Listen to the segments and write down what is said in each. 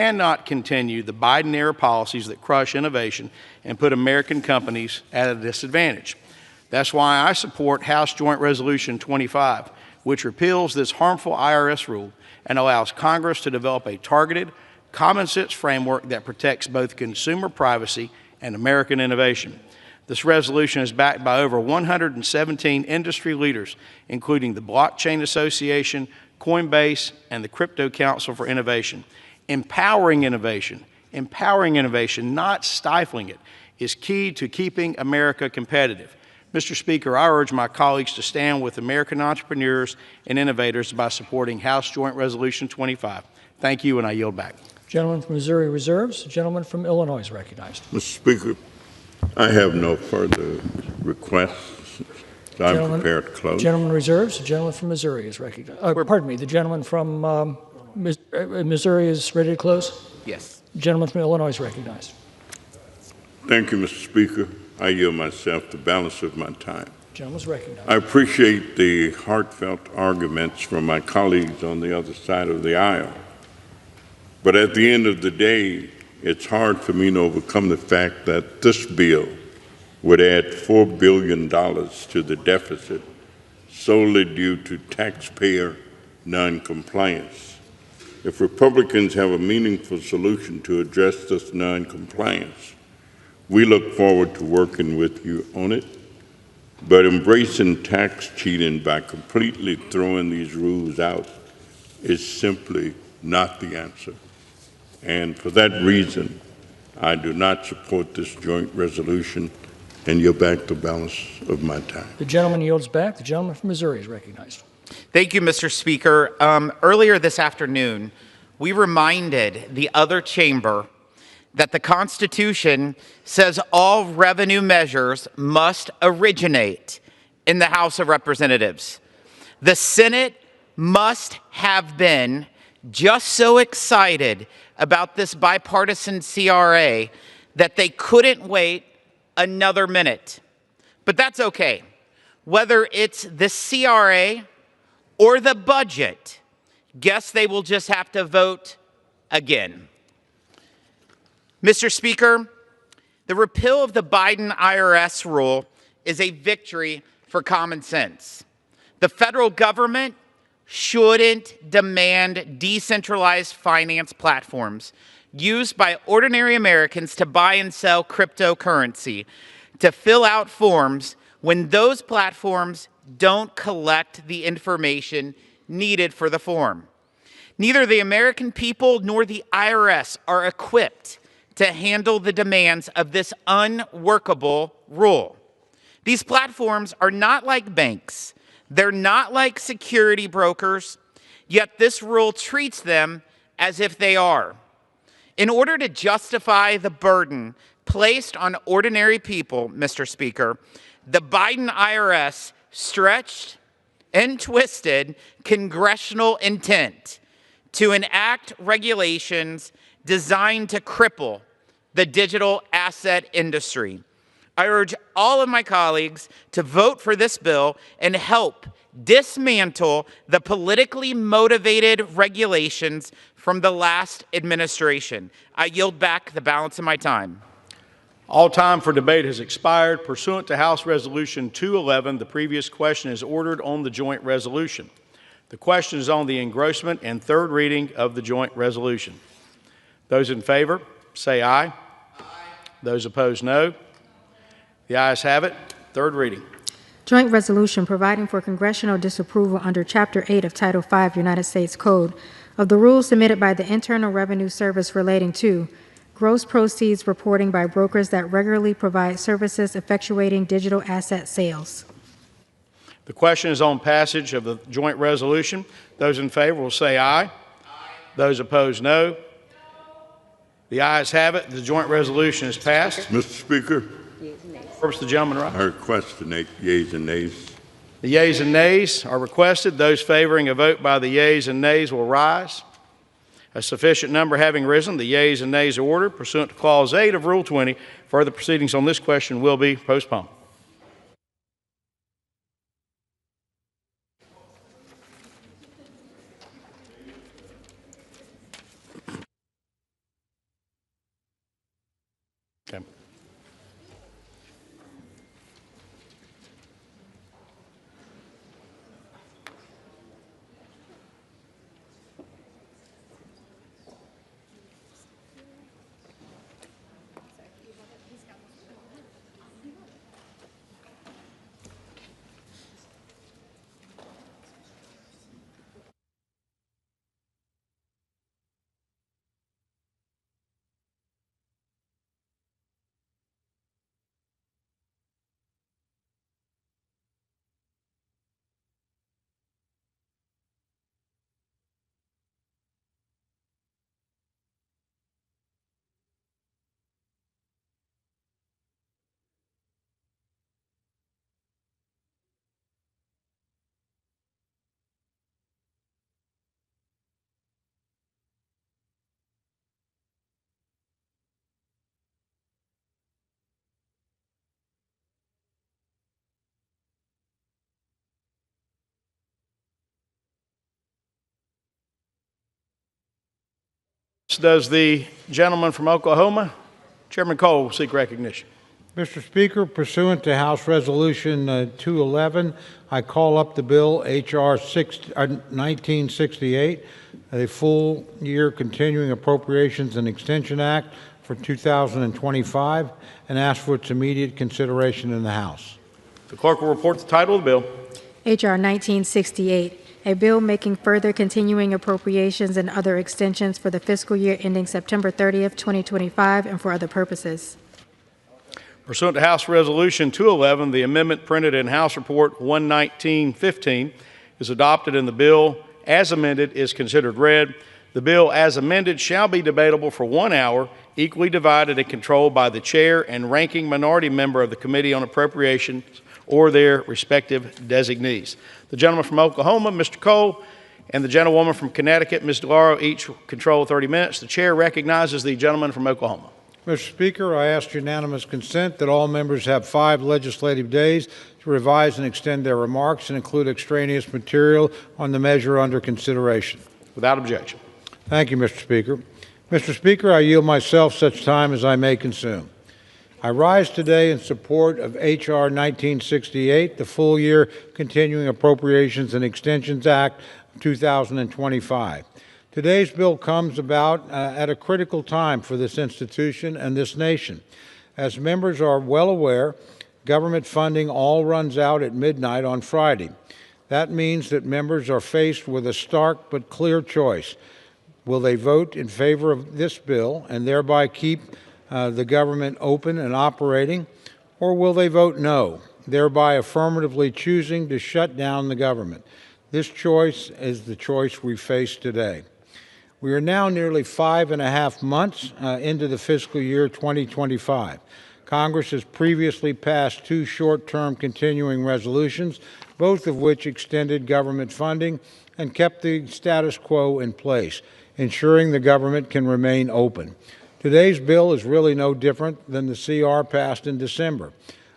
cannot continue the Biden-era policies that crush innovation and put American companies at a disadvantage. That's why I support House Joint Resolution 25, which repeals this harmful IRS rule and allows Congress to develop a targeted, common-sense framework that protects both consumer privacy and American innovation. This resolution is backed by over 117 industry leaders, including the Blockchain Association, Coinbase, and the Crypto Council for Innovation. Empowering innovation, not stifling it, is key to keeping America competitive. Mr. Speaker, I urge my colleagues to stand with American entrepreneurs and innovators by supporting House Joint Resolution 25. Thank you, and I yield back. Gentleman from Missouri reserves. The gentleman from Illinois is recognized. Mr. Speaker, I have no further requests. I'm prepared to close. Gentleman reserves. The gentleman from Missouri is recognized. Pardon me. The gentleman from Missouri is ready to close? Yes. The gentleman from Illinois is recognized. Thank you, Mr. Speaker. I yield myself the balance of my time. The gentleman is recognized. I appreciate the heartfelt arguments from my colleagues on the other side of the aisle. But at the end of the day, it's hard for me to overcome the fact that this bill would add $4 billion to the deficit solely due to taxpayer noncompliance. If Republicans have a meaningful solution to address this noncompliance, we look forward to working with you on it. But embracing tax cheating by completely throwing these rules out is simply not the answer. And for that reason, I do not support this joint resolution and yield back the balance of my time. The gentleman yields back. The gentleman from Missouri is recognized. Thank you, Mr. Speaker. Earlier this afternoon, we reminded the other chamber that the Constitution says all revenue measures must originate in the House of Representatives. The Senate must have been just so excited about this bipartisan CRA that they couldn't wait another minute. But that's okay. Whether it's the CRA or the budget, guess they will just have to vote again. Mr. Speaker, the repeal of the Biden IRS rule is a victory for common sense. The federal government shouldn't demand decentralized finance platforms used by ordinary Americans to buy and sell cryptocurrency to fill out forms when those platforms don't collect the information needed for the form. Neither the American people nor the IRS are equipped to handle the demands of this unworkable rule. These platforms are not like banks. They're not like security brokers, yet this rule treats them as if they are. In order to justify the burden placed on ordinary people, Mr. Speaker, the Biden IRS stretched and twisted congressional intent to enact regulations designed to cripple the digital asset industry. I urge all of my colleagues to vote for this bill and help dismantle the politically motivated regulations from the last administration. I yield back the balance of my time. All time for debate has expired. Pursuant to House Resolution 211, the previous question is ordered on the joint resolution. The question is on the engrossment and third reading of the joint resolution. Those in favor, say aye. Aye. Those opposed, no. The ayes have it. Third reading. Joint resolution providing for congressional disapproval under Chapter 8 of Title 5 United States Code of the rules submitted by the Internal Revenue Service relating to gross proceeds reporting by brokers that regularly provide services effectuating digital asset sales. The question is on passage of the joint resolution. Those in favor will say aye. Aye. Those opposed, no. The ayes have it. The joint resolution is passed. Mr. Speaker, Purpose the gentleman right. I request the yeas and nays. The yeas and nays are requested. Those favoring a vote by the yeas and nays will rise. A sufficient number having risen, the yeas and nays are ordered. Pursuant to Clause 8 of Rule 20, further proceedings on this question will be postponed. Okay. Does the gentleman from Oklahoma, Chairman Cole, seek recognition? Mr. Speaker, pursuant to House Resolution 211, I call up the bill H.R. 1968, a full year continuing appropriations and extension act for 2025, and ask for its immediate consideration in the House. The clerk will report the title of the bill. H.R. 1968, a bill making further continuing appropriations and other extensions for the fiscal year ending September 30th, 2025, and for other purposes. Pursuant to House Resolution 211, the amendment printed in House Report 11915 is adopted and the bill as amended is considered read. The bill as amended shall be debatable for 1 hour, equally divided and controlled by the chair and ranking minority member of the Committee on Appropriations or their respective designees. The gentleman from Oklahoma, Mr. Cole, and the gentlewoman from Connecticut, Ms. DeLauro, each control 30 minutes. The chair recognizes the gentleman from Oklahoma. Mr. Speaker, I ask unanimous consent that all members have 5 legislative days to revise and extend their remarks and include extraneous material on the measure under consideration. Without objection. Thank you, Mr. Speaker. Mr. Speaker, I yield myself such time as I may consume. I rise today in support of H.R. 1968, the full year Continuing Appropriations and Extensions Act of 2025. Today's bill comes about at a critical time for this institution and this nation. As members are well aware, government funding all runs out at midnight on Friday. That means that members are faced with a stark but clear choice. Will they vote in favor of this bill and thereby keep the government open and operating, or will they vote no, thereby affirmatively choosing to shut down the government? This choice is the choice we face today. We are now nearly 5.5 months into the fiscal year 2025. Congress has previously passed 2 short-term continuing resolutions, both of which extended government funding and kept the status quo in place, ensuring the government can remain open. Today's bill is really no different than the CR passed in December.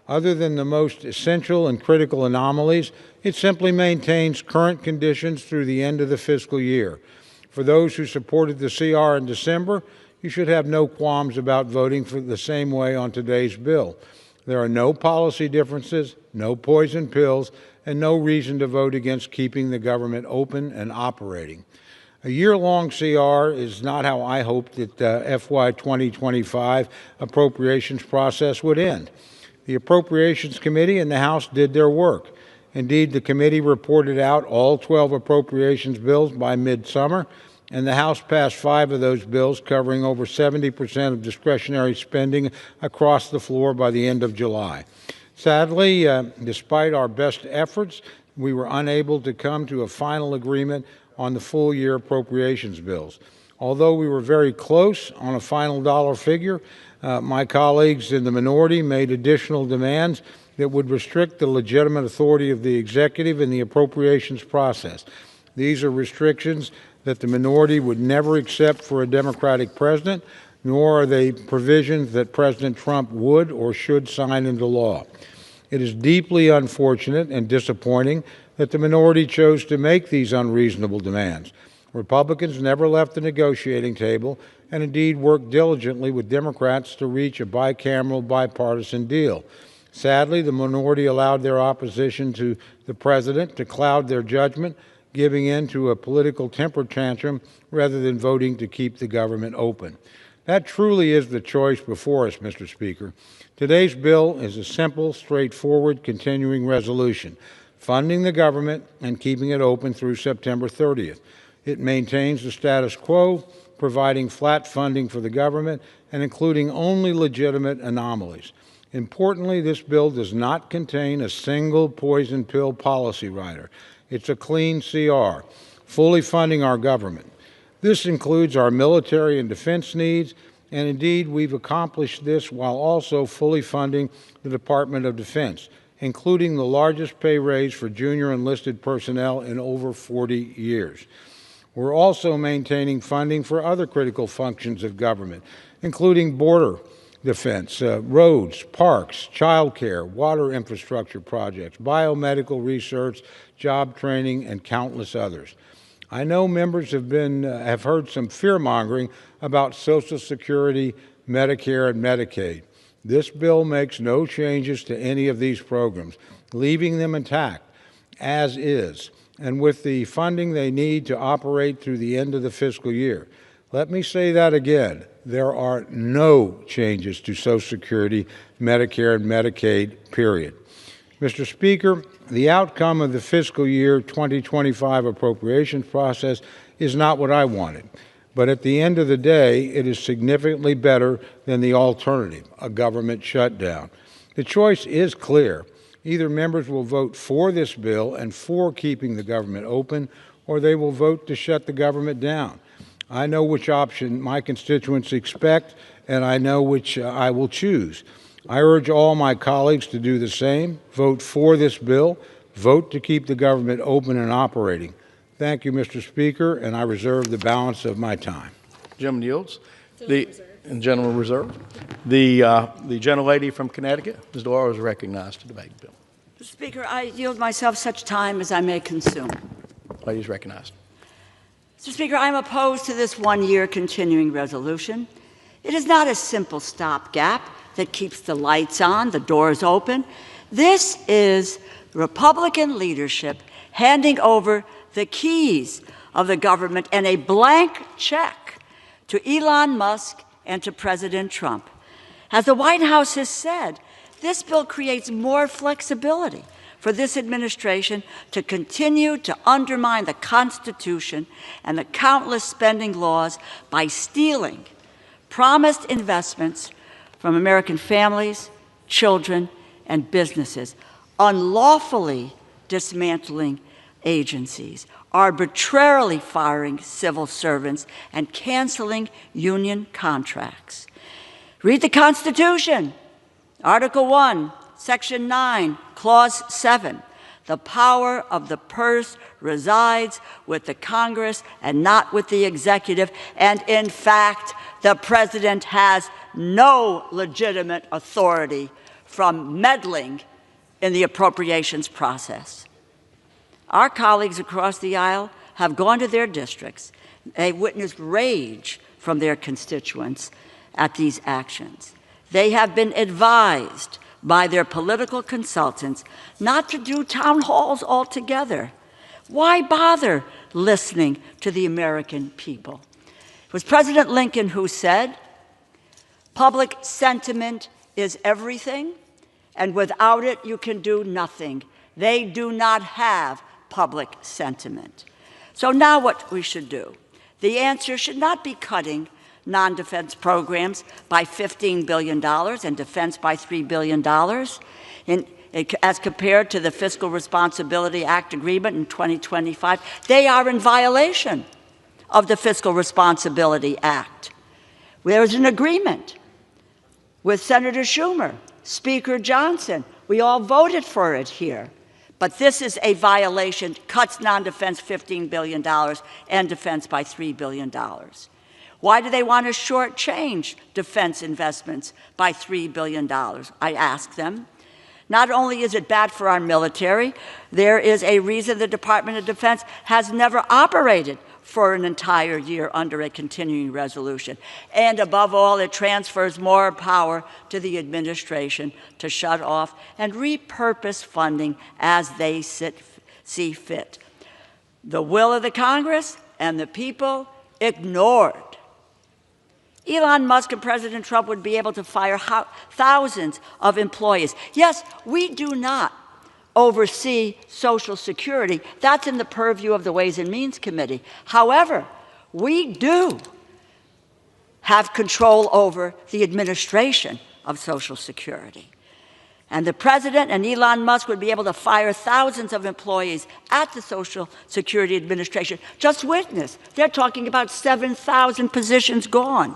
Other than the most essential and critical anomalies, it simply maintains current conditions through the end of the fiscal year. For those who supported the CR in December, you should have no qualms about voting for the same way on today's bill. There are no policy differences, no poison pills, and no reason to vote against keeping the government open and operating. A year-long CR is not how I hoped that FY 2025 appropriations process would end. The Appropriations Committee and the House did their work. Indeed, the committee reported out all 12 appropriations bills by midsummer, and the House passed 5 of those bills, covering over 70% of discretionary spending across the floor by the end of July. Sadly, despite our best efforts, we were unable to come to a final agreement on the full-year appropriations bills. Although we were very close on a final dollar figure, my colleagues in the minority made additional demands that would restrict the legitimate authority of the executive in the appropriations process. These are restrictions that the minority would never accept for a Democratic president, nor are they provisions that President Trump would or should sign into law. It is deeply unfortunate and disappointing that the minority chose to make these unreasonable demands. Republicans never left the negotiating table, and indeed worked diligently with Democrats to reach a bicameral bipartisan deal. Sadly, the minority allowed their opposition to the president to cloud their judgment, giving in to a political temper tantrum rather than voting to keep the government open. That truly is the choice before us, Mr. Speaker. Today's bill is a simple, straightforward, continuing resolution, funding the government and keeping it open through September 30th. It maintains the status quo, providing flat funding for the government and including only legitimate anomalies. Importantly, this bill does not contain a single poison pill policy rider. It's a clean CR, fully funding our government. This includes our military and defense needs, and indeed we've accomplished this while also fully funding the Department of Defense, including the largest pay raise for junior enlisted personnel in over 40 years. We're also maintaining funding for other critical functions of government, including border defense, roads, parks, child care, water infrastructure projects, biomedical research, job training, and countless others. I know members have heard some fear-mongering about Social Security, Medicare, and Medicaid. This bill makes no changes to any of these programs, leaving them intact as is, and with the funding they need to operate through the end of the fiscal year. Let me say that again. There are no changes to Social Security, Medicare, and Medicaid, period. Mr. Speaker, the outcome of the fiscal year 2025 appropriations process is not what I wanted, but at the end of the day, it is significantly better than the alternative, a government shutdown. The choice is clear. Either members will vote for this bill and for keeping the government open, or they will vote to shut the government down. I know which option my constituents expect, and I know which I will choose. I urge all my colleagues to do the same, vote for this bill, vote to keep the government open and operating. Thank you, Mr. Speaker, and I reserve the balance of my time. Gentleman yields. The gentleman reserved. The gentlelady from Connecticut, Ms. Doyle, is recognized to debate the bill. Mr. Speaker, I yield myself such time as I may consume. Lady is recognized. Mr. Speaker, I am opposed to this one-year continuing resolution. It is not a simple stopgap that keeps the lights on, the doors open. This is Republican leadership handing over the keys of the government and a blank check to Elon Musk and to President Trump. As the White House has said, this bill creates more flexibility for this administration to continue to undermine the Constitution and the countless spending laws by stealing promised investments from American families, children, and businesses, unlawfully dismantling agencies, arbitrarily firing civil servants, and canceling union contracts. Read the Constitution, Article 1, Section 9, Clause 7. The power of the purse resides with the Congress and not with the executive, and in fact, the President has no legitimate authority from meddling in the appropriations process. Our colleagues across the aisle have gone to their districts. They witnessed rage from their constituents at these actions. They have been advised by their political consultants not to do town halls altogether. Why bother listening to the American people? It was President Lincoln who said, "Public sentiment is everything, and without it you can do nothing." They do not have public sentiment. So now what we should do? The answer should not be cutting non-defense programs by $15 billion and defense by $3 billion as compared to the Fiscal Responsibility Act agreement in 2025. They are in violation of the Fiscal Responsibility Act. There is an agreement with Senator Schumer, Speaker Johnson. We all voted for it here. But this is a violation, cuts non-defense $15 billion and defense by $3 billion. Why do they want to shortchange defense investments by $3 billion? I ask them. Not only is it bad for our military, there is a reason the Department of Defense has never operated for an entire year under a continuing resolution. And above all, it transfers more power to the administration to shut off and repurpose funding as they see fit. The will of the Congress and the people ignored. Elon Musk and President Trump would be able to fire thousands of employees. Yes, we do not oversee Social Security. That's in the purview of the Ways and Means Committee. However, we do have control over the administration of Social Security. And the President and Elon Musk would be able to fire thousands of employees at the Social Security Administration. Just witness, they're talking about 7,000 positions gone.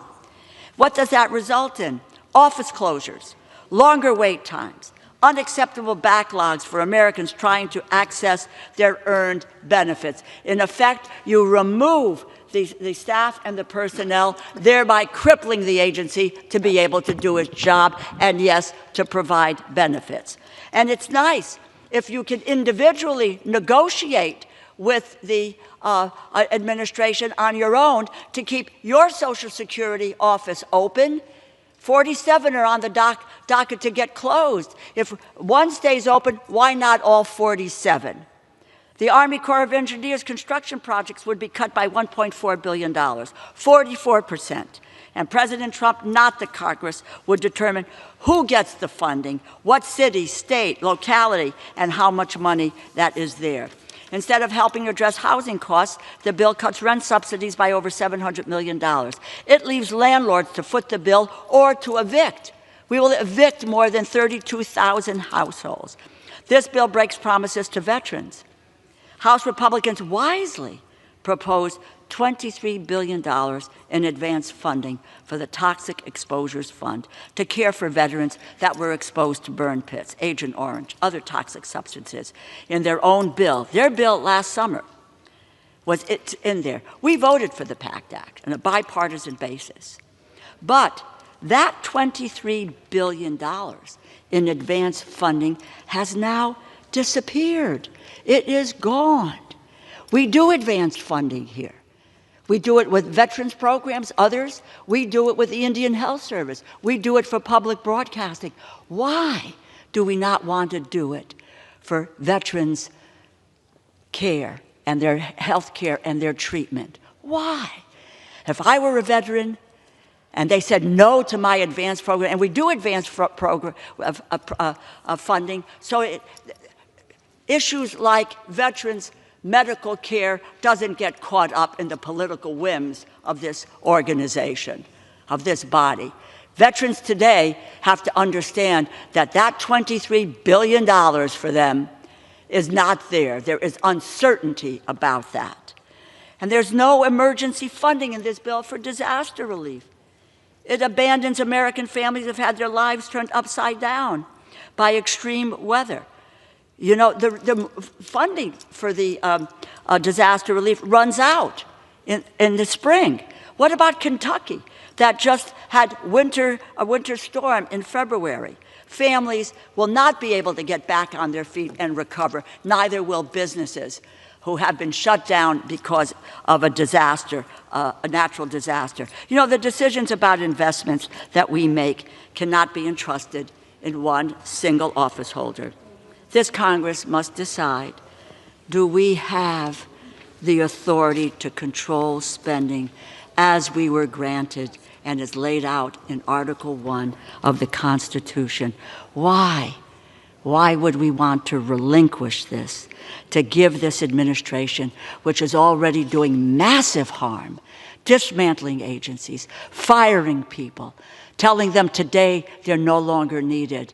What does that result in? Office closures, longer wait times, unacceptable backlogs for Americans trying to access their earned benefits. In effect, you remove the staff and the personnel, thereby crippling the agency to be able to do its job and, yes, to provide benefits. And it's nice if you can individually negotiate with the administration on your own to keep your Social Security office open. 47 are on the docket to get closed. If one stays open, why not all 47? The Army Corps of Engineers construction projects would be cut by $1.4 billion, 44%. And President Trump, not the Congress, would determine who gets the funding, what city, state, locality, and how much money that is there. Instead of helping address housing costs, the bill cuts rent subsidies by over $700 million. It leaves landlords to foot the bill or to evict. We will evict more than 32,000 households. This bill breaks promises to veterans. House Republicans wisely proposed $23 billion in advance funding for the Toxic Exposures Fund to care for veterans that were exposed to burn pits, Agent Orange, other toxic substances in their own bill. Their bill last summer was in there. We voted for the PACT Act on a bipartisan basis. But that $23 billion in advance funding has now disappeared. It is gone. We do advanced funding here. We do it with veterans programs, others. We do it with the Indian Health Service. We do it for public broadcasting. Why do we not want to do it for veterans' care and their health care and their treatment? Why? If I were a veteran and they said no to my advanced program, and we do advanced program funding, so issues like veterans' medical care doesn't get caught up in the political whims of this organization, of this body. Veterans today have to understand that that $23 billion for them is not there. There is uncertainty about that. And there's no emergency funding in this bill for disaster relief. It abandons American families who have had their lives turned upside down by extreme weather. You know, the funding for the disaster relief runs out in the spring. What about Kentucky that just had a winter storm in February? Families will not be able to get back on their feet and recover. Neither will businesses who have been shut down because of a disaster, a natural disaster. You know, the decisions about investments that we make cannot be entrusted in one single office holder. This Congress must decide, do we have the authority to control spending as we were granted and is laid out in Article 1 of the Constitution? Why? Why would we want to relinquish this, to give this administration, which is already doing massive harm, dismantling agencies, firing people, telling them today they're no longer needed,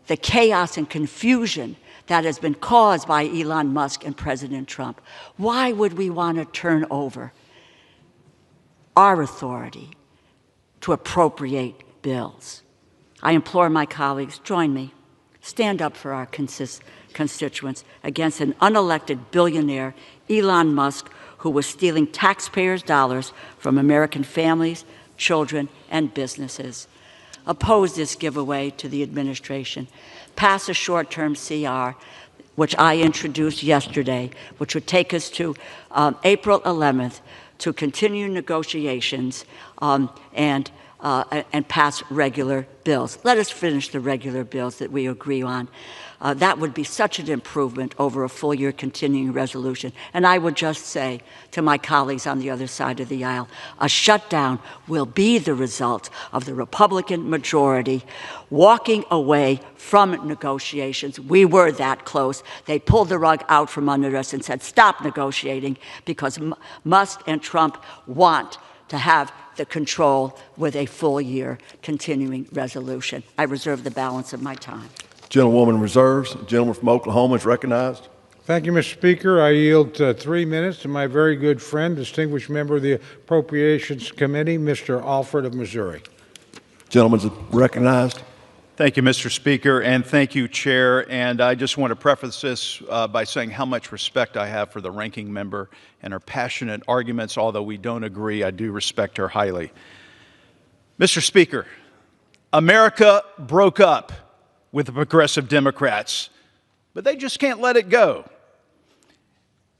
the chaos and confusion that has been caused by Elon Musk and President Trump? Why would we want to turn over our authority to appropriate bills? I implore my colleagues, join me. Stand up for our constituents against an unelected billionaire, Elon Musk, who was stealing taxpayers' dollars from American families, children, and businesses. Oppose this giveaway to the administration. Pass a short-term CR which I introduced yesterday, which would take us to April 11th to continue negotiations and pass regular bills. Let us finish the regular bills that we agree on. That would be such an improvement over a full-year continuing resolution. And I would just say to my colleagues on the other side of the aisle, a shutdown will be the result of the Republican majority walking away from negotiations. We were that close. They pulled the rug out from under us and said, stop negotiating, because Musk and Trump want to have the control with a full-year continuing resolution. I reserve the balance of my time. Gentlewoman reserves. The gentleman from Oklahoma is recognized. Thank you, Mr. Speaker. I yield 3 minutes to my very good friend, distinguished member of the Appropriations Committee, Mr. Alford of Missouri. Gentleman is recognized. Thank you, Mr. Speaker, and thank you, Chair. And I just want to preface this by saying how much respect I have for the ranking member and her passionate arguments. Although we don't agree, I do respect her highly. Mr. Speaker, America broke up with the progressive Democrats, but they just can't let it go.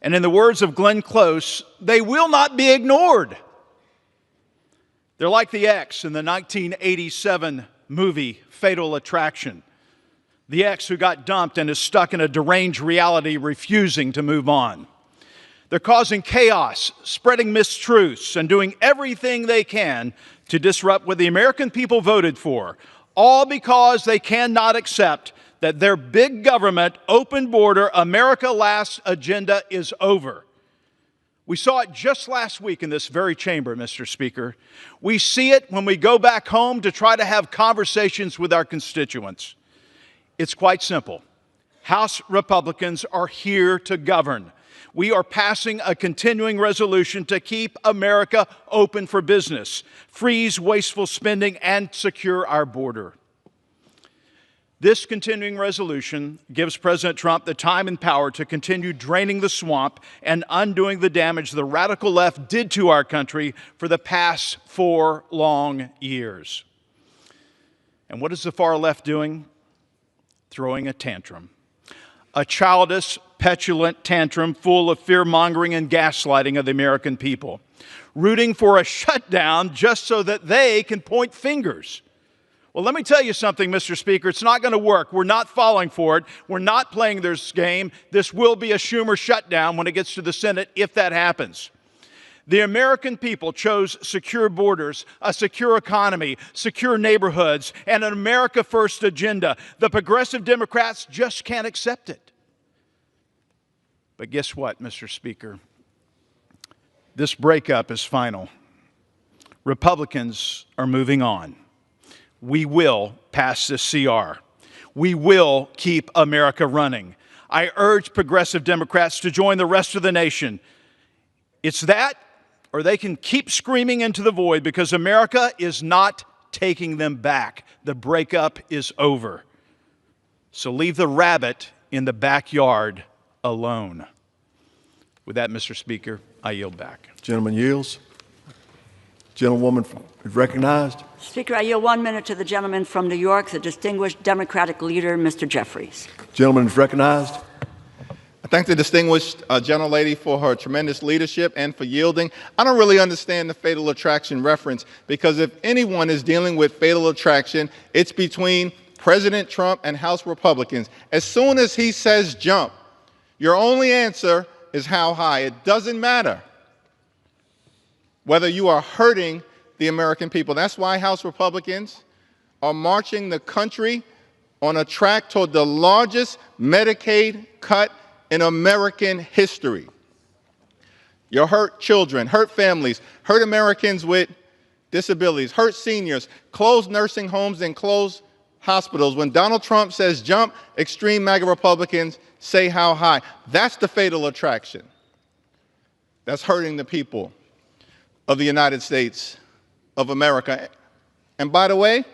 And in the words of Glenn Close, they will not be ignored. They're like the ex in the 1987 movie Fatal Attraction. The ex who got dumped and is stuck in a deranged reality, refusing to move on. They're causing chaos, spreading mistruths, and doing everything they can to disrupt what the American people voted for, all because they cannot accept that their big government, open border, America Last agenda is over. We saw it just last week in this very chamber, Mr. Speaker. We see it when we go back home to try to have conversations with our constituents. It's quite simple. House Republicans are here to govern. We are passing a continuing resolution to keep America open for business, freeze wasteful spending, and secure our border. This continuing resolution gives President Trump the time and power to continue draining the swamp and undoing the damage the radical left did to our country for the past 4 long years. And what is the far left doing? Throwing a tantrum. A childish, petulant tantrum full of fear-mongering and gaslighting of the American people, rooting for a shutdown just so that they can point fingers. Well, let me tell you something, Mr. Speaker. It's not going to work. We're not falling for it. We're not playing this game. This will be a Schumer shutdown when it gets to the Senate, if that happens. The American people chose secure borders, a secure economy, secure neighborhoods, and an America First agenda. The progressive Democrats just can't accept it. But guess what, Mr. Speaker? This breakup is final. Republicans are moving on. We will pass this CR. We will keep America running. I urge progressive Democrats to join the rest of the nation. It's that, or they can keep screaming into the void, because America is not taking them back. The breakup is over. So leave the rabbit in the backyard alone. With that, Mr. Speaker, I yield back. Gentleman yields. Gentlewoman is recognized. Speaker, I yield 1 minute to the gentleman from New York, the distinguished Democratic leader, Mr. Jeffries. Gentleman is recognized. I thank the distinguished gentlelady for her tremendous leadership and for yielding. I don't really understand the fatal attraction reference, because if anyone is dealing with fatal attraction, it's between President Trump and House Republicans. As soon as he says jump, your only answer is how high. It doesn't matter whether you are hurting the American people. That's why House Republicans are marching the country on a track toward the largest Medicaid cut in American history. You hurt children, hurt families, hurt Americans with disabilities, hurt seniors, close nursing homes and close hospitals. When Donald Trump says jump, extreme MAGA Republicans say how high. That's the fatal attraction. That's hurting the people of the United States of America. And by the way,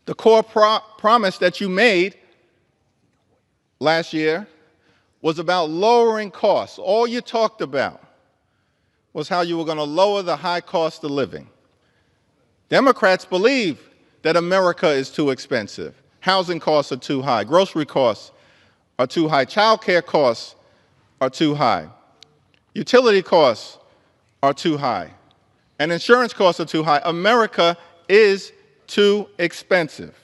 the core promise that you made last year was about lowering costs. All you talked about was how you were going to lower the high cost of living. Democrats believe that America is too expensive. Housing costs are too high. Grocery costs are too high. Child care costs are too high. Utility costs are too high. And insurance costs are too high. America is too expensive.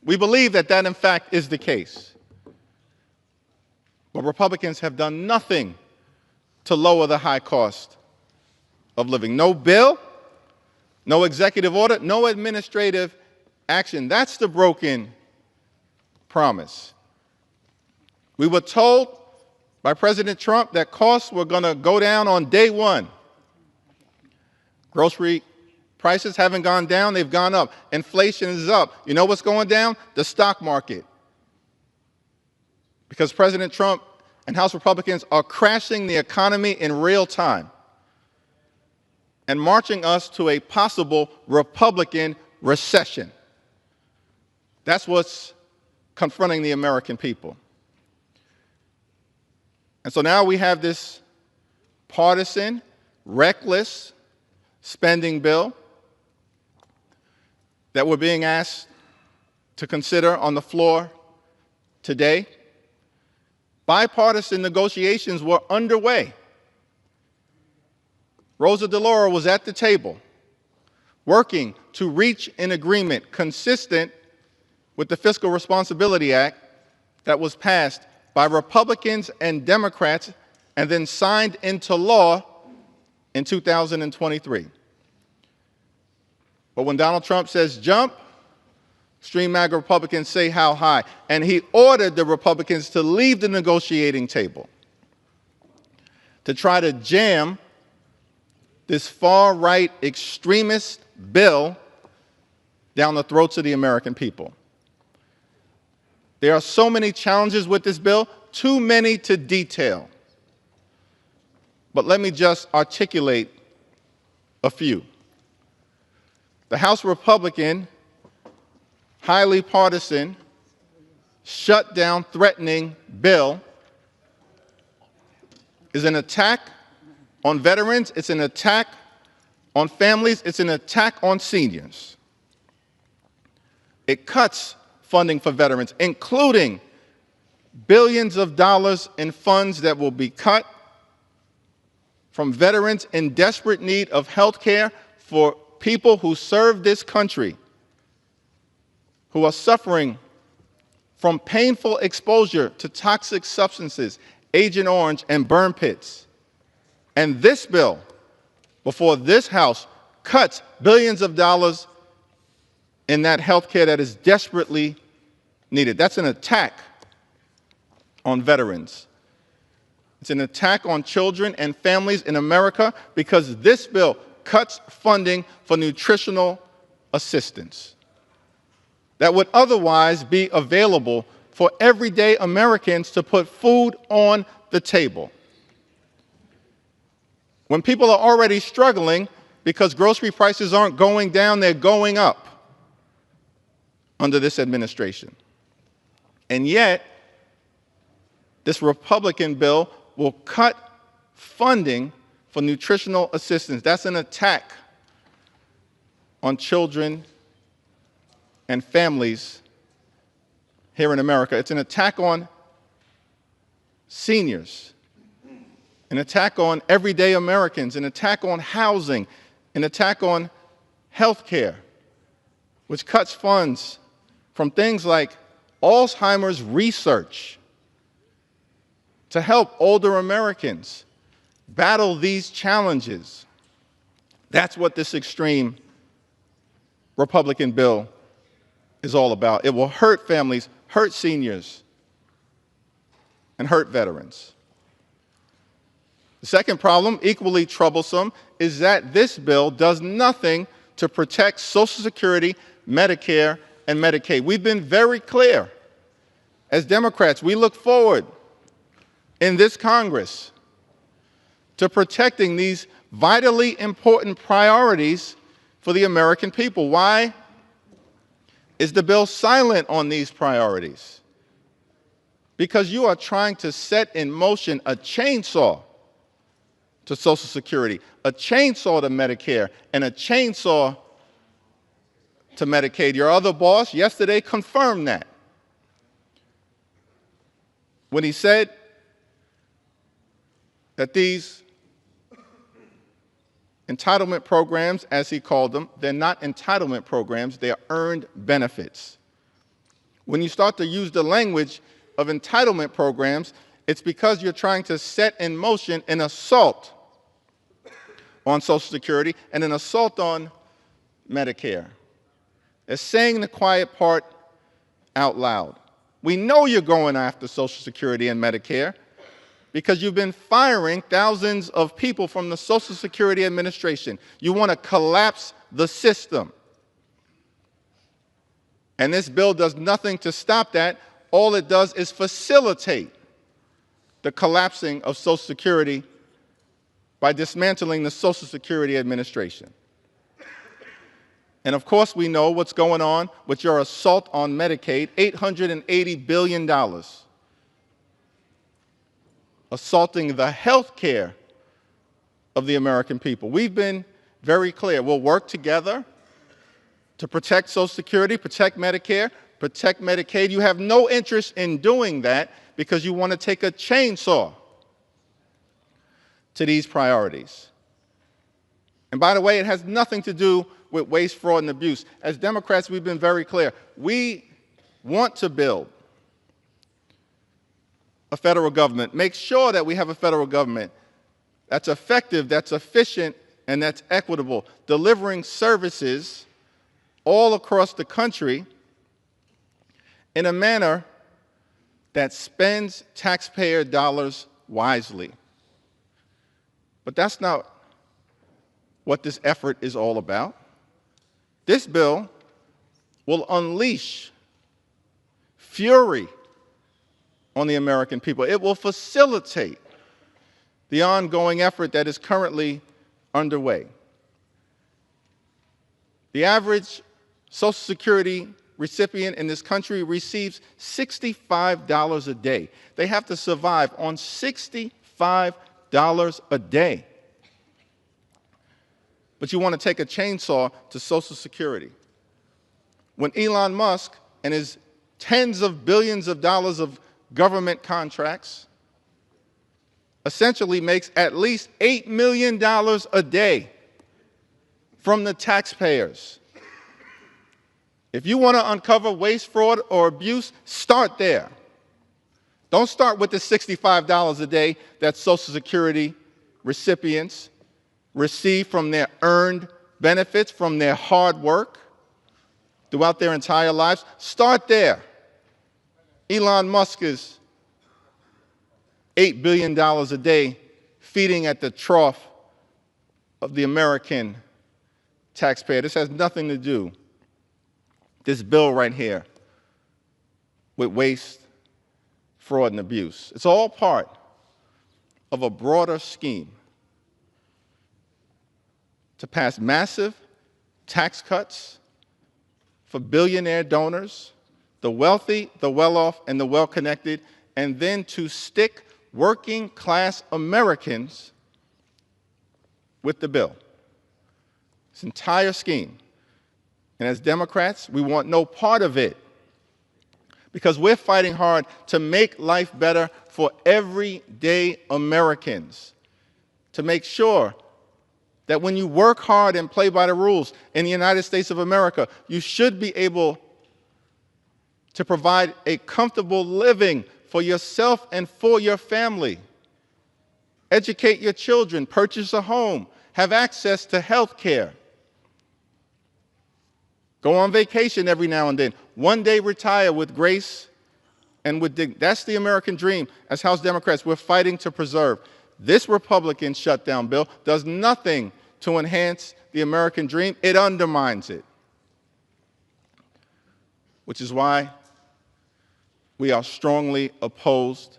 We believe that that, in fact, is the case. But Republicans have done nothing to lower the high cost of living. No bill, no executive order, no administrative action. That's the broken promise. We were told by President Trump that costs were going to go down on day one. Grocery prices haven't gone down, they've gone up. Inflation is up. You know what's going down? The stock market. Because President Trump and House Republicans are crashing the economy in real time and marching us to a possible Republican recession. That's what's confronting the American people. And so now we have this partisan, reckless spending bill that we're being asked to consider on the floor today. Bipartisan negotiations were underway. Rosa DeLauro was at the table, working to reach an agreement consistent with the Fiscal Responsibility Act that was passed by Republicans and Democrats and then signed into law in 2023. But when Donald Trump says jump, extreme MAGA Republicans say how high. And he ordered the Republicans to leave the negotiating table to try to jam this far-right extremist bill down the throats of the American people. There are so many challenges with this bill, too many to detail. But let me just articulate a few. The House Republican, highly partisan, shutdown threatening bill is an attack on veterans, it's an attack on families, it's an attack on seniors. It cuts funding for veterans, including billions of dollars in funds that will be cut from veterans in desperate need of health care for people who serve this country, who are suffering from painful exposure to toxic substances, Agent Orange and burn pits. And this bill, before this House, cuts billions of dollars in that health care that is desperately needed. That's an attack on veterans. It's an attack on children and families in America because this bill cuts funding for nutritional assistance that would otherwise be available for everyday Americans to put food on the table. When people are already struggling because grocery prices aren't going down, they're going up under this administration. And yet, this Republican bill will cut funding for nutritional assistance. That's an attack on children and families here in America. It's an attack on seniors, an attack on everyday Americans, an attack on housing, an attack on health care, which cuts funds from things like Alzheimer's research to help older Americans battle these challenges. That's what this extreme Republican bill is all about. It will hurt families, hurt seniors, and hurt veterans. The second problem, equally troublesome, is that this bill does nothing to protect Social Security, Medicare, and Medicaid. We've been very clear. As Democrats, we look forward in this Congress to protecting these vitally important priorities for the American people. Why is the bill silent on these priorities? Because you are trying to set in motion a chainsaw to Social Security, a chainsaw to Medicare, and a chainsaw to Medicaid. Your other boss yesterday confirmed that. when he said that these entitlement programs, as he called them, they're not entitlement programs, they are earned benefits. When you start to use the language of entitlement programs, it's because you're trying to set in motion an assault on Social Security and an assault on Medicare. It's saying the quiet part out loud. We know you're going after Social Security and Medicare because you've been firing thousands of people from the Social Security Administration. You want to collapse the system. And this bill does nothing to stop that. All it does is facilitate the collapsing of Social Security by dismantling the Social Security Administration. And of course, we know what's going on with your assault on Medicaid, $880 billion. Assaulting the health care of the American people. We've been very clear. We'll work together to protect Social Security, protect Medicare, protect Medicaid. You have no interest in doing that because you want to take a chainsaw to these priorities. And by the way, it has nothing to do with waste, fraud, and abuse. As Democrats, we've been very clear. We want to build a federal government, make sure that we have a federal government that's effective, that's efficient, and that's equitable, delivering services all across the country in a manner that spends taxpayer dollars wisely. But that's not what this effort is all about. This bill will unleash fury on the American people. It will facilitate the ongoing effort that is currently underway. The average Social Security recipient in this country receives $65 a day. They have to survive on $65 a day. But you want to take a chainsaw to Social Security. When Elon Musk and his tens of billions of dollars of government contracts essentially makes at least $8 million a day from the taxpayers. If you want to uncover waste, fraud, or abuse, start there. Don't start with the $65 a day that Social Security recipients receive from their earned benefits, from their hard work throughout their entire lives. Start there. Elon Musk is $8 billion a day feeding at the trough of the American taxpayer. This has nothing to do, this bill right here, with waste, fraud, and abuse. It's all part of a broader scheme to pass massive tax cuts for billionaire donors, the wealthy, the well-off, and the well-connected, and then to stick working-class Americans with the bill. This entire scheme. And as Democrats, we want no part of it because we're fighting hard to make life better for everyday Americans, to make sure that when you work hard and play by the rules in the United States of America, you should be able to provide a comfortable living for yourself and for your family. Educate your children, purchase a home, have access to health care. Go on vacation every now and then. One day retire with grace and with dignity. That's the American dream. As House Democrats, we're fighting to preserve. This Republican shutdown bill does nothing to enhance the American dream. It undermines it. Which is why we are strongly opposed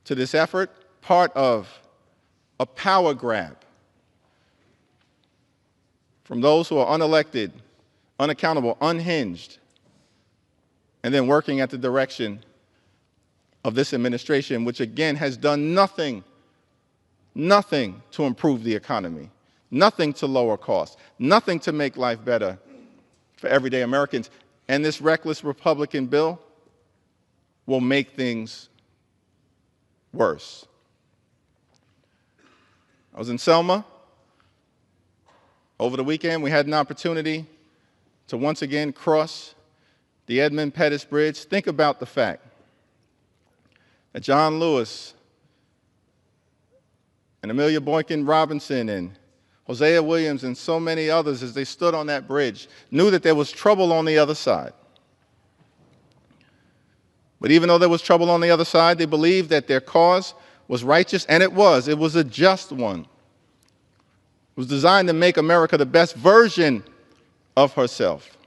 to this effort, part of a power grab from those who are unelected, unaccountable, unhinged, and then working at the direction of this administration, which again has done nothing to improve the economy, nothing to lower costs, nothing to make life better for everyday Americans. And this reckless Republican bill will make things worse. I was in Selma over the weekend. We had an opportunity to once again cross the Edmund Pettus Bridge. Think about the fact that John Lewis and Amelia Boykin Robinson and Hosea Williams and so many others, as they stood on that bridge, knew that there was trouble on the other side. But even though there was trouble on the other side, they believed that their cause was righteous, and it was. It was a just one. It was designed to make America the best version of herself.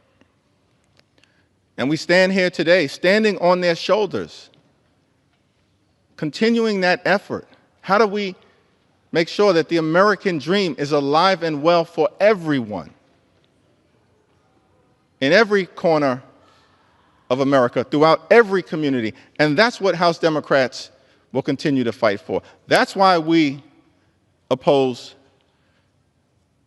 And we stand here today, standing on their shoulders, continuing that effort. How do we make sure that the American dream is alive and well for everyone in every corner of America, throughout every community? And that's what House Democrats will continue to fight for. That's why we oppose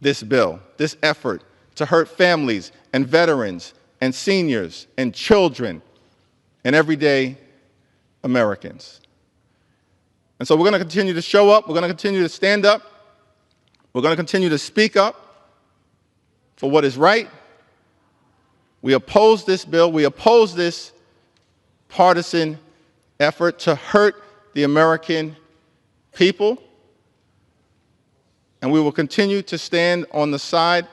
this bill, this effort to hurt families and veterans and seniors and children and everyday Americans. And so we're going to continue to show up. We're going to continue to stand up. We're going to continue to speak up for what is right. We oppose this bill. We oppose this partisan effort to hurt the American people. And we will continue to stand on the side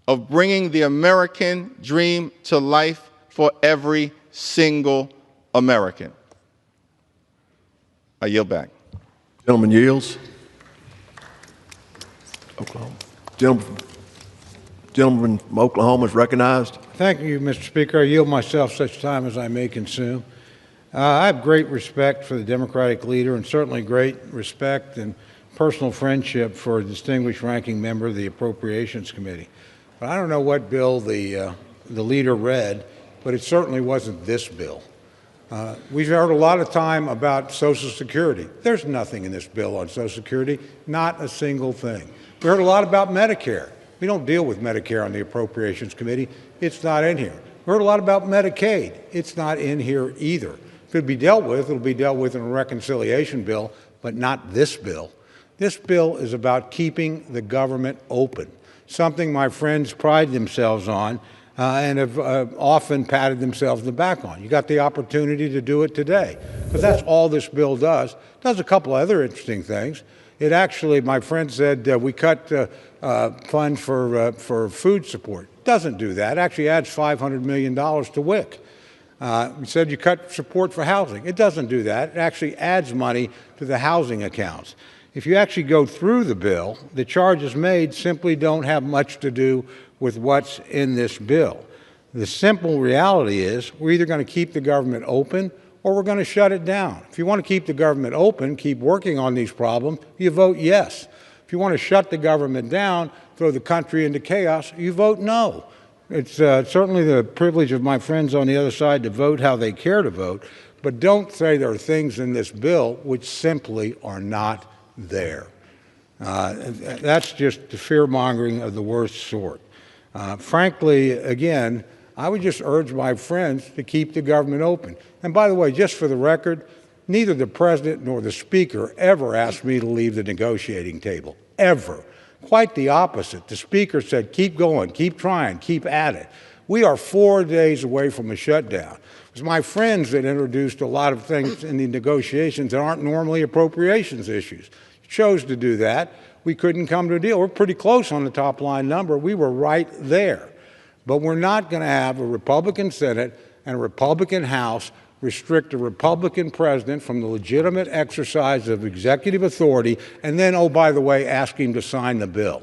of bringing the American dream to life for every single American. I yield back. Gentleman yields. Oklahoma. Gentleman from Oklahoma is recognized. Thank you, Mr. Speaker. I yield myself such time as I may consume. I have great respect for the Democratic leader and certainly great respect and personal friendship for a distinguished ranking member of the Appropriations Committee. But I don't know what bill the leader read, but it certainly wasn't this bill. We've heard a lot of time about Social Security. There's nothing in this bill on Social Security, not a single thing. We heard a lot about Medicare. We don't deal with Medicare on the Appropriations Committee. It's not in here. We heard a lot about Medicaid. It's not in here either. If it be dealt with, it'll be dealt with in a reconciliation bill, but not this bill. This bill is about keeping the government open, something my friends pride themselves on and have often patted themselves on the back on. You got the opportunity to do it today, because that's all this bill does. It does a couple other interesting things. It actually, my friend said, we cut funds for food support. It doesn't do that. It actually adds $500 million to WIC. He said you cut support for housing. It doesn't do that. It actually adds money to the housing accounts. If you actually go through the bill, the charges made simply don't have much to do with what's in this bill. The simple reality is we're either going to keep the government open or we're going to shut it down. If you want to keep the government open, keep working on these problems, you vote yes. If you want to shut the government down, throw the country into chaos, you vote no. It's certainly the privilege of my friends on the other side to vote how they care to vote, but don't say there are things in this bill which simply are not there. That's just the fear-mongering of the worst sort. Frankly, again, I would just urge my friends to keep the government open. And by the way, just for the record, neither the President nor the Speaker ever asked me to leave the negotiating table, ever. Quite the opposite. The Speaker said, keep going, keep trying, keep at it. We are 4 days away from a shutdown. It was my friends that introduced a lot of things in the negotiations that aren't normally appropriations issues. Chose to do that. We couldn't come to a deal. We're pretty close on the top line number. We were right there. But we're not going to have a Republican Senate and a Republican House restrict a Republican president from the legitimate exercise of executive authority and then, oh, by the way, ask him to sign the bill.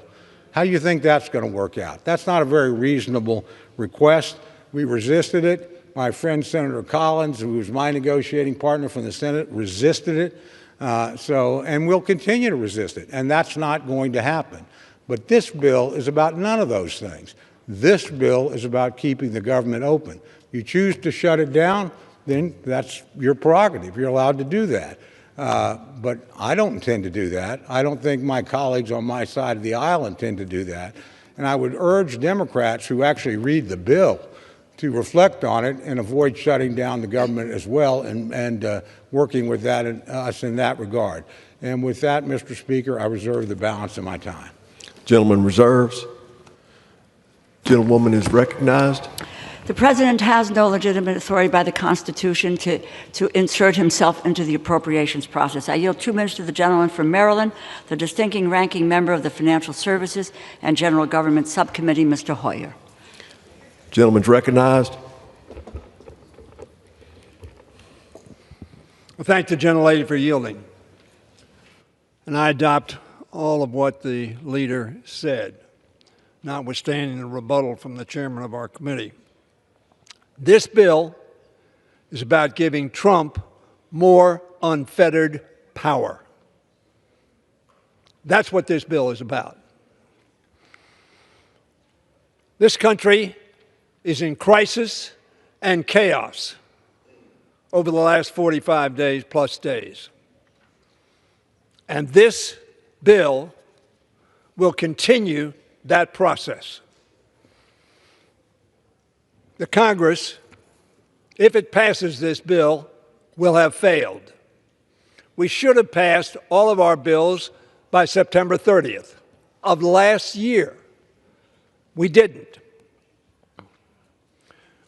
How do you think that's going to work out? That's not a very reasonable request. We resisted it. My friend Senator Collins, who was my negotiating partner from the Senate, resisted it. And we'll continue to resist it, and that's not going to happen. But this bill is about none of those things. This bill is about keeping the government open. You choose to shut it down, then that's your prerogative. You're allowed to do that. But I don't intend to do that. I don't think my colleagues on my side of the aisle intend to do that. And I would urge Democrats who actually read the bill to reflect on it and avoid shutting down the government as well, and working with us in that regard. And with that, Mr. Speaker, I reserve the balance of my time. Gentleman reserves. Gentlewoman is recognized. The President has no legitimate authority by the Constitution to insert himself into the appropriations process. I yield 2 minutes to the gentleman from Maryland, the distinguished ranking member of the Financial Services and General Government Subcommittee, Mr. Hoyer. Gentleman's recognized. I thank the gentlelady for yielding. And I adopt all of what the leader said, notwithstanding the rebuttal from the chairman of our committee. This bill is about giving Trump more unfettered power. That's what this bill is about. This country is in crisis and chaos over the last 45 days plus days. And this bill will continue that process. The Congress, if it passes this bill, will have failed. We should have passed all of our bills by September 30th of last year. We didn't.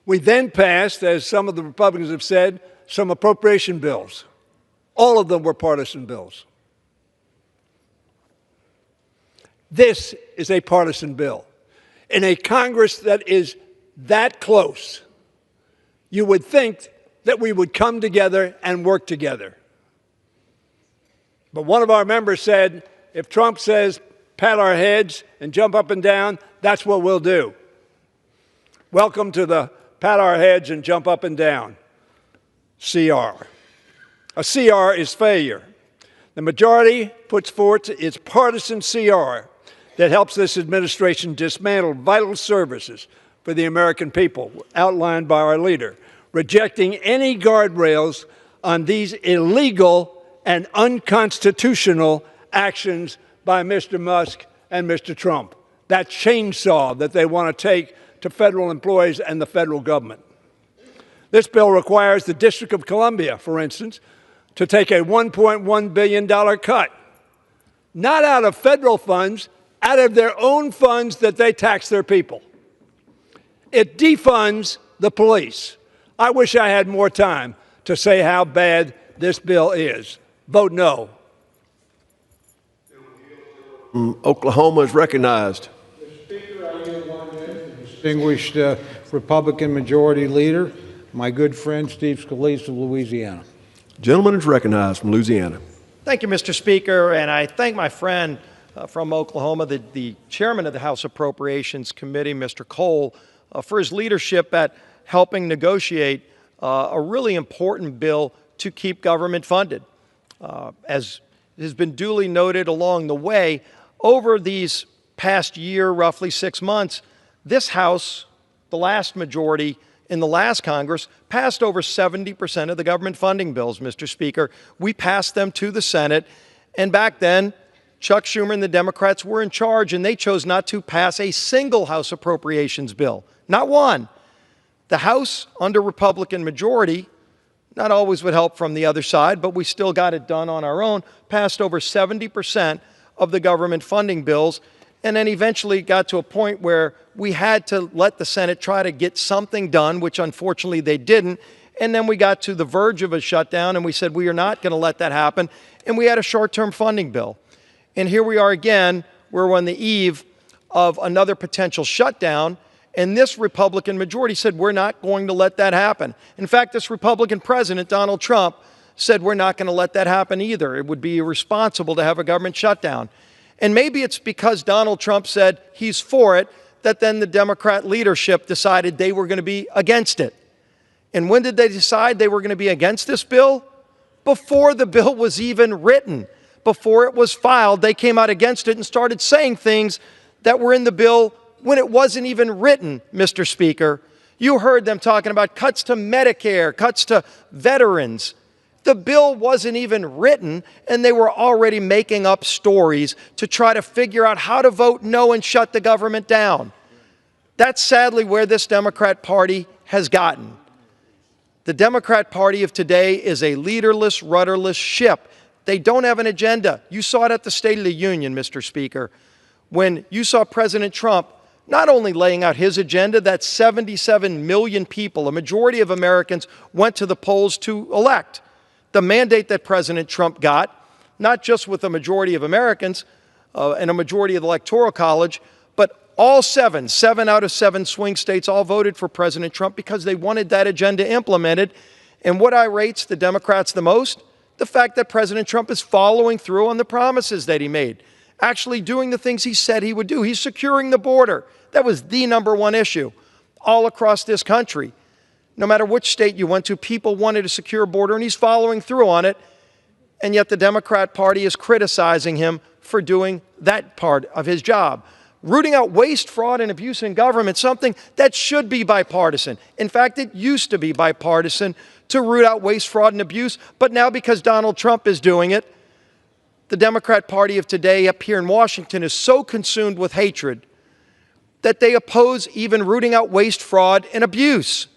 We then passed, as some of the Republicans have said, some appropriation bills. All of them were partisan bills. This is a partisan bill. In a Congress that is that close, you would think that we would come together and work together. But one of our members said, if Trump says, pat our heads and jump up and down, that's what we'll do. Welcome to the pat our heads and jump up and down CR. A CR is failure. The majority puts forth its partisan CR that helps this administration dismantle vital services for the American people, outlined by our leader, rejecting any guardrails on these illegal and unconstitutional actions by Mr. Musk and Mr. Trump. That chainsaw that they want to take to federal employees and the federal government. This bill requires the District of Columbia, for instance, to take a $1.1 billion cut, not out of federal funds, out of their own funds that they tax their people. It defunds the police. I wish I had more time to say how bad this bill is. Vote no. Oklahoma is recognized. Mr. Speaker, I yield 1 minute to the distinguished Republican Majority Leader, my good friend Steve Scalise of Louisiana. Gentleman is recognized from Louisiana. Thank you, Mr. Speaker, and I thank my friend from Oklahoma, the chairman of the House Appropriations Committee, Mr. Cole, for his leadership at helping negotiate a really important bill to keep government funded. As has been duly noted along the way, over these past year, roughly 6 months, this House, the last majority in the last Congress, passed over 70% of the government funding bills, Mr. Speaker. We passed them to the Senate, and back then, Chuck Schumer and the Democrats were in charge, and they chose not to pass a single House appropriations bill, not one. The House, under Republican majority, not always with help from the other side, but we still got it done on our own, passed over 70% of the government funding bills, and then eventually got to a point where we had to let the Senate try to get something done, which unfortunately they didn't, and then we got to the verge of a shutdown, and we said we are not going to let that happen, and we had a short-term funding bill. And here we are again, we're on the eve of another potential shutdown, and this Republican majority said we're not going to let that happen. In fact, this Republican president, Donald Trump, said we're not going to let that happen either. It would be irresponsible to have a government shutdown. And maybe it's because Donald Trump said he's for it that then the Democrat leadership decided they were going to be against it. And when did they decide they were going to be against this bill? Before the bill was even written. Before it was filed, they came out against it and started saying things that were in the bill when it wasn't even written, Mr. Speaker. You heard them talking about cuts to Medicare, cuts to veterans. The bill wasn't even written, and they were already making up stories to try to figure out how to vote no and shut the government down. That's sadly where this Democrat Party has gotten. The Democrat Party of today is a leaderless, rudderless ship. They don't have an agenda. You saw it at the State of the Union, Mr. Speaker, when you saw President Trump not only laying out his agenda that 77 million people, a majority of Americans, went to the polls to elect. The mandate that President Trump got, not just with a majority of Americans and a majority of the Electoral College, but all seven out of 7 swing states all voted for President Trump because they wanted that agenda implemented. And what irritates the Democrats the most? The fact that President Trump is following through on the promises that he made, actually doing the things he said he would do. He's securing the border. That was the #1 issue all across this country. No matter which state you went to, people wanted a secure border, and he's following through on it. And yet the Democrat Party is criticizing him for doing that part of his job. Rooting out waste, fraud, and abuse in government, something that should be bipartisan. In fact, it used to be bipartisan to root out waste, fraud, and abuse, but now because Donald Trump is doing it, the Democrat Party of today up here in Washington is so consumed with hatred that they oppose even rooting out waste, fraud, and abuse.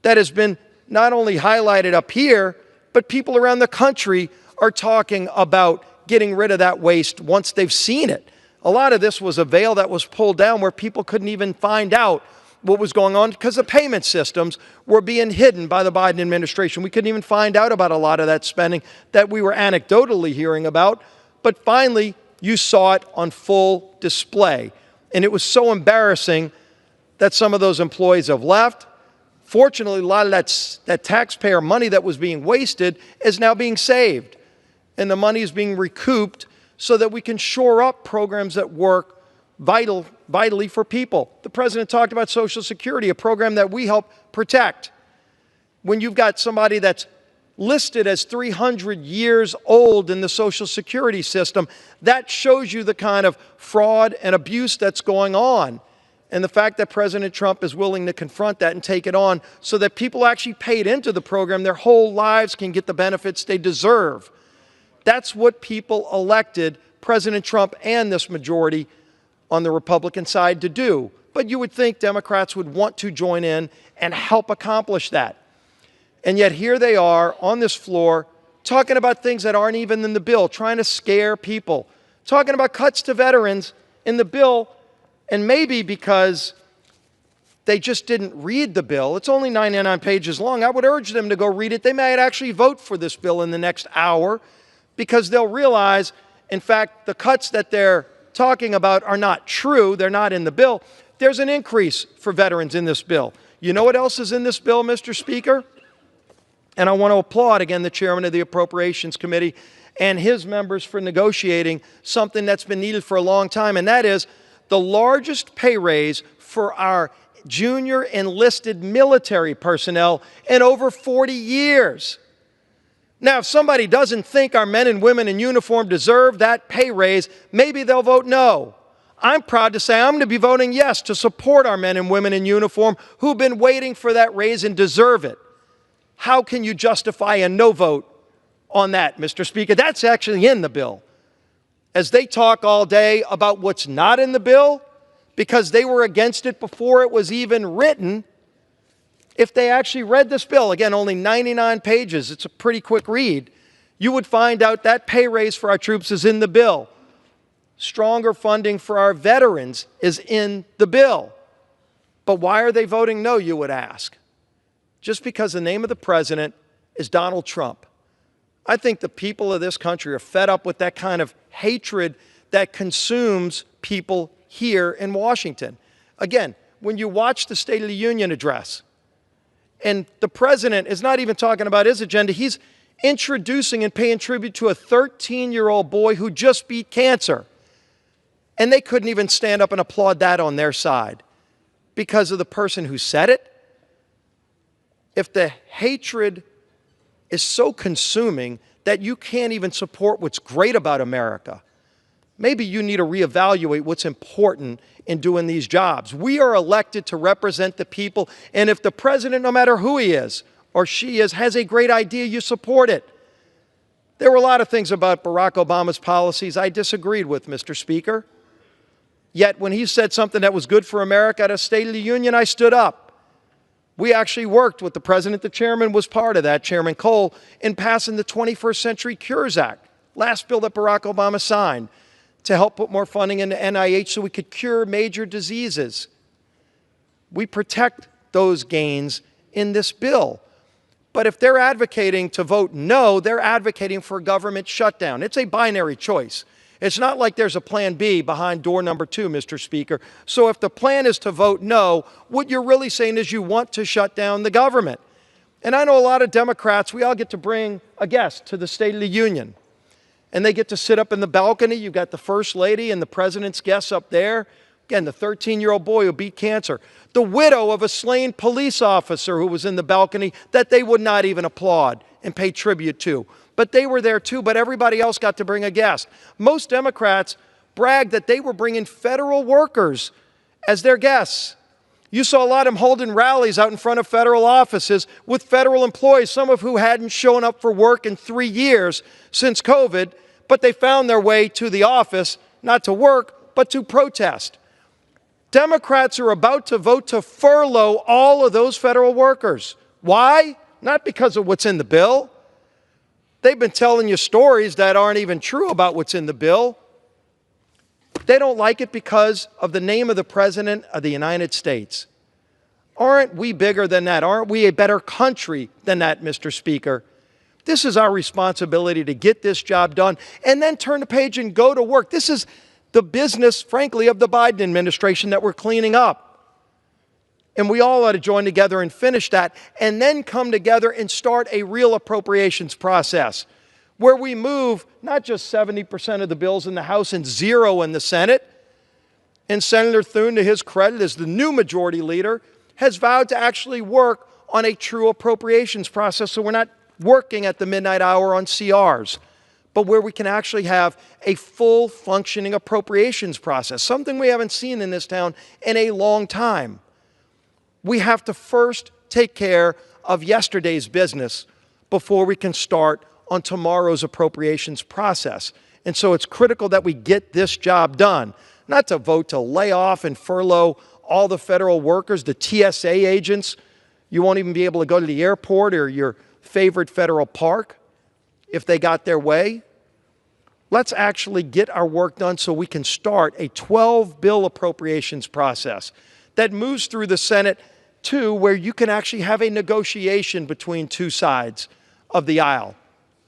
That has been not only highlighted up here, but people around the country are talking about getting rid of that waste once they've seen it. A lot of this was a veil that was pulled down where people couldn't even find out what was going on because the payment systems were being hidden by the Biden administration. We couldn't even find out about a lot of that spending that we were anecdotally hearing about. But finally, you saw it on full display. And it was so embarrassing that some of those employees have left. Fortunately, a lot of that taxpayer money that was being wasted is now being saved. And the money is being recouped so that we can shore up programs that work vitally for people. The president talked about Social Security, a program that we help protect. When you've got somebody that's listed as 300 years old in the Social Security system, that shows you the kind of fraud and abuse that's going on. And the fact that President Trump is willing to confront that and take it on so that people actually paid into the program their whole lives can get the benefits they deserve. That's what people elected President Trump and this majority on the Republican side to do. But you would think Democrats would want to join in and help accomplish that. And yet here they are on this floor talking about things that aren't even in the bill, trying to scare people, talking about cuts to veterans in the bill, and maybe because they just didn't read the bill. It's only 99 pages long. I would urge them to go read it. They might actually vote for this bill in the next hour because they'll realize, in fact, the cuts that they're talking about are not true. They're not in the bill. There's an increase for veterans in this bill. You know what else is in this bill, Mr. Speaker? And I want to applaud, again, the chairman of the Appropriations Committee and his members for negotiating something that's been needed for a long time, and that is the largest pay raise for our junior enlisted military personnel in over 40 years. Now, if somebody doesn't think our men and women in uniform deserve that pay raise, maybe they'll vote no. I'm proud to say I'm going to be voting yes to support our men and women in uniform who've been waiting for that raise and deserve it. How can you justify a no vote on that, Mr. Speaker? That's actually in the bill. As they talk all day about what's not in the bill, because they were against it before it was even written, if they actually read this bill, again, only 99 pages, it's a pretty quick read, you would find out that pay raise for our troops is in the bill. Stronger funding for our veterans is in the bill. But why are they voting no, you would ask? Just because the name of the president is Donald Trump. I think the people of this country are fed up with that kind of hatred that consumes people here in Washington. Again, when you watch the State of the Union address, and the president is not even talking about his agenda, he's introducing and paying tribute to a 13-year-old boy who just beat cancer. And they couldn't even stand up and applaud that on their side because of the person who said it. If the hatred is so consuming that you can't even support what's great about America, maybe you need to reevaluate what's important in doing these jobs. We are elected to represent the people, and if the president, no matter who he is or she is, has a great idea, you support it. There were a lot of things about Barack Obama's policies I disagreed with, Mr. Speaker. Yet when he said something that was good for America at a State of the Union, I stood up. We actually worked with the president. The chairman was part of that, Chairman Cole, in passing the 21st Century Cures Act, last bill that Barack Obama signed, to help put more funding into NIH so we could cure major diseases. We protect those gains in this bill. But if they're advocating to vote no, they're advocating for a government shutdown. It's a binary choice. It's not like there's a plan B behind door number 2, Mr. Speaker. So if the plan is to vote no, what you're really saying is you want to shut down the government. And I know a lot of Democrats, we all get to bring a guest to the State of the Union. And they get to sit up in the balcony. You've got the First Lady and the President's guests up there. Again, the 13-year-old boy who beat cancer. The widow of a slain police officer who was in the balcony that they would not even applaud and pay tribute to. But they were there too, but everybody else got to bring a guest. Most Democrats bragged that they were bringing federal workers as their guests. You saw a lot of them holding rallies out in front of federal offices with federal employees, some of who hadn't shown up for work in 3 years since COVID, but they found their way to the office, not to work, but to protest. Democrats are about to vote to furlough all of those federal workers. Why? Not because of what's in the bill. They've been telling you stories that aren't even true about what's in the bill. They don't like it because of the name of the President of the United States. Aren't we bigger than that? Aren't we a better country than that, Mr. Speaker? This is our responsibility to get this job done and then turn the page and go to work. This is the business, frankly, of the Biden administration that we're cleaning up. And we all ought to join together and finish that and then come together and start a real appropriations process where we move not just 70% of the bills in the House and 0 in the Senate. And Senator Thune, to his credit, as the new majority leader, has vowed to actually work on a true appropriations process so we're not working at the midnight hour on CRs, but where we can actually have a full functioning appropriations process, something we haven't seen in this town in a long time. We have to first take care of yesterday's business before we can start on tomorrow's appropriations process. And so it's critical that we get this job done, not to vote to lay off and furlough all the federal workers, the TSA agents. You won't even be able to go to the airport or your favorite federal park if they got their way. Let's actually get our work done so we can start a 12-bill appropriations process that moves through the Senate too, where you can actually have a negotiation between two sides of the aisle.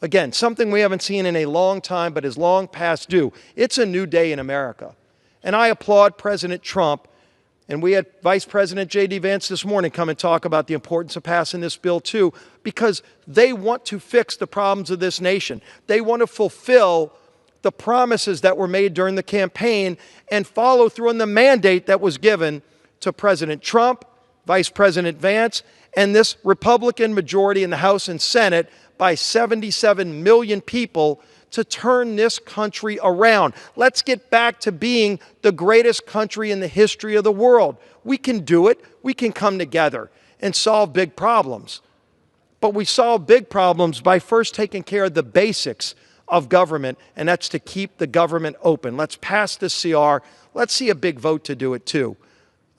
Again, something we haven't seen in a long time, but is long past due. It's a new day in America. And I applaud President Trump. And we had Vice President J.D. Vance this morning come and talk about the importance of passing this bill too, because they want to fix the problems of this nation. They want to fulfill the promises that were made during the campaign and follow through on the mandate that was given to President Trump, Vice President Vance, and this Republican majority in the House and Senate by 77 million people to turn this country around. Let's get back to being the greatest country in the history of the world. We can do it. We can come together and solve big problems. But we solve big problems by first taking care of the basics of government, and that's to keep the government open. Let's pass this CR. Let's see a big vote to do it too.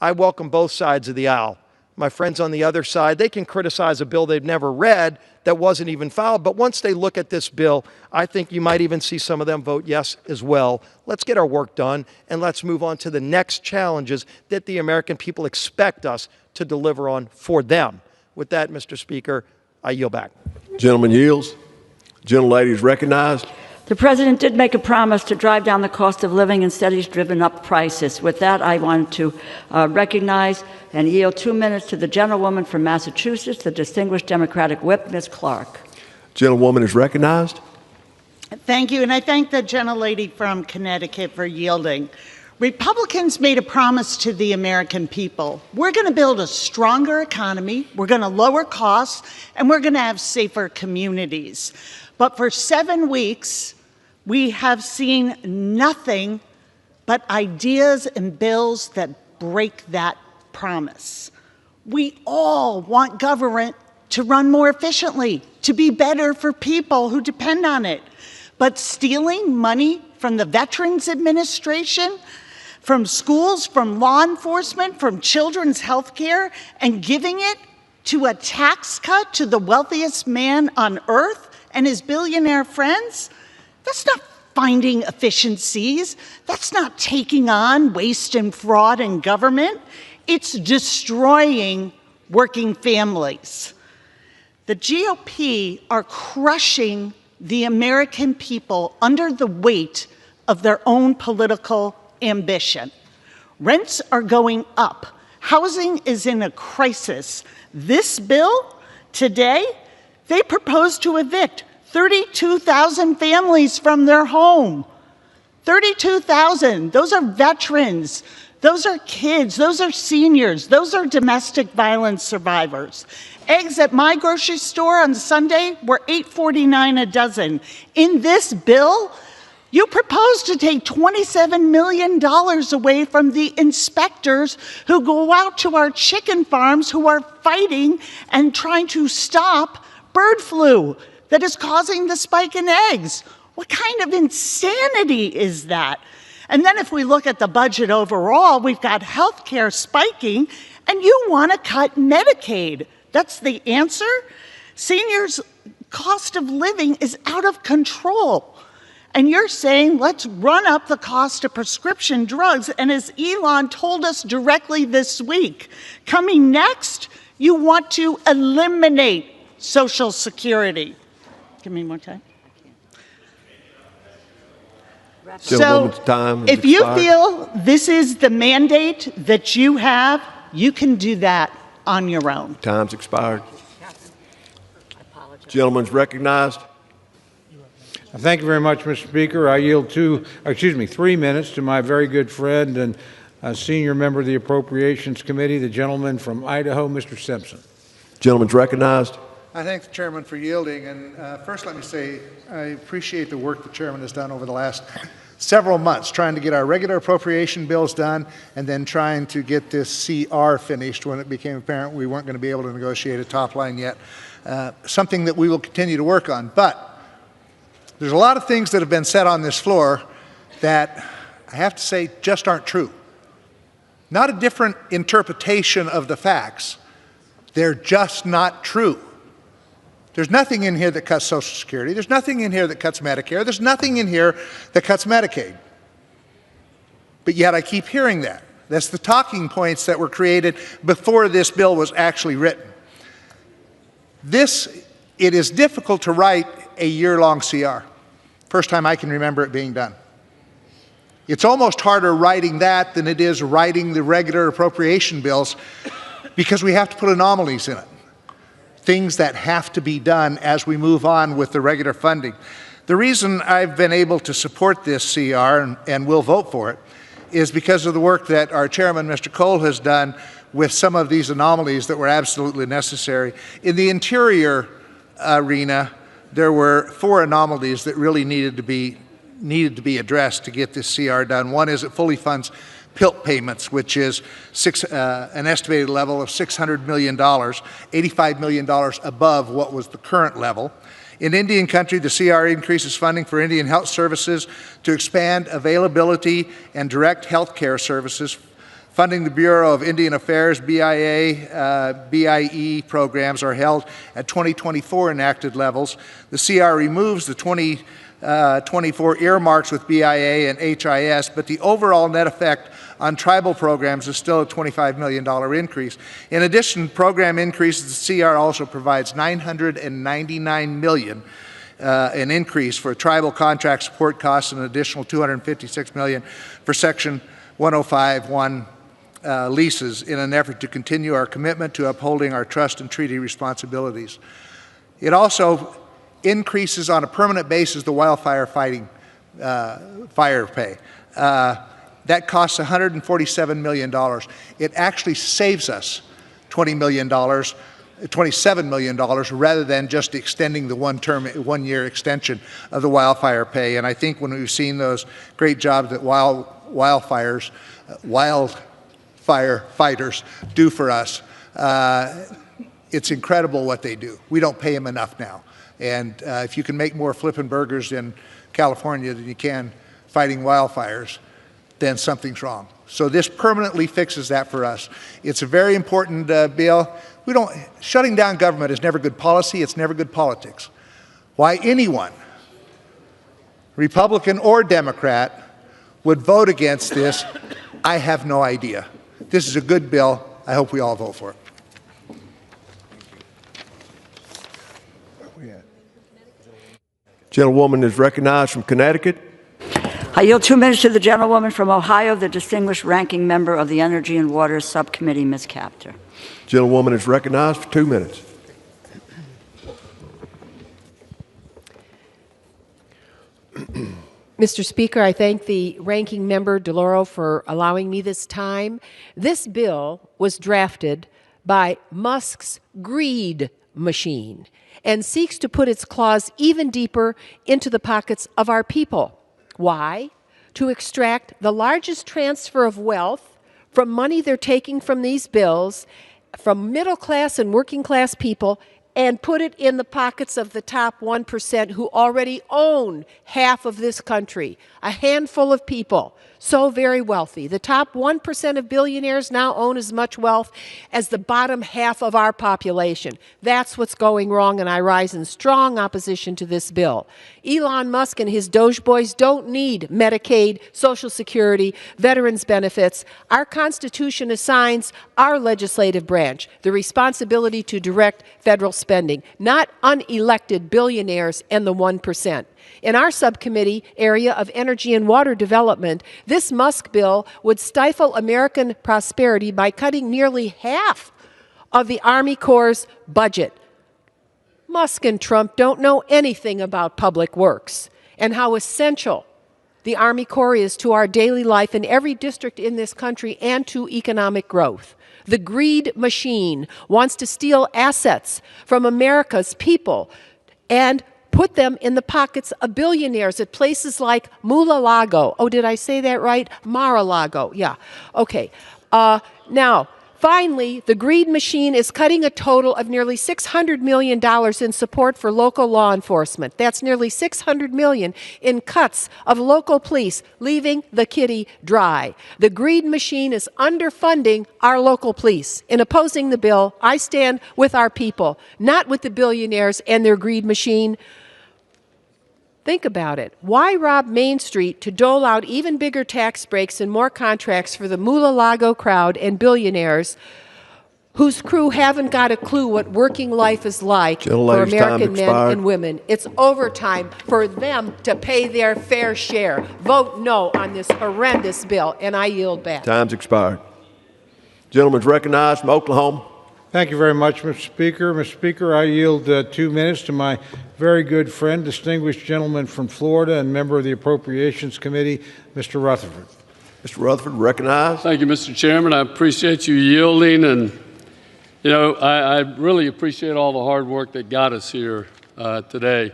I welcome both sides of the aisle. My friends on the other side, they can criticize a bill they've never read that wasn't even filed, but once they look at this bill, I think you might even see some of them vote yes as well. Let's get our work done, and let's move on to the next challenges that the American people expect us to deliver on for them. With that, Mr. Speaker, I yield back. Gentleman yields. Gentlelady is recognized. The President did make a promise to drive down the cost of living. Instead, he's driven up prices. With that, I want to recognize and yield 2 minutes to the gentlewoman from Massachusetts, the distinguished Democratic whip, Ms. Clark. Gentlewoman is recognized. Thank you, and I thank the gentlelady from Connecticut for yielding. Republicans made a promise to the American people. We're going to build a stronger economy, we're going to lower costs, and we're going to have safer communities. But for 7 weeks, we have seen nothing but ideas and bills that break that promise. We all want government to run more efficiently, to be better for people who depend on it. But stealing money from the Veterans Administration, from schools, from law enforcement, from children's health care, and giving it to a tax cut to the wealthiest man on earth and his billionaire friends? That's not finding efficiencies. That's not taking on waste and fraud in government. It's destroying working families. The GOP are crushing the American people under the weight of their own political ambition. Rents are going up. Housing is in a crisis. This bill, today, they propose to evict 32,000 families from their home. 32,000. Those are veterans. Those are kids. Those are seniors. Those are domestic violence survivors. Eggs at my grocery store on Sunday were $8.49 a dozen. In this bill, you propose to take $27 million away from the inspectors who go out to our chicken farms who are fighting and trying to stop bird flu that is causing the spike in eggs. What kind of insanity is that? And then if we look at the budget overall, we've got health care spiking, and you want to cut Medicaid. That's the answer? Seniors' cost of living is out of control. And you're saying, let's run up the cost of prescription drugs. And as Elon told us directly this week, coming next, you want to eliminate Social Security. Give me more time. So if you feel this is the mandate that you have, you can do that on your own. Time's expired. Gentleman's recognized. Thank you very much, Mr. Speaker. I yield 3 minutes to my very good friend and senior member of the Appropriations Committee, the gentleman from Idaho, Mr. Simpson. Gentleman's recognized. I thank the chairman for yielding. And first, let me say I appreciate the work the chairman has done over the last several months, trying to get our regular appropriation bills done and then trying to get this CR finished when it became apparent we weren't going to be able to negotiate a top line yet. Something that we will continue to work on. But there's a lot of things that have been said on this floor that I have to say just aren't true. Not a different interpretation of the facts. They're just not true. There's nothing in here that cuts Social Security. There's nothing in here that cuts Medicare. There's nothing in here that cuts Medicaid. But yet I keep hearing that. That's the talking points that were created before this bill was actually written. It is difficult to write a year-long CR. First time I can remember it being done. It's almost harder writing that than it is writing the regular appropriation bills because we have to put anomalies in it. Things that have to be done as we move on with the regular funding. The reason I've been able to support this CR and will vote for it is because of the work that our chairman, Mr. Cole, has done with some of these anomalies that were absolutely necessary. In the Interior arena, there were 4 anomalies that really needed to be addressed to get this CR done. One is it fully funds PILT payments, which is an estimated level of $600 million, $85 million above what was the current level. In Indian country, the CR increases funding for Indian health services to expand availability and direct health care services, funding the Bureau of Indian Affairs, BIA, BIE programs are held at 2024 enacted levels. The CR removes the 2024 earmarks with BIA and HIS, but the overall net effect on tribal programs is still a $25 million increase. In addition, program increases, the CR also provides $999 million an increase for tribal contract support costs and an additional $256 million for Section 105(1) leases in an effort to continue our commitment to upholding our trust and treaty responsibilities. It also increases on a permanent basis the wildfire fighting fire pay. That costs $147 million. It actually saves us $20 million, $27 million, rather than just extending the one-year extension of the wildfire pay. And I think when we've seen those great jobs that wildfire fighters do for us, it's incredible what they do. We don't pay them enough now. And if you can make more flippin' burgers in California than you can fighting wildfires, then something's wrong. So this permanently fixes that for us. It's a very important bill. Shutting down government is never good policy. It's never good politics. Why anyone, Republican or Democrat, would vote against this, I have no idea. This is a good bill. I hope we all vote for it. Gentlewoman is recognized from Connecticut. I yield 2 minutes to the gentlewoman from Ohio, the distinguished ranking member of the Energy and Water Subcommittee, Ms. Capter. Gentlewoman is recognized for 2 minutes. Mr. Speaker, I thank the ranking member, DeLauro, for allowing me this time. This bill was drafted by Musk's greed machine and seeks to put its claws even deeper into the pockets of our people. Why? To extract the largest transfer of wealth from money they're taking from these bills, from middle class and working class people, and put it in the pockets of the top 1% who already own half of this country, a handful of people, so very wealthy. The top 1% of billionaires now own as much wealth as the bottom half of our population. That's what's going wrong, and I rise in strong opposition to this bill. Elon Musk and his Doge boys don't need Medicaid, Social Security, veterans benefits. Our Constitution assigns our legislative branch the responsibility to direct federal spending, not unelected billionaires and the 1%. In our subcommittee area of energy and water development, this Musk bill would stifle American prosperity by cutting nearly half of the Army Corps' budget. Musk and Trump don't know anything about public works and how essential the Army Corps is to our daily life in every district in this country and to economic growth. The greed machine wants to steal assets from America's people and put them in the pockets of billionaires at places like Mar-a-Lago. Oh, did I say that right? Mar-a-Lago, yeah. Okay. Now, finally, the greed machine is cutting a total of nearly $600 million in support for local law enforcement. That's nearly $600 million in cuts of local police, leaving the kitty dry. The greed machine is underfunding our local police. In opposing the bill, I stand with our people, not with the billionaires and their greed machine. Think about it. Why rob Main Street to dole out even bigger tax breaks and more contracts for the Mar-a-Lago crowd and billionaires whose crew haven't got a clue what working life is like for American men and women? It's overtime for them to pay their fair share. Vote no on this horrendous bill, and I yield back. Time's expired. Gentleman's recognized from Oklahoma. Thank you very much, Mr. Speaker. Mr. Speaker, I yield 2 minutes to my very good friend, distinguished gentleman from Florida and member of the Appropriations Committee, Mr. Rutherford. Mr. Rutherford, recognized. Thank you, Mr. Chairman. I appreciate you yielding, and, you know, I really appreciate all the hard work that got us here today.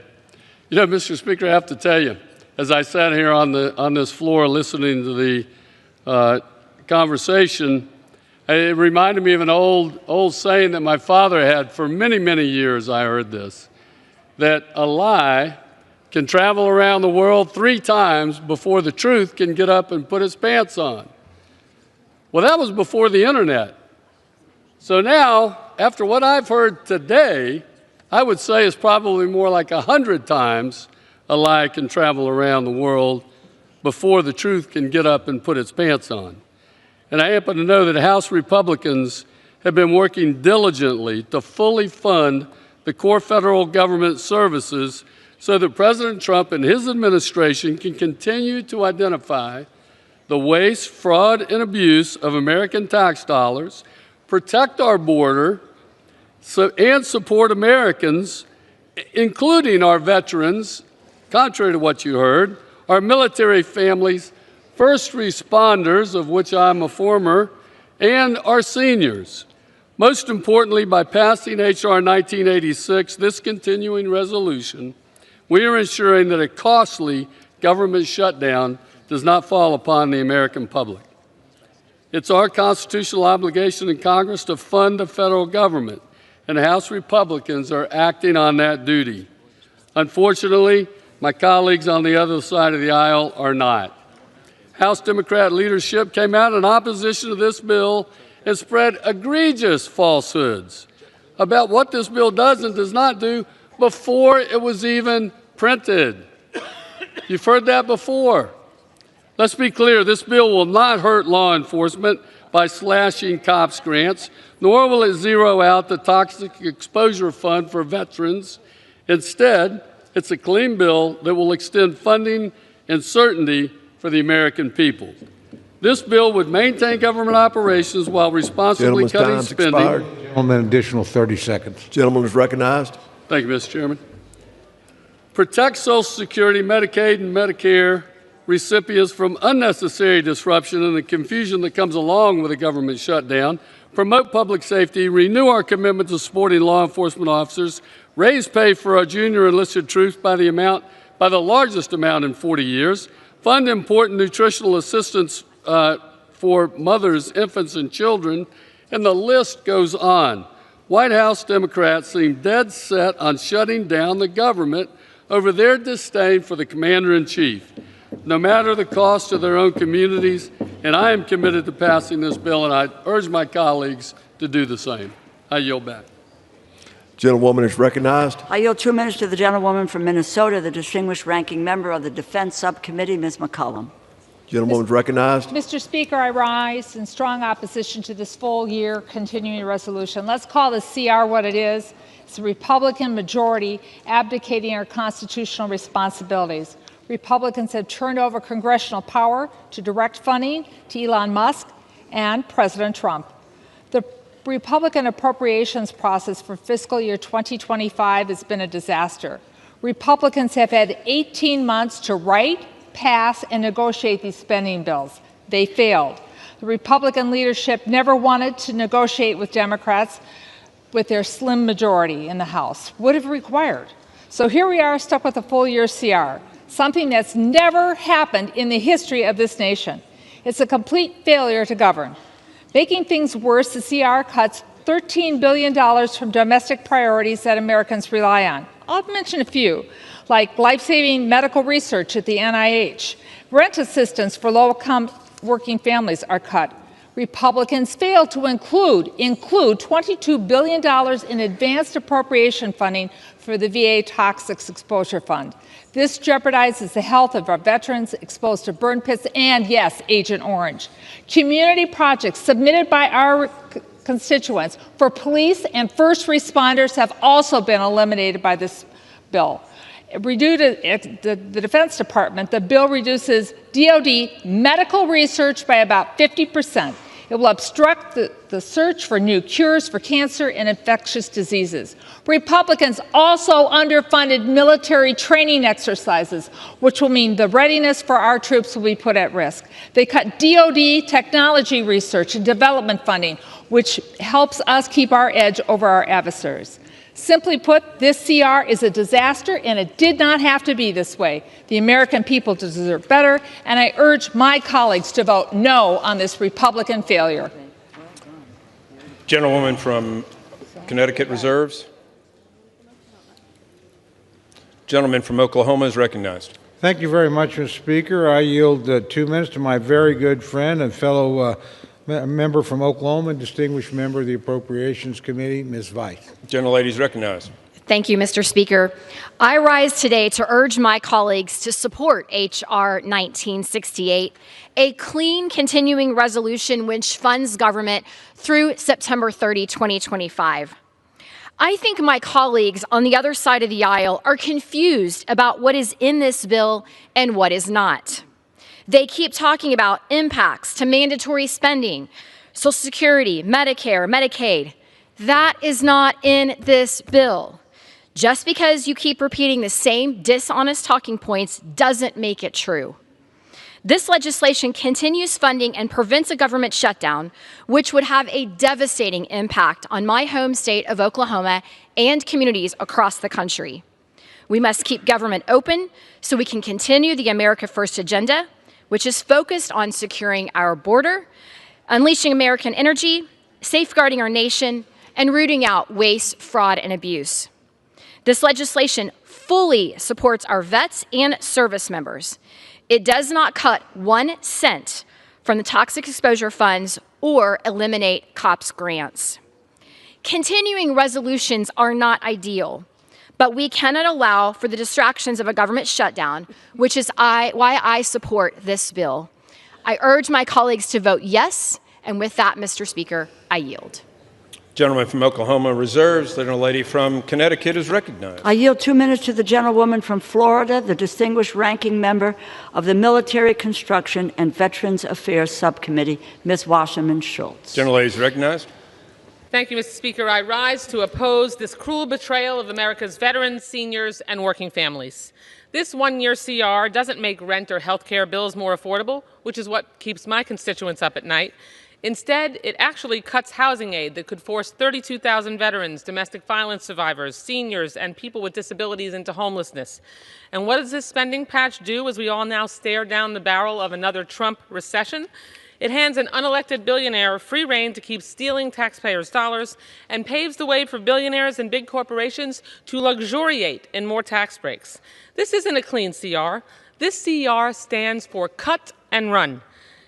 You know, Mr. Speaker, I have to tell you, as I sat here on this floor listening to the conversation, it reminded me of an old saying that my father had for many, many years. I heard this, that a lie can travel around the world 3 times before the truth can get up and put its pants on. Well, that was before the internet. So now, after what I've heard today, I would say it's probably more like 100 times a lie can travel around the world before the truth can get up and put its pants on. And I happen to know that House Republicans have been working diligently to fully fund the core federal government services so that President Trump and his administration can continue to identify the waste, fraud, and abuse of American tax dollars, protect our border, and support Americans, including our veterans, contrary to what you heard, our military families, first responders, of which I'm a former, and our seniors. Most importantly, by passing H.R. 1986, this continuing resolution, we are ensuring that a costly government shutdown does not fall upon the American public. It's our constitutional obligation in Congress to fund the federal government, and House Republicans are acting on that duty. Unfortunately, my colleagues on the other side of the aisle are not. House Democrat leadership came out in opposition to this bill and spread egregious falsehoods about what this bill does and does not do before it was even printed. You've heard that before. Let's be clear, this bill will not hurt law enforcement by slashing cops' grants, nor will it zero out the Toxic Exposure Fund for veterans. Instead, it's a clean bill that will extend funding and certainty for the American people. This bill would maintain government operations while responsibly cutting spending. Expired. Gentleman, additional 30 seconds. Gentleman is recognized. Thank you, Mr. Chairman. Protect Social Security, Medicaid, and Medicare recipients from unnecessary disruption and the confusion that comes along with a government shutdown, promote public safety, renew our commitment to supporting law enforcement officers, raise pay for our junior enlisted troops by the largest amount in 40 years, fund important nutritional assistance for mothers, infants, and children, and the list goes on. White House Democrats seem dead set on shutting down the government over their disdain for the commander-in-chief, no matter the cost to their own communities, and I am committed to passing this bill, and I urge my colleagues to do the same. I yield back. Gentlewoman is recognized. I yield 2 minutes to the gentlewoman from Minnesota, the distinguished ranking member of the Defense Subcommittee, Ms. McCollum. Gentlewoman is recognized. Mr. Speaker, I rise in strong opposition to this full-year continuing resolution. Let's call the CR what it is. It's a Republican majority abdicating our constitutional responsibilities. Republicans have turned over congressional power to direct funding to Elon Musk and President Trump. The Republican appropriations process for fiscal year 2025 has been a disaster. Republicans have had 18 months to write, pass, and negotiate these spending bills. They failed. The Republican leadership never wanted to negotiate with Democrats with their slim majority in the House. Would have required. So here we are stuck with a full-year CR. Something that's never happened in the history of this nation. It's a complete failure to govern. Making things worse, the CR cuts $13 billion from domestic priorities that Americans rely on. I'll mention a few, like life-saving medical research at the NIH. Rent assistance for low-income working families are cut. Republicans failed to include $22 billion in advanced appropriation funding for the VA Toxic Exposure Fund. This jeopardizes the health of our veterans exposed to burn pits and, yes, Agent Orange. Community projects submitted by our constituents for police and first responders have also been eliminated by this bill. The Defense Department, the bill reduces DoD medical research by about 50%. It will obstruct the search for new cures for cancer and infectious diseases. Republicans also underfunded military training exercises, which will mean the readiness for our troops will be put at risk. They cut DoD technology research and development funding, which helps us keep our edge over our adversaries. Simply put, this CR is a disaster, and it did not have to be this way. The American people deserve better, and I urge my colleagues to vote no on this Republican failure. Gentlewoman from Connecticut reserves. Gentleman from Oklahoma is recognized. Thank you very much, Mr. Speaker. I yield 2 minutes to my very good friend and fellow member from Oklahoma, distinguished member of the Appropriations Committee, Ms. Weiss. Gentlelady is recognized. Thank you, Mr. Speaker. I rise today to urge my colleagues to support H.R. 1968, a clean continuing resolution which funds government through September 30, 2025. I think my colleagues on the other side of the aisle are confused about what is in this bill and what is not. They keep talking about impacts to mandatory spending, Social Security, Medicare, Medicaid. That is not in this bill. Just because you keep repeating the same dishonest talking points doesn't make it true. This legislation continues funding and prevents a government shutdown, which would have a devastating impact on my home state of Oklahoma and communities across the country. We must keep government open so we can continue the America First agenda, which is focused on securing our border, unleashing American energy, safeguarding our nation, and rooting out waste, fraud, and abuse. This legislation fully supports our vets and service members. It does not cut 1 cent from the toxic exposure funds or eliminate COPS grants. Continuing resolutions are not ideal, but we cannot allow for the distractions of a government shutdown, which is why I support this bill. I urge my colleagues to vote yes, and with that, Mr. Speaker, I yield. Gentleman from Oklahoma reserves. The gentlelady from Connecticut is recognized. I yield 2 minutes to the gentlewoman from Florida, the distinguished ranking member of the Military Construction and Veterans Affairs Subcommittee, Ms. Wasserman Schultz. Gentlelady is recognized. Thank you, Mr. Speaker. I rise to oppose this cruel betrayal of America's veterans, seniors, and working families. This one-year CR doesn't make rent or health care bills more affordable, which is what keeps my constituents up at night. Instead, it actually cuts housing aid that could force 32,000 veterans, domestic violence survivors, seniors, and people with disabilities into homelessness. And what does this spending patch do as we all now stare down the barrel of another Trump recession? It hands an unelected billionaire free rein to keep stealing taxpayers' dollars and paves the way for billionaires and big corporations to luxuriate in more tax breaks. This isn't a clean CR. This CR stands for cut and run.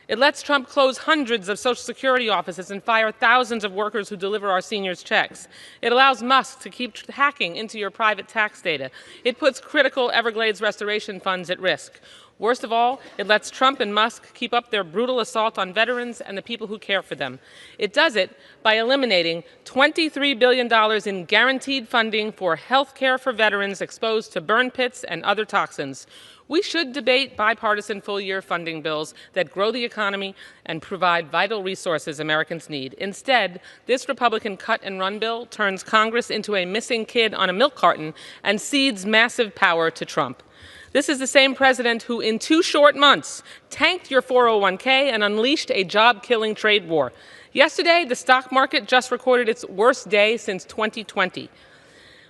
It lets Trump close hundreds of Social Security offices and fire thousands of workers who deliver our seniors' checks. It allows Musk to keep hacking into your private tax data. It puts critical Everglades restoration funds at risk. Worst of all, it lets Trump and Musk keep up their brutal assault on veterans and the people who care for them. It does it by eliminating $23 billion in guaranteed funding for health care for veterans exposed to burn pits and other toxins. We should debate bipartisan full-year funding bills that grow the economy and provide vital resources Americans need. Instead, this Republican cut-and-run bill turns Congress into a missing kid on a milk carton and cedes massive power to Trump. This is the same president who, in 2 short months, tanked your 401k and unleashed a job-killing trade war. Yesterday, the stock market just recorded its worst day since 2020.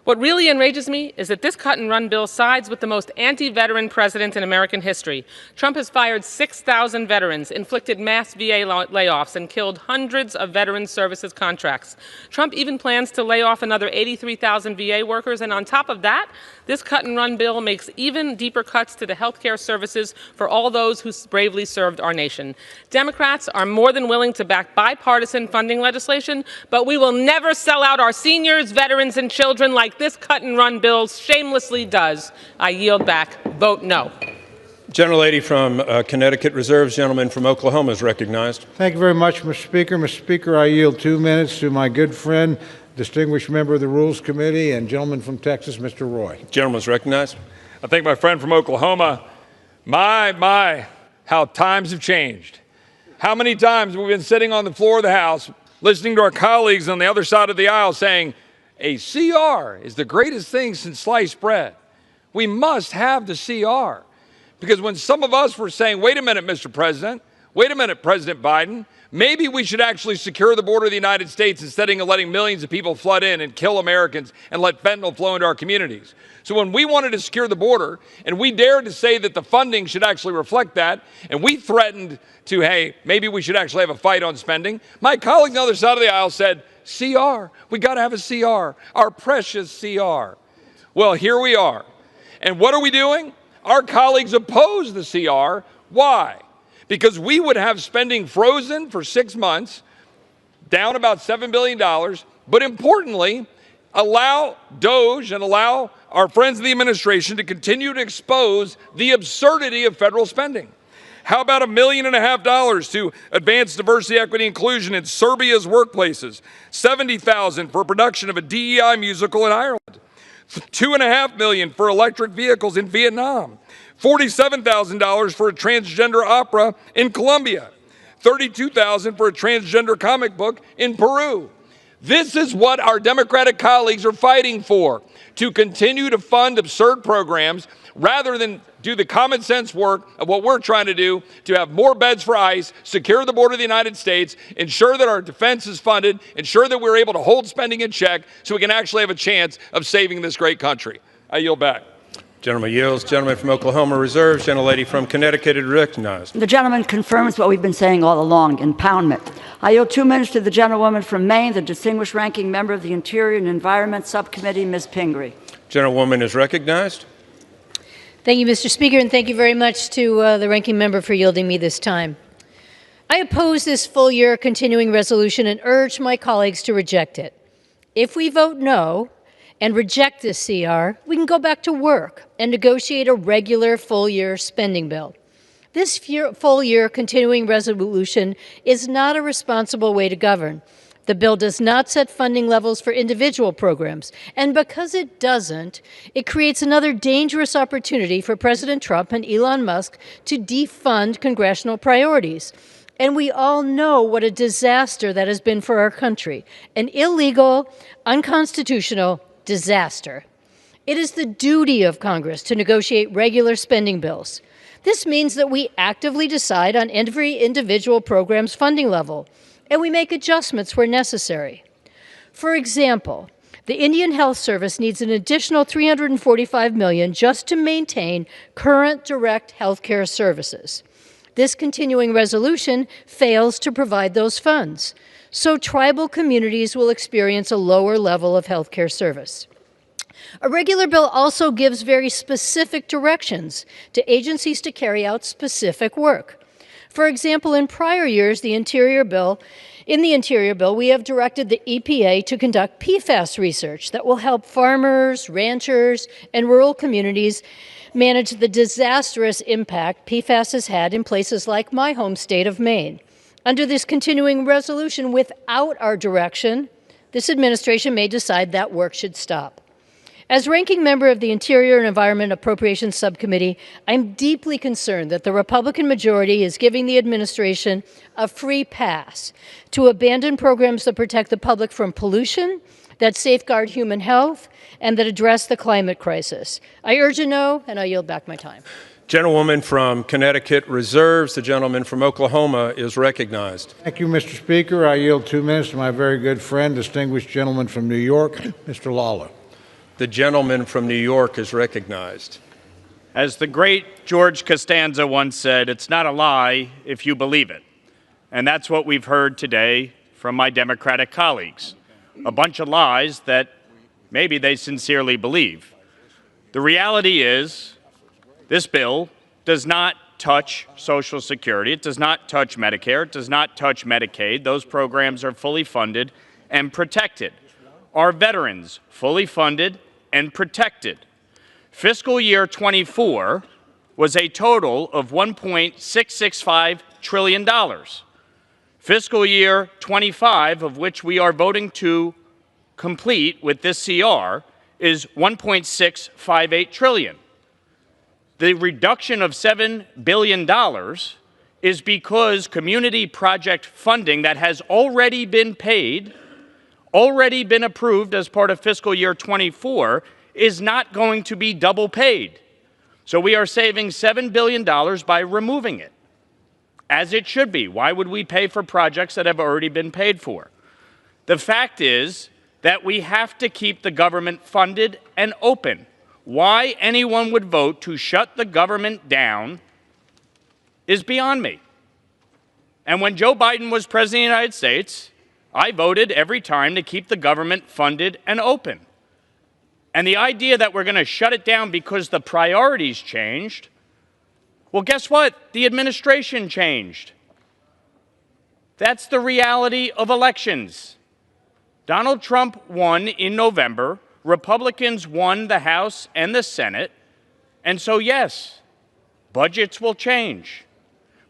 What really enrages me is that this cut-and-run bill sides with the most anti-veteran president in American history. Trump has fired 6,000 veterans, inflicted mass VA layoffs, and killed hundreds of veteran services contracts. Trump even plans to lay off another 83,000 VA workers, and on top of that, this cut-and-run bill makes even deeper cuts to the health care services for all those who bravely served our nation. Democrats are more than willing to back bipartisan funding legislation, but we will never sell out our seniors, veterans, and children like this cut-and-run bill shamelessly does. I yield back. Vote no. Gentlelady from Connecticut reserves. Gentleman from Oklahoma is recognized. Thank you very much, Mr. Speaker. Mr. Speaker, I yield 2 minutes to my good friend, distinguished member of the Rules Committee, and gentleman from Texas, Mr. Roy. Gentleman is recognized. I thank my friend from Oklahoma. My, how times have changed. How many times have we been sitting on the floor of the House listening to our colleagues on the other side of the aisle saying, a CR is the greatest thing since sliced bread. We must have the CR. Because when some of us were saying, wait a minute, Mr. President, wait a minute, President Biden, maybe we should actually secure the border of the United States instead of letting millions of people flood in and kill Americans and let fentanyl flow into our communities. So when we wanted to secure the border and we dared to say that the funding should actually reflect that, and we threatened to, hey, maybe we should actually have a fight on spending, my colleague on the other side of the aisle said, CR, we got to have a CR, our precious CR. Well, here we are. And what are we doing? Our colleagues oppose the CR. Why? Because we would have spending frozen for 6 months, down about $7 billion, but importantly, allow DOGE and allow our friends in the administration to continue to expose the absurdity of federal spending. How about $1.5 million to advance diversity, equity, inclusion in Serbia's workplaces? $70,000 for production of a DEI musical in Ireland. $2.5 million for electric vehicles in Vietnam. $47,000 for a transgender opera in Colombia. $32,000 for a transgender comic book in Peru. This is what our Democratic colleagues are fighting for, to continue to fund absurd programs rather than do the common sense work of what we're trying to do, to have more beds for ICE, secure the border of the United States, ensure that our defense is funded, ensure that we're able to hold spending in check so we can actually have a chance of saving this great country. I yield back. Gentleman yields. Gentleman from Oklahoma reserves. Gentlelady from Connecticut is recognized. The gentleman confirms what we've been saying all along, impoundment. I yield 2 minutes to the gentlewoman from Maine, the distinguished ranking member of the Interior and Environment Subcommittee, Ms. Pingree. Gentlewoman is recognized. Thank you, Mr. Speaker, and thank you very much to the ranking member for yielding me this time. I oppose this full-year continuing resolution and urge my colleagues to reject it. If we vote no and reject this CR, we can go back to work and negotiate a regular full-year spending bill. This full-year continuing resolution is not a responsible way to govern. The bill does not set funding levels for individual programs, and because it doesn't, it creates another dangerous opportunity for President Trump and Elon Musk to defund congressional priorities. And we all know what a disaster that has been for our country, an illegal, unconstitutional disaster. It is the duty of Congress to negotiate regular spending bills. This means that we actively decide on every individual program's funding level, and we make adjustments where necessary. For example, the Indian Health Service needs an additional $345 million just to maintain current direct health care services. This continuing resolution fails to provide those funds, so tribal communities will experience a lower level of health care service. A regular bill also gives very specific directions to agencies to carry out specific work. For example, in prior years, in the Interior Bill, we have directed the EPA to conduct PFAS research that will help farmers, ranchers, and rural communities manage the disastrous impact PFAS has had in places like my home state of Maine. Under this continuing resolution, without our direction, this administration may decide that work should stop. As ranking member of the Interior and Environment Appropriations Subcommittee, I'm deeply concerned that the Republican majority is giving the administration a free pass to abandon programs that protect the public from pollution, that safeguard human health, and that address the climate crisis. I urge a no, and I yield back my time. Gentlewoman from Connecticut reserves. The gentleman from Oklahoma is recognized. Thank you, Mr. Speaker. I yield 2 minutes to my very good friend, distinguished gentleman from New York, Mr. Lawler. The gentleman from New York is recognized. As the great George Costanza once said, it's not a lie if you believe it. And that's what we've heard today from my Democratic colleagues. A bunch of lies that maybe they sincerely believe. The reality is, this bill does not touch Social Security. It does not touch Medicare. It does not touch Medicaid. Those programs are fully funded and protected. Our veterans fully funded and protected. Fiscal year 24 was a total of $1.665 trillion. Fiscal year 25, of which we are voting to complete with this CR, is $1.658 trillion. The reduction of $7 billion is because community project funding that has already been paid, already been approved as part of fiscal year 24, is not going to be double paid. So we are saving $7 billion by removing it, as it should be. Why would we pay for projects that have already been paid for? The fact is that we have to keep the government funded and open. Why anyone would vote to shut the government down is beyond me. And when Joe Biden was president of the United States, I voted every time to keep the government funded and open. And the idea that we're going to shut it down because the priorities changed, well, guess what? The administration changed. That's the reality of elections. Donald Trump won in November. Republicans won the House and the Senate. And so, yes, budgets will change.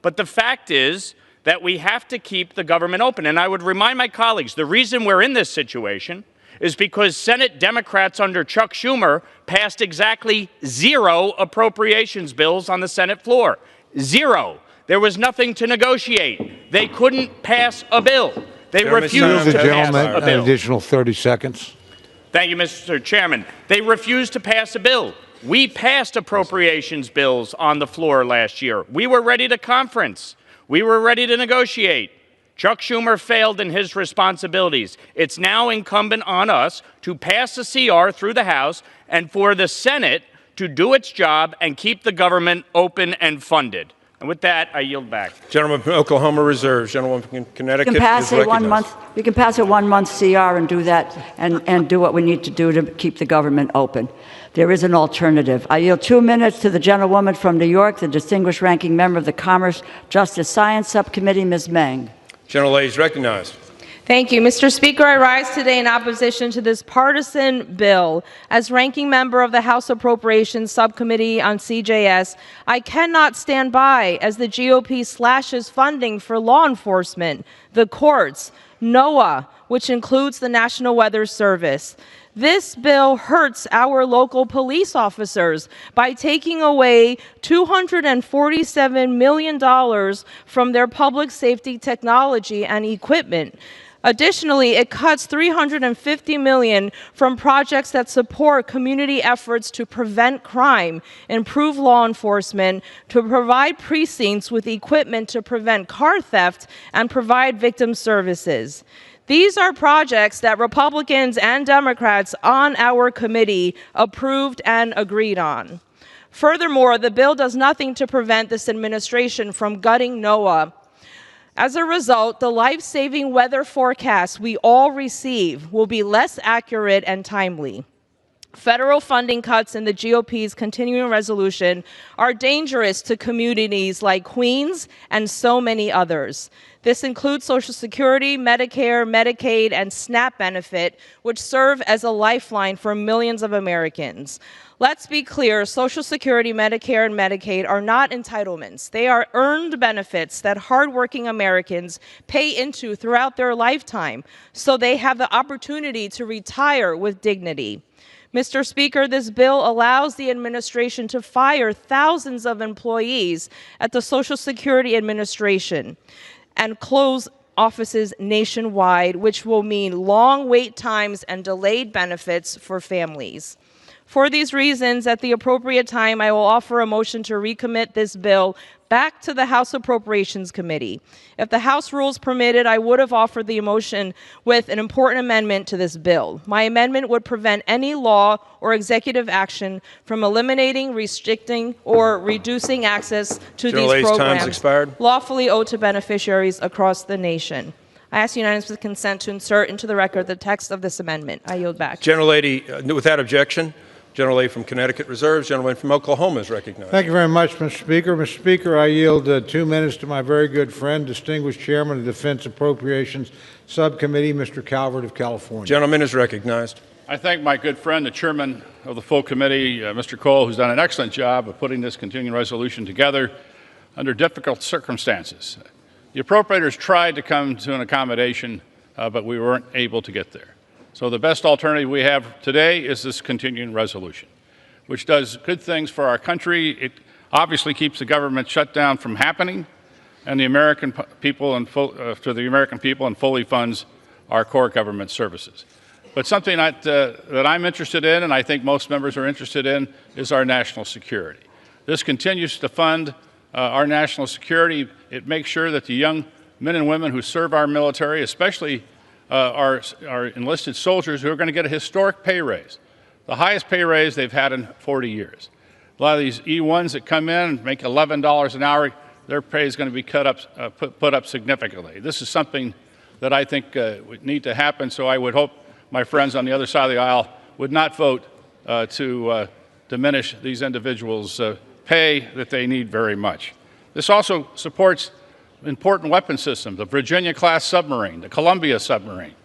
But the fact is that we have to keep the government open. And I would remind my colleagues, the reason we're in this situation is because Senate Democrats under Chuck Schumer passed exactly 0 appropriations bills on the Senate floor. 0. There was nothing to negotiate. They couldn't pass a bill. They refused to pass a bill. An additional 30 seconds. Thank you, Mr. Chairman. They refused to pass a bill. We passed appropriations bills on the floor last year. We were ready to conference. We were ready to negotiate. Chuck Schumer failed in his responsibilities. It's now incumbent on us to pass a CR through the House and for the Senate to do its job and keep the government open and funded. And with that, I yield back. Gentleman from Oklahoma reserves. Gentleman from Connecticut You can pass is a recognized. 1 month. You can pass a 1 month CR and do that, and do what we need to do to keep the government open. There is an alternative. I yield 2 minutes to the gentlewoman from New York, the distinguished ranking member of the Commerce, Justice, Science Subcommittee, Ms. Meng. Gentlelady is recognized. Thank you. Mr. Speaker, I rise today in opposition to this partisan bill. As ranking member of the House Appropriations Subcommittee on CJS, I cannot stand by as the GOP slashes funding for law enforcement, the courts, NOAA, which includes the National Weather Service. This bill hurts our local police officers by taking away $247 million from their public safety technology and equipment. Additionally, it cuts $350 million from projects that support community efforts to prevent crime, improve law enforcement, to provide precincts with equipment to prevent car theft, and provide victim services. These are projects that Republicans and Democrats on our committee approved and agreed on. Furthermore, the bill does nothing to prevent this administration from gutting NOAA. As a result, the life-saving weather forecasts we all receive will be less accurate and timely. Federal funding cuts in the GOP's continuing resolution are dangerous to communities like Queens and so many others. This includes Social Security, Medicare, Medicaid, and SNAP benefit, which serve as a lifeline for millions of Americans. Let's be clear, Social Security, Medicare, and Medicaid are not entitlements. They are earned benefits that hardworking Americans pay into throughout their lifetime, so they have the opportunity to retire with dignity. Mr. Speaker, this bill allows the administration to fire thousands of employees at the Social Security Administration and close offices nationwide, which will mean long wait times and delayed benefits for families. For these reasons, at the appropriate time, I will offer a motion to recommit this bill back to the House Appropriations Committee. If the House rules permitted, I would have offered the motion with an important amendment to this bill. My amendment would prevent any law or executive action from eliminating, restricting, or reducing access to these programs lawfully owed to beneficiaries across the nation. I ask unanimous consent to insert into the record the text of this amendment. I yield back. Gentlelady, without objection. Gentlelady from Connecticut reserves. Gentleman from Oklahoma is recognized. Thank you very much, Mr. Speaker. Mr. Speaker, I yield 2 minutes to my very good friend, distinguished chairman of the Defense Appropriations Subcommittee, Mr. Calvert of California. Gentleman is recognized. I thank my good friend, the chairman of the full committee, Mr. Cole, who's done an excellent job of putting this continuing resolution together under difficult circumstances. The appropriators tried to come to an accommodation, but we weren't able to get there. So the best alternative we have today is this continuing resolution, which does good things for our country. It obviously keeps the government shutdown from happening, and the American people and fully funds our core government services. But something that I'm interested in, and I think most members are interested in, is our national security. This continues to fund our national security. It makes sure that the young men and women who serve our military, especially our enlisted soldiers, who are going to get a historic pay raise, the highest pay raise they've had in 40 years. A lot of these E1s that come in and make $11 an hour, their pay is going to be put up significantly. This is something that I think would need to happen, so I would hope my friends on the other side of the aisle would not vote to diminish these individuals' pay that they need very much. This also supports important weapon systems, the Virginia-class submarine, the Columbia submarine,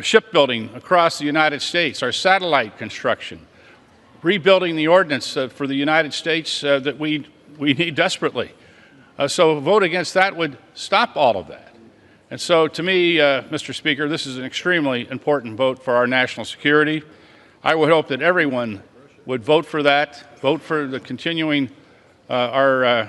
shipbuilding across the United States, our satellite construction, rebuilding the ordnance for the United States that we need desperately. So a vote against that would stop all of that. And so to me, Mr. Speaker, this is an extremely important vote for our national security. I would hope that everyone would vote for that, vote for the continuing our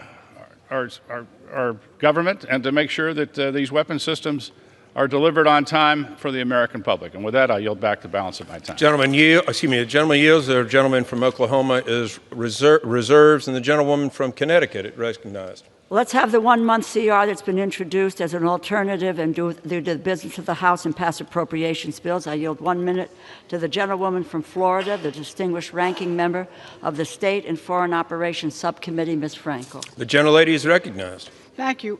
government, and to make sure that these weapon systems are delivered on time for the American public. And with that, I yield back the balance of my time. The gentleman yields. The gentleman from Oklahoma is reserves, and the gentlewoman from Connecticut is recognized. Let's have the 1-month CR that's been introduced as an alternative and do the business of the House and pass appropriations bills. I yield 1 minute to the gentlewoman from Florida, the distinguished ranking member of the State and Foreign Operations Subcommittee, Ms. Frankel. The gentlelady is recognized. Thank you.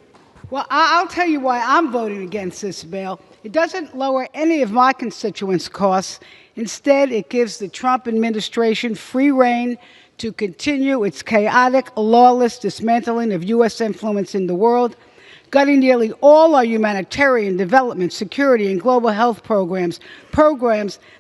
Well, I'll tell you why I'm voting against this bill. It doesn't lower any of my constituents' costs. Instead, it gives the Trump administration free rein to continue its chaotic, lawless dismantling of U.S. influence in the world, gutting nearly all our humanitarian, development, security, and global health programs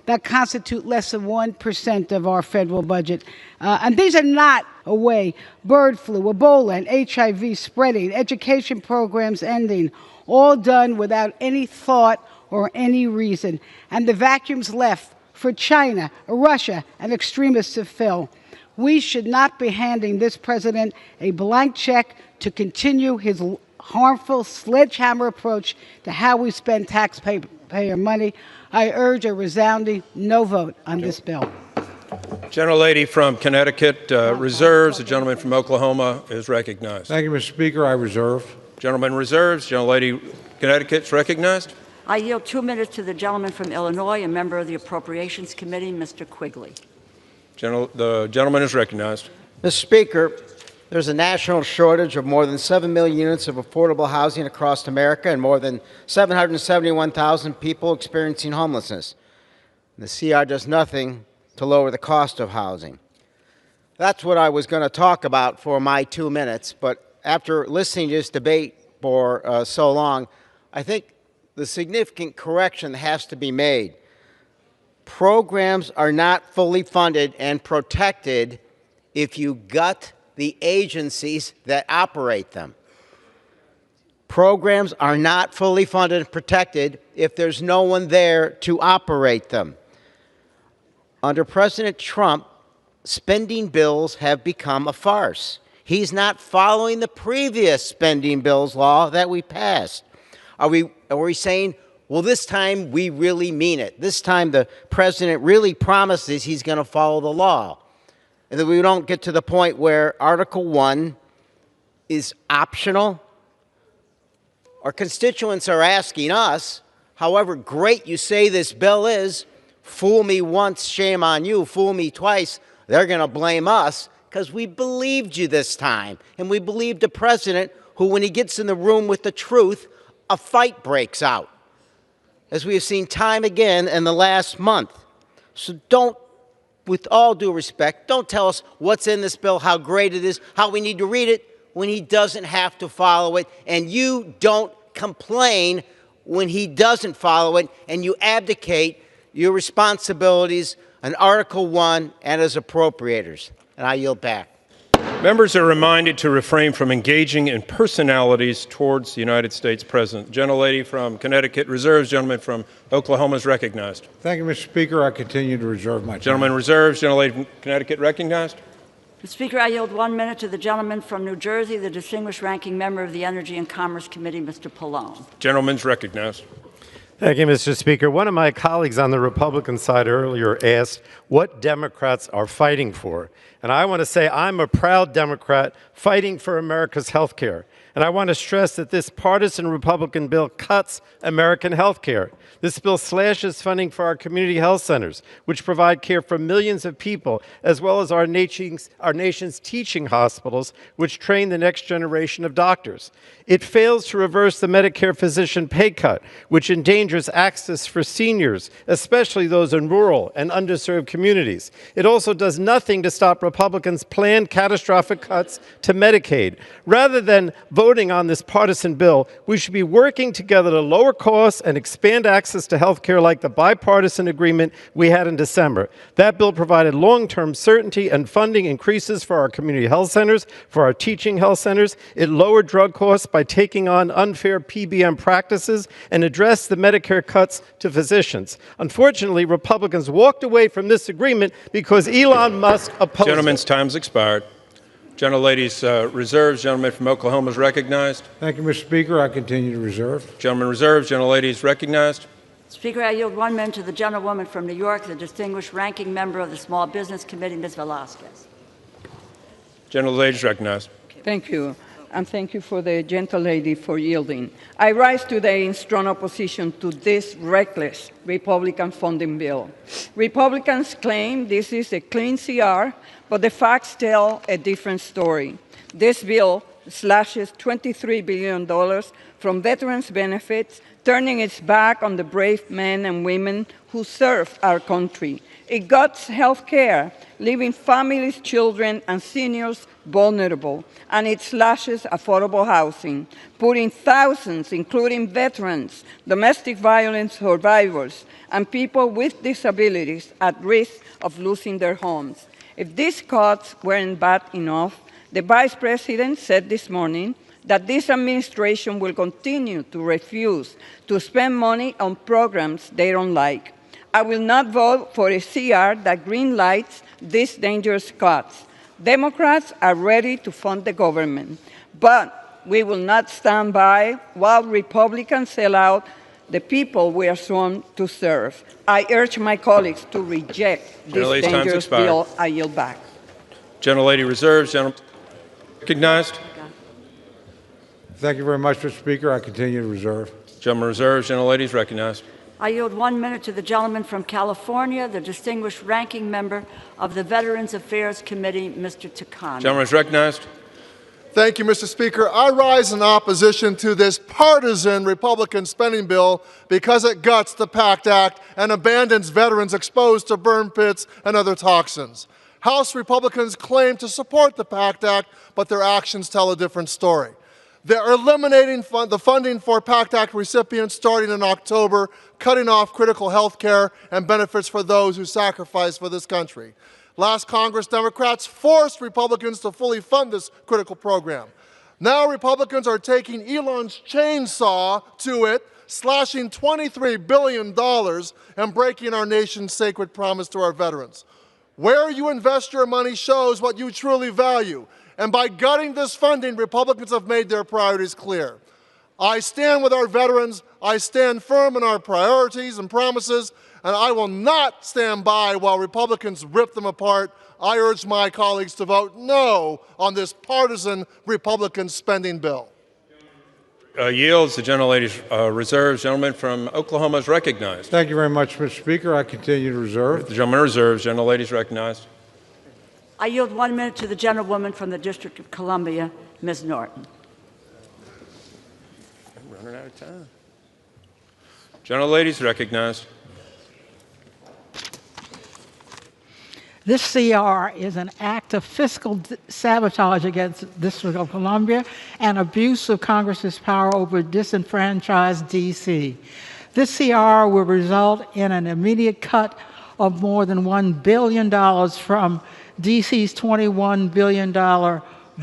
that constitute less than 1% of our federal budget. And these are not away. Bird flu, Ebola, and HIV spreading, education programs ending, all done without any thought or any reason. And the vacuums left for China, Russia, and extremists to fill. We should not be handing this president a blank check to continue his harmful sledgehammer approach to how we spend taxpayer money. I urge a resounding no vote on this bill. Gentlelady from Connecticut reserves. The gentleman from Oklahoma is recognized. Thank you, Mr. Speaker. I reserve. Gentleman reserves. Gentlelady Connecticut is recognized. I yield 2 minutes to the gentleman from Illinois, a member of the Appropriations Committee, Mr. Quigley. The gentleman is recognized. Mr. Speaker, there's a national shortage of more than 7 million units of affordable housing across America and more than 771,000 people experiencing homelessness. The CR does nothing to lower the cost of housing. That's what I was going to talk about for my 2 minutes, but after listening to this debate for so long, I think the significant correction has to be made. Programs are not fully funded and protected if you gut the agencies that operate them. Programs are not fully funded and protected if there's no one there to operate them. Under President Trump, spending bills have become a farce. He's not following the previous spending bills law that we passed. Are we saying, well, this time we really mean it? This time the president really promises he's going to follow the law. And that we don't get to the point where Article 1 is optional. Our constituents are asking us, however great you say this bill is, fool me once, shame on you, fool me twice, they're going to blame us because we believed you this time. And we believed a president who, when he gets in the room with the truth, a fight breaks out, as we have seen time again in the last month. So don't, with all due respect, don't tell us what's in this bill, how great it is, how we need to read it, when he doesn't have to follow it. And you don't complain when he doesn't follow it, and you abdicate your responsibilities on Article 1 and as appropriators. And I yield back. Members are reminded to refrain from engaging in personalities towards the United States President. Gentlelady from Connecticut reserves. Gentleman from Oklahoma is recognized. Thank you, Mr. Speaker. I continue to reserve my time. Gentleman reserves. Gentlelady from Connecticut recognized. Mr. Speaker, I yield 1 minute to the gentleman from New Jersey, the distinguished ranking member of the Energy and Commerce Committee, Mr. Pallone. Gentleman's recognized. Thank you, Mr. Speaker. One of my colleagues on the Republican side earlier asked what Democrats are fighting for. And I want to say I'm a proud Democrat fighting for America's health care. And I want to stress that this partisan Republican bill cuts American health care. This bill slashes funding for our community health centers, which provide care for millions of people, as well as our nation's teaching hospitals, which train the next generation of doctors. It fails to reverse the Medicare physician pay cut, which endangers access for seniors, especially those in rural and underserved communities. It also does nothing to stop Republicans' planned catastrophic cuts to Medicaid. Rather than voting on this partisan bill, we should be working together to lower costs and expand access to health care like the bipartisan agreement we had in December. That bill provided long-term certainty and funding increases for our community health centers, for our teaching health centers. It lowered drug costs by taking on unfair PBM practices and addressed the Medicare cuts to physicians. Unfortunately, Republicans walked away from this agreement because Elon Musk opposed Gentleman's it. time's expired. Gentlelady's reserves. Gentleman from Oklahoma is recognized. Thank you, Mr. Speaker. I continue to reserve. Gentleman reserves. Gentlelady is recognized. Speaker, I yield 1 minute to the gentlewoman from New York, the distinguished ranking member of the Small Business Committee, Ms. Velasquez. Gentlelady is recognized. Thank you. and thank you for the gentlelady for yielding. I rise today in strong opposition to this reckless Republican funding bill. Republicans claim this is a clean CR, but the facts tell a different story. This bill slashes $23 billion from veterans' benefits, turning its back on the brave men and women who serve our country. It guts health care, leaving families, children, and seniors vulnerable, and it slashes affordable housing, putting thousands, including veterans, domestic violence survivors, and people with disabilities at risk of losing their homes. If these cuts weren't bad enough, the Vice President said this morning that this administration will continue to refuse to spend money on programs they don't like. I will not vote for a CR that greenlights these dangerous cuts. Democrats are ready to fund the government, but we will not stand by while Republicans sell out the people we are sworn to serve. I urge my colleagues to reject this dangerous bill. I yield back. Gentlelady reserves. Gentleman recognized. Thank you very much, Mr. Speaker. I continue to reserve. Gentleman reserves. Gentlelady is recognized. I yield 1 minute to the gentleman from California, the distinguished ranking member of the Veterans Affairs Committee, Mr. Takano. Gentleman is recognized. Thank you, Mr. Speaker. I rise in opposition to this partisan Republican spending bill because it guts the PACT Act and abandons veterans exposed to burn pits and other toxins. House Republicans claim to support the PACT Act, but their actions tell a different story. They're eliminating the funding for PACT Act recipients starting in October, cutting off critical health care and benefits for those who sacrifice for this country. Last Congress, Democrats forced Republicans to fully fund this critical program. Now Republicans are taking Elon's chainsaw to it, slashing $23 billion and breaking our nation's sacred promise to our veterans. Where you invest your money shows what you truly value. And by gutting this funding, Republicans have made their priorities clear. I stand with our veterans, I stand firm in our priorities and promises, and I will not stand by while Republicans rip them apart. I urge my colleagues to vote no on this partisan Republican spending bill. Yields. The gentlelady's reserves. Gentleman from Oklahoma is recognized. Thank you very much, Mr. Speaker. I continue to reserve. The gentleman reserves. Gentlelady is recognized. I yield 1 minute to the gentlewoman from the District of Columbia, Ms. Norton. I'm running out of time. Gentlelady is recognized. This CR is an act of fiscal sabotage against the District of Columbia and abuse of Congress's power over disenfranchised D.C. This CR will result in an immediate cut of more than $1 billion from D.C.'s $21 billion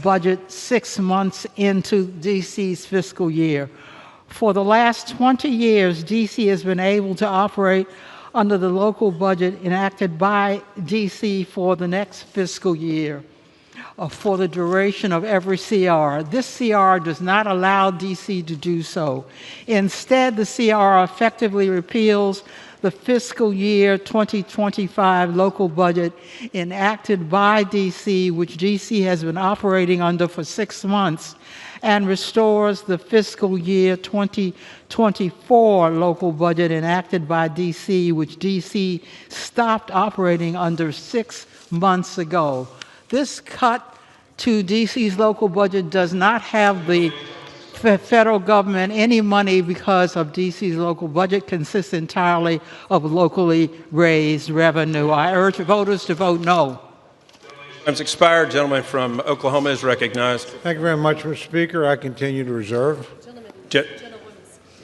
budget 6 months into D.C.'s fiscal year. For the last 20 years, D.C. has been able to operate under the local budget enacted by D.C. for the next fiscal year for the duration of every CR. This CR does not allow D.C. to do so. Instead, the CR effectively repeals the fiscal year 2025 local budget enacted by D.C., which D.C. has been operating under for 6 months, and restores the fiscal year 2024 local budget enacted by D.C., which D.C. stopped operating under 6 months ago. This cut to D.C.'s local budget does not have the federal government any money because of D.C.'s local budget consists entirely of locally raised revenue. I urge voters to vote no. Time's expired. Gentleman from Oklahoma is recognized. Thank you very much, Mr. Speaker. I continue to reserve.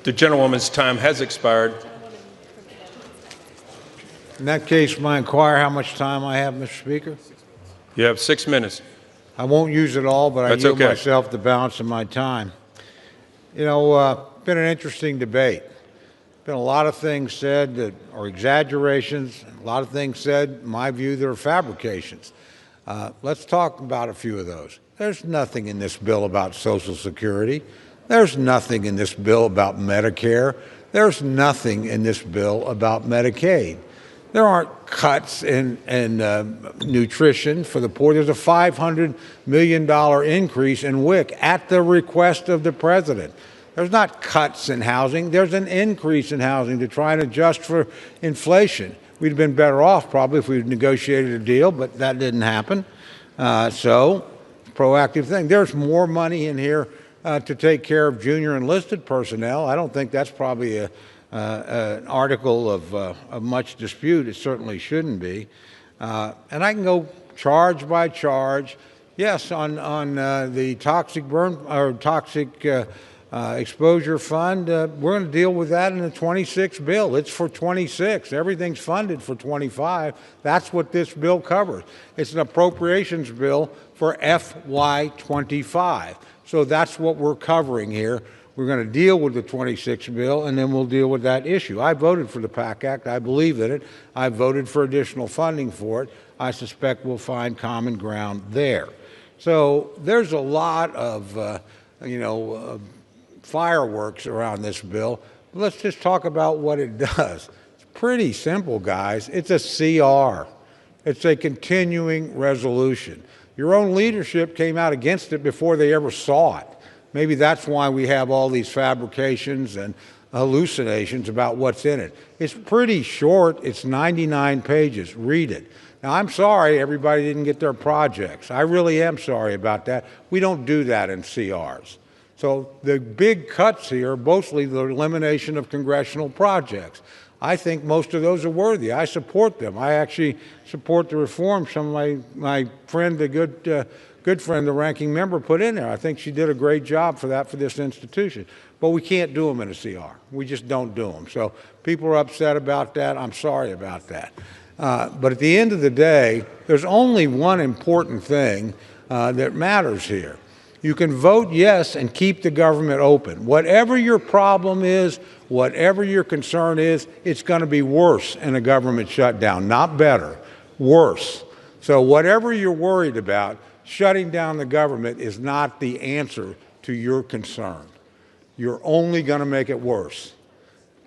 The gentlewoman's time has expired. In that case, may I inquire how much time I have, Mr. Speaker? You have 6 minutes. I won't use it all, but I yield myself the balance of my time. You know, been an interesting debate. Been a lot of things said that are exaggerations, a lot of things said, in my view, that are fabrications. Let's talk about a few of those. There's nothing in this bill about Social Security. There's nothing in this bill about Medicare. There's nothing in this bill about Medicaid. There aren't cuts in nutrition for the poor. There's a $500 million increase in WIC at the request of the president. There's not cuts in housing. There's an increase in housing to try and adjust for inflation. We'd have been better off probably if we'd negotiated a deal, but that didn't happen. So, proactive thing. There's more money in here to take care of junior enlisted personnel. I don't think that's probably an article of much dispute. It certainly shouldn't be. And I can go charge by charge. Yes, on the toxic burn or toxic exposure fund, we're going to deal with that in the 26 bill. It's for 26. Everything's funded for 25. That's what this bill covers. It's an appropriations bill for FY25. So that's what we're covering here. We're going to deal with the 26 bill, and then we'll deal with that issue. I voted for the PAC Act. I believe in it. I voted for additional funding for it. I suspect we'll find common ground there. So there's a lot of, fireworks around this bill. Let's just talk about what it does. It's pretty simple, guys. It's a CR. It's a continuing resolution. Your own leadership came out against it before they ever saw it. Maybe that's why we have all these fabrications and hallucinations about what's in it. It's pretty short. It's 99 pages. Read it. Now, I'm sorry everybody didn't get their projects. I really am sorry about that. We don't do that in CRs. So the big cuts here are mostly the elimination of congressional projects. I think most of those are worthy. I support them. I actually support the reforms some of my friend, the good friend, the ranking member, put in there. I think she did a great job for this institution. But we can't do them in a CR. We just don't do them. So people are upset about that. I'm sorry about that. But at the end of the day, there's only one important thing that matters here. You can vote yes and keep the government open. Whatever your problem is, whatever your concern is, it's going to be worse in a government shutdown, not better, worse. So whatever you're worried about, shutting down the government is not the answer to your concern. You're only going to make it worse.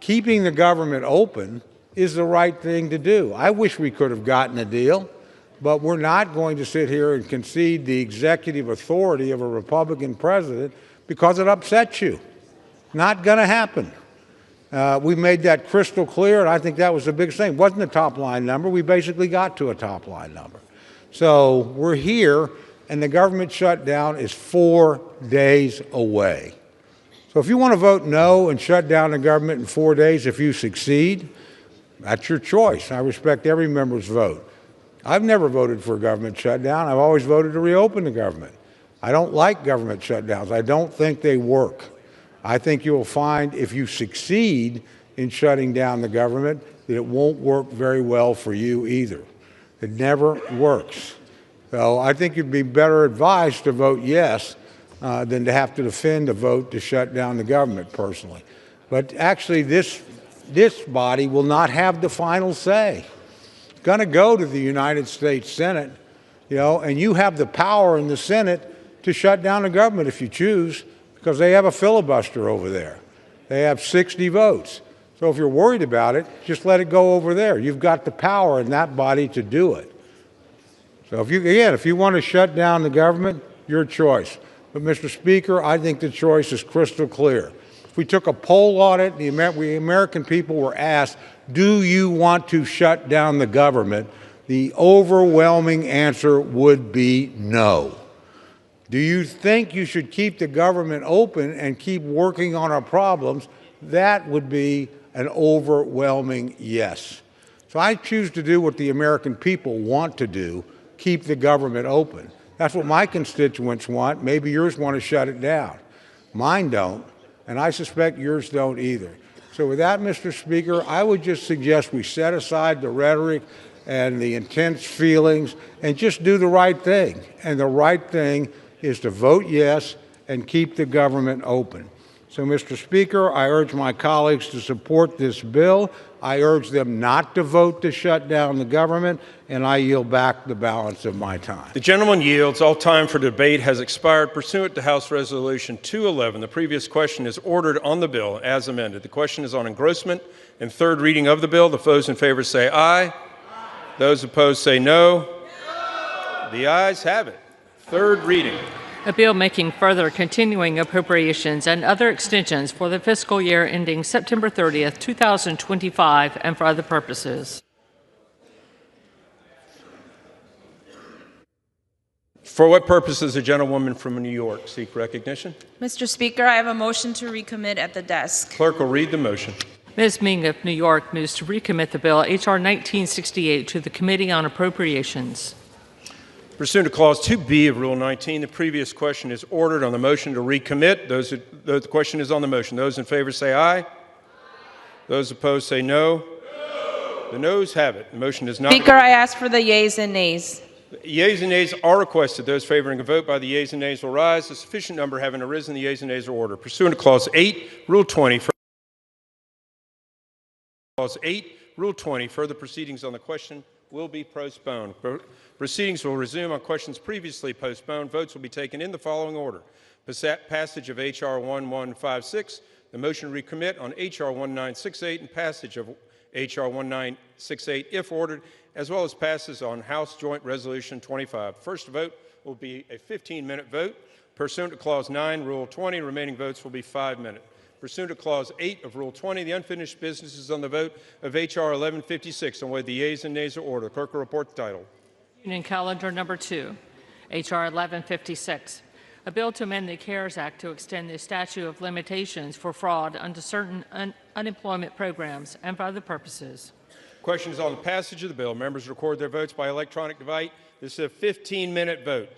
Keeping the government open is the right thing to do. I wish we could have gotten a deal. But we're not going to sit here and concede the executive authority of a Republican president because it upsets you. Not going to happen. We made that crystal clear, and I think that was the biggest thing. It wasn't a top-line number. We basically got to a top-line number. So we're here, and the government shutdown is 4 days away. So if you want to vote no and shut down the government in 4 days if you succeed, that's your choice. I respect every member's vote. I've never voted for a government shutdown. I've always voted to reopen the government. I don't like government shutdowns. I don't think they work. I think you'll find if you succeed in shutting down the government that it won't work very well for you either. It never works. So I think you'd be better advised to vote yes than to have to defend a vote to shut down the government personally. But actually this body will not have the final say. Going to go to the United States Senate, and you have the power in the Senate to shut down the government if you choose, because they have a filibuster over there. They have 60 votes. So if you're worried about it, just let it go over there. You've got the power in that body to do it. So if you want to shut down the government, your choice. But Mr. Speaker, I think the choice is crystal clear. If we took a poll on it, the American people were asked, do you want to shut down the government? The overwhelming answer would be no. Do you think you should keep the government open and keep working on our problems? That would be an overwhelming yes. So I choose to do what the American people want to do, keep the government open. That's what my constituents want. Maybe yours want to shut it down. Mine don't, and I suspect yours don't either. So with that, Mr. Speaker, I would just suggest we set aside the rhetoric and the intense feelings and just do the right thing. And the right thing is to vote yes and keep the government open. So, Mr. Speaker, I urge my colleagues to support this bill. I urge them not to vote to shut down the government, and I yield back the balance of my time. The gentleman yields. All time for debate has expired. Pursuant to House Resolution 211, the previous question is ordered on the bill as amended. The question is on engrossment and third reading of the bill. The those in favor say aye. Aye. Those opposed say no. No. The ayes have it. Third reading. A bill making further continuing appropriations and other extensions for the fiscal year ending September 30th, 2025, and for other purposes. For what purpose does the gentlewoman from New York seek recognition? Mr. Speaker, I have a motion to recommit at the desk. Clerk will read the motion. Ms. Ming of New York moves to recommit the bill H.R. 1968 to the Committee on Appropriations. Pursuant to Clause 2B of Rule 19, the previous question is ordered on the motion to recommit. The question is on the motion. Those in favor say aye. Aye. Those opposed say no. No. The noes have it. The motion is not. Speaker, I ask for the yeas and nays. Yeas and nays are requested. Those favoring a vote by the yeas and nays will rise. A sufficient number having arisen, the yeas and nays are ordered. Pursuant to Clause 8, Rule 20. Clause 8, Rule 20, further proceedings on the question will be postponed. Proceedings will resume on questions previously postponed. Votes will be taken in the following order. Passage of H.R. 1156, the motion to recommit on H.R. 1968, and passage of H.R. 1968 if ordered, as well as passes on House Joint Resolution 25. First vote will be a 15-minute vote. Pursuant to Clause 9, Rule 20, remaining votes will be 5 minutes. Pursuant to Clause 8 of Rule 20, the unfinished business is on the vote of H.R. 1156, on whether the yeas and nays are ordered. The clerk will report the title. Union Calendar Number 2, H.R. 1156, a bill to amend the CARES Act to extend the statute of limitations for fraud under certain unemployment programs and for other purposes. Question is on the passage of the bill. Members record their votes by electronic device. This is a 15-minute vote.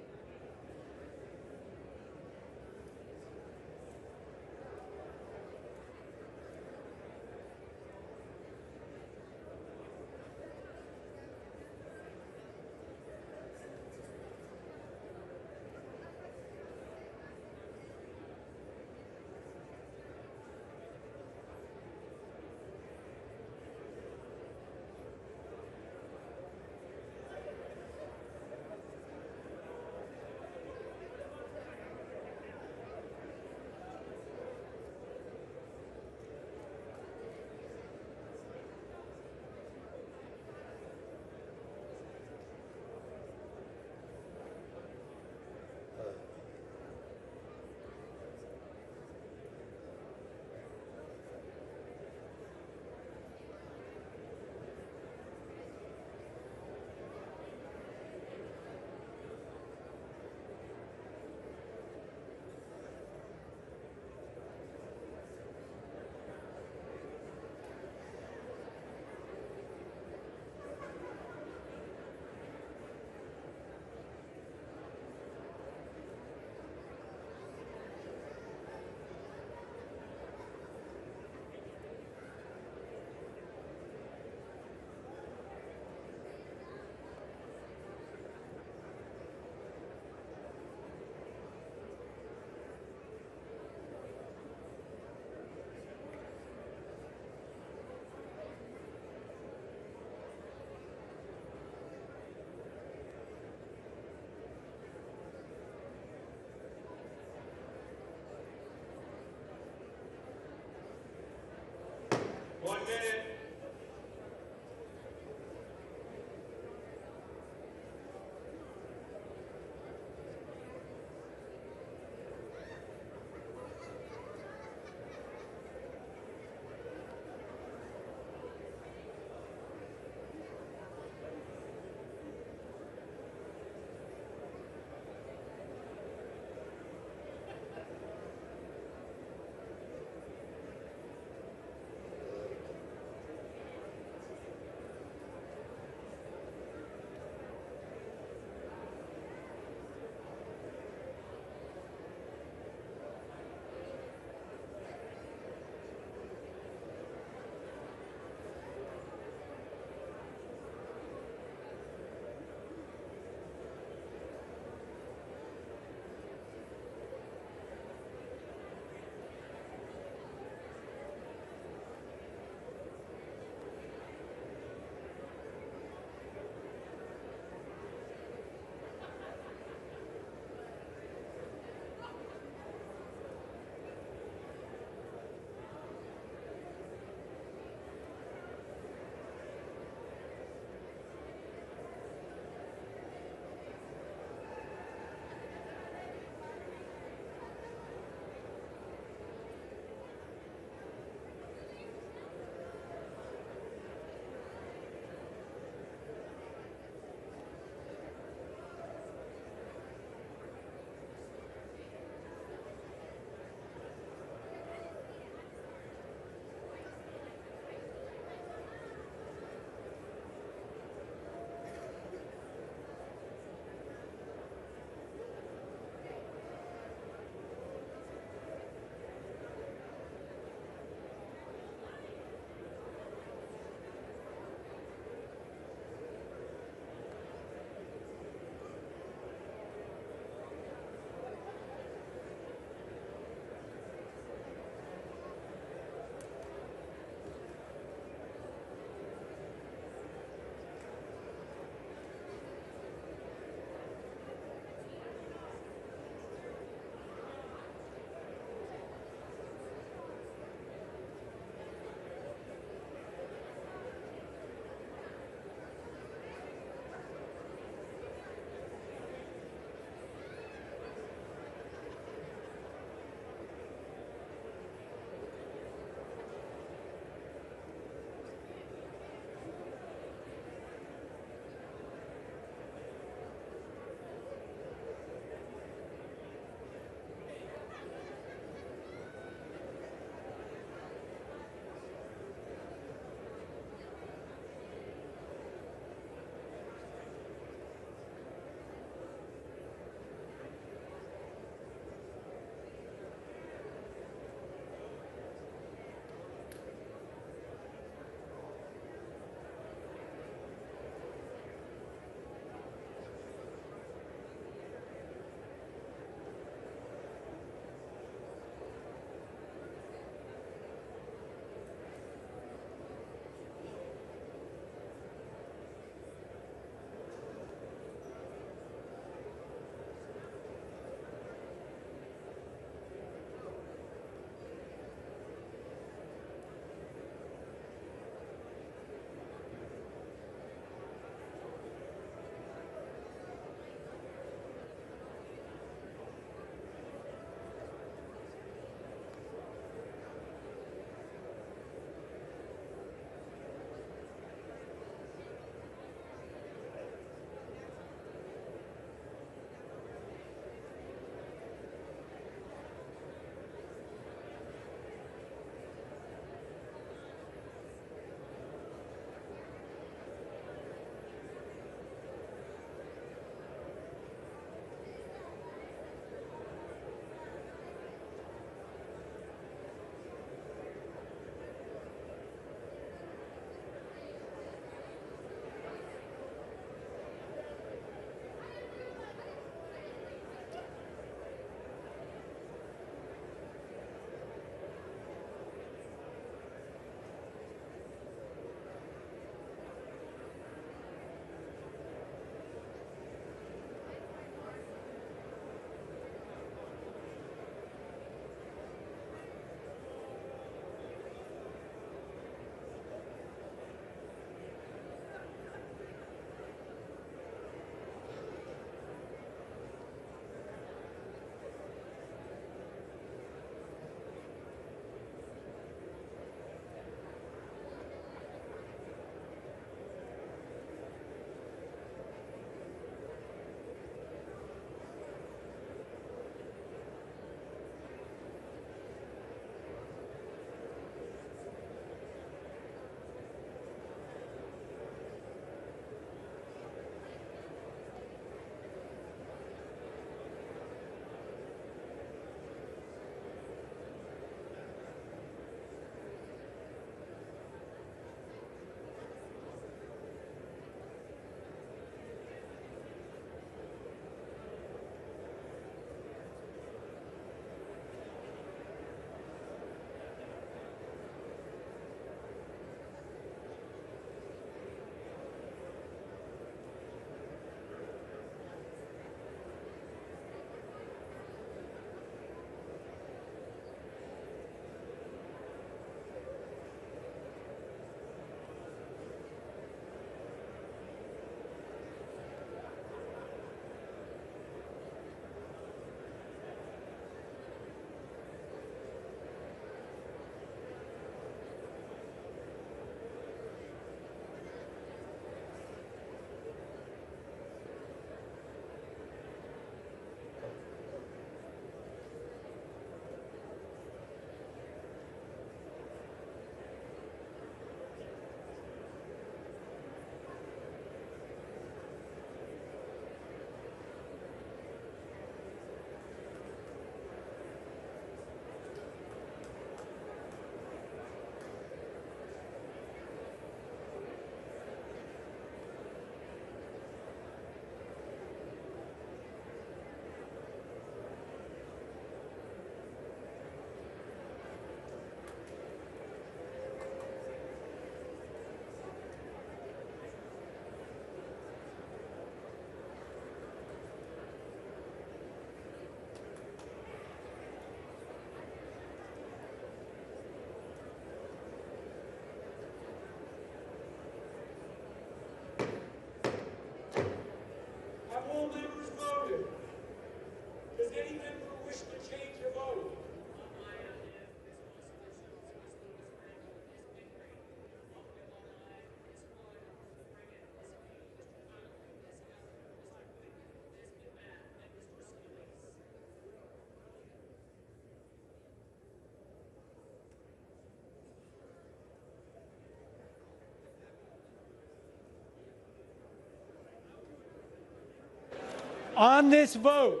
On this vote,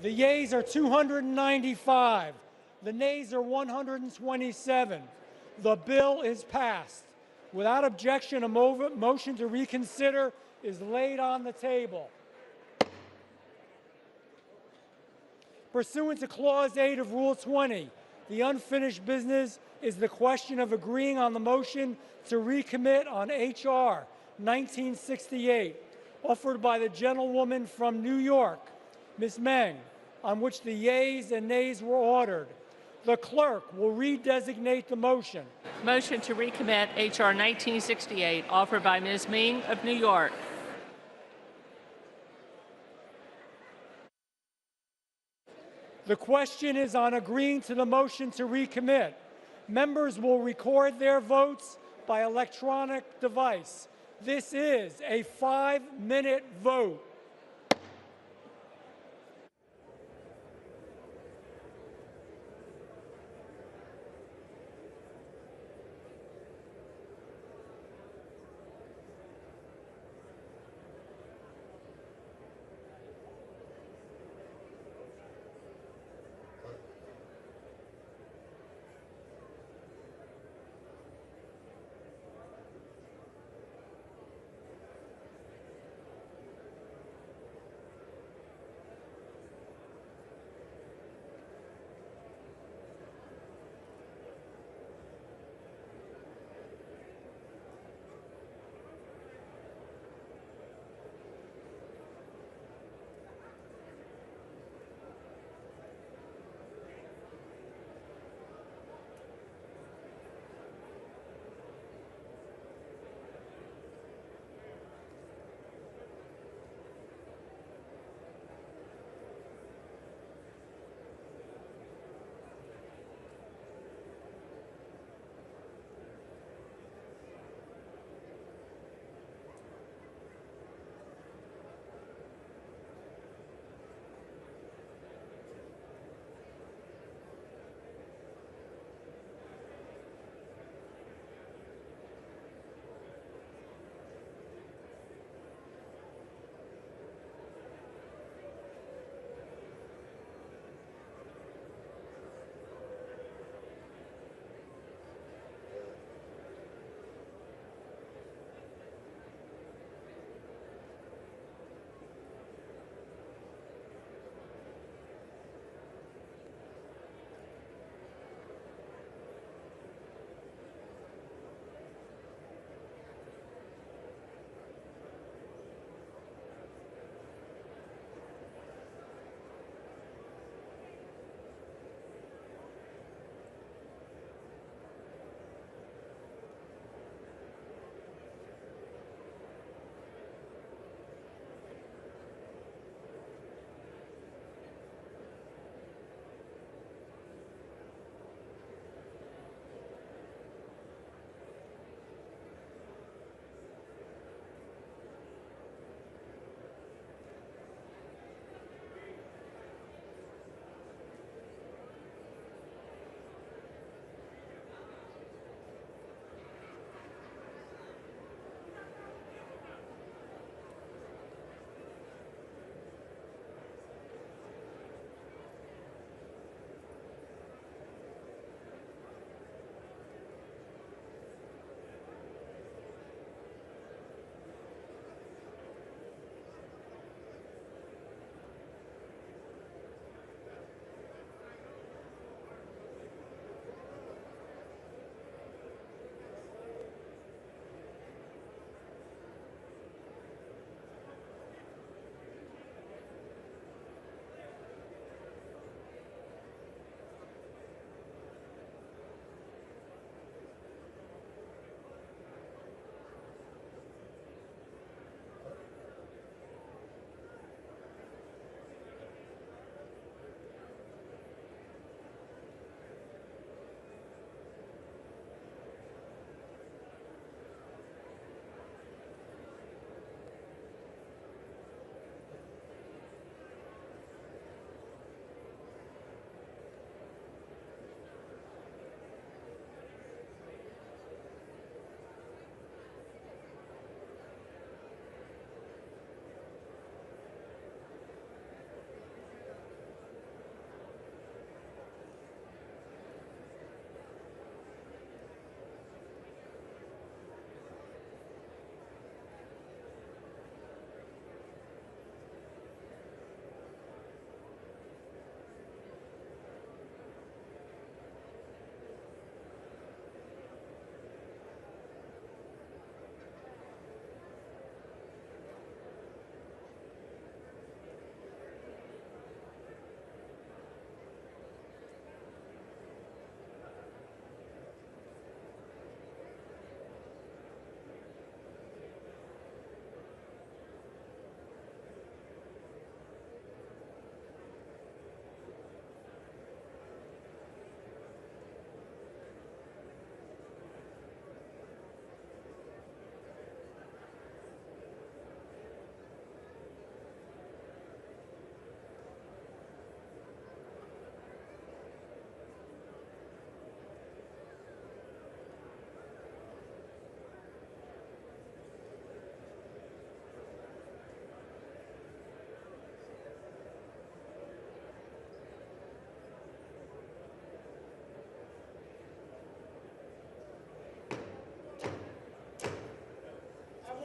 the yeas are 295. The nays are 127. The bill is passed. Without objection, a motion to reconsider is laid on the table. Pursuant to Clause 8 of Rule 20, the unfinished business is the question of agreeing on the motion to recommit on H.R. 1968, offered by the gentlewoman from New York, Ms. Meng, on which the yeas and nays were ordered. The clerk will redesignate the motion. Motion to recommit H.R. 1968, offered by Ms. Meng of New York. The question is on agreeing to the motion to recommit. Members will record their votes by electronic device. This is a 5-minute vote.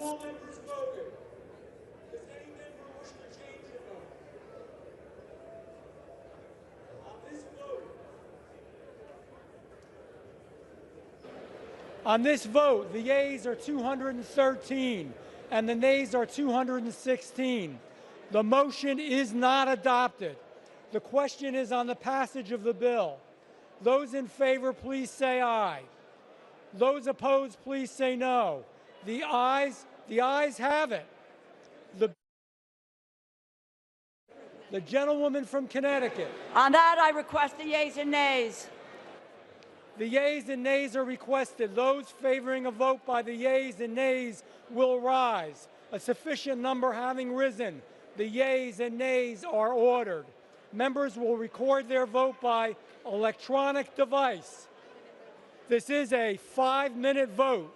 all members voted? Does any member wish to change their vote? On this vote, the yeas are 213 and the nays are 216. The motion is not adopted. The question is on the passage of the bill. Those in favor, please say aye. Those opposed, please say no. The ayes have it. The gentlewoman from Connecticut. On that, I request the yeas and nays. The yeas and nays are requested. Those favoring a vote by the yeas and nays will rise. A sufficient number having risen, the yeas and nays are ordered. Members will record their vote by electronic device. This is a 5-minute vote.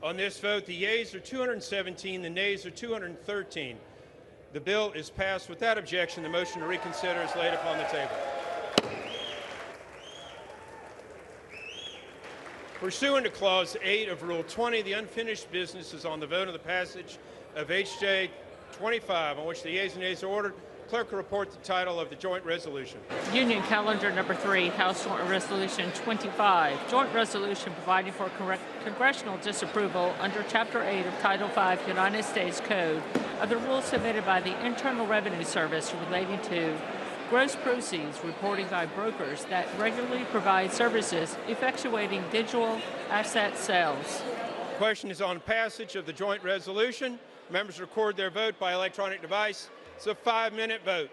On this vote, the yeas are 217, the nays are 213. The bill is passed without objection. The motion to reconsider is laid upon the table. Pursuant to Clause 8 of Rule 20, the unfinished business is on the vote of the passage of H.J. 25, on which the yeas and nays are ordered. Clerk will report the title of the joint resolution. Union Calendar Number 3, House Joint Resolution 25, Joint Resolution providing for congressional disapproval under Chapter 8 of Title 5 United States Code of the rules submitted by the Internal Revenue Service relating to gross proceeds reporting by brokers that regularly provide services effectuating digital asset sales. The question is on passage of the joint resolution. Members record their vote by electronic device. It's a 5-minute vote.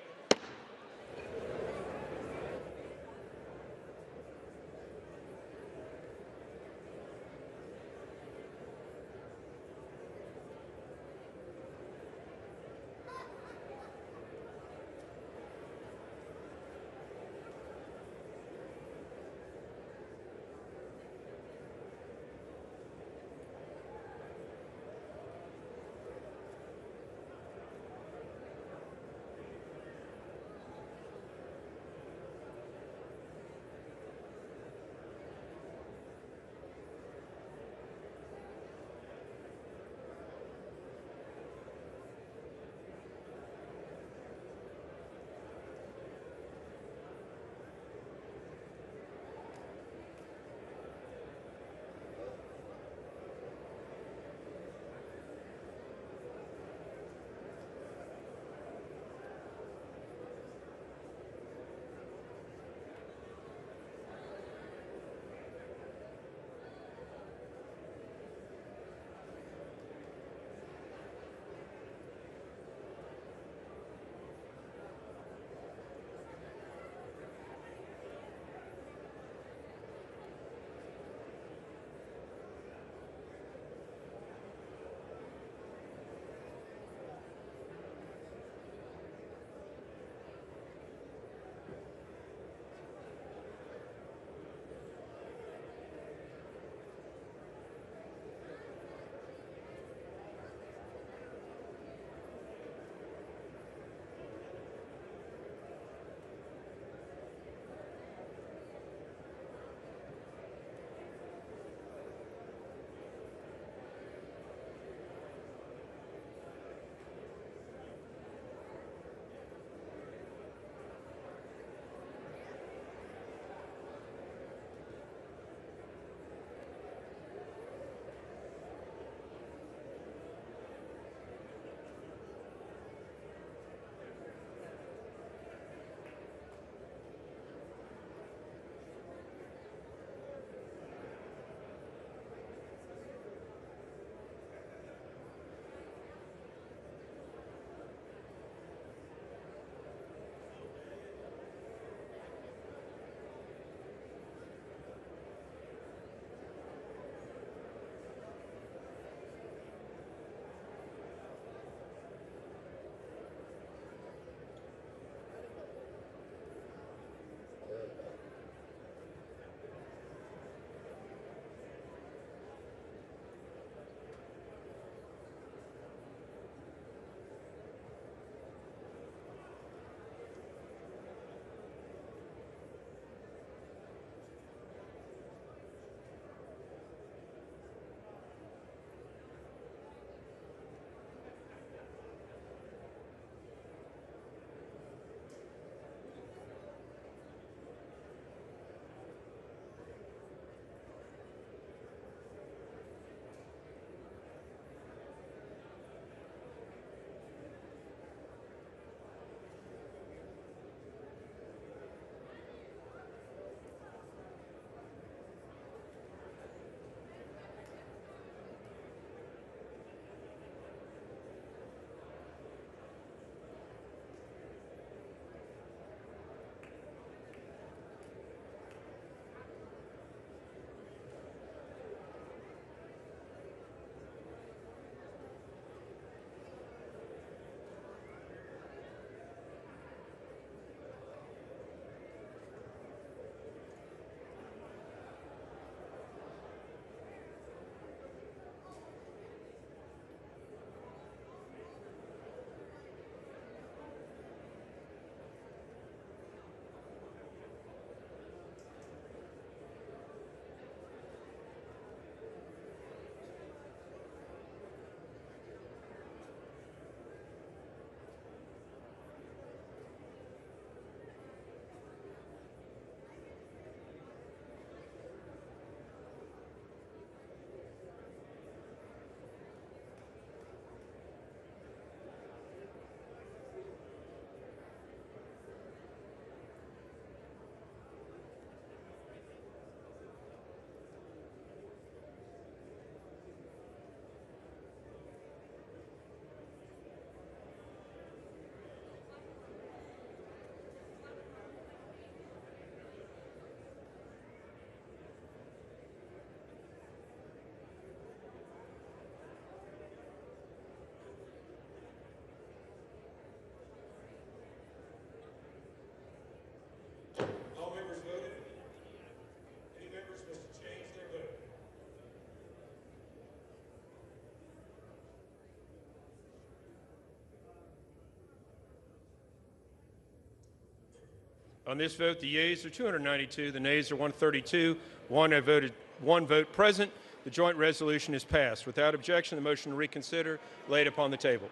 On this vote, the yeas are 292, the nays are 132, one vote present. The joint resolution is passed. Without objection, the motion to reconsider laid upon the table.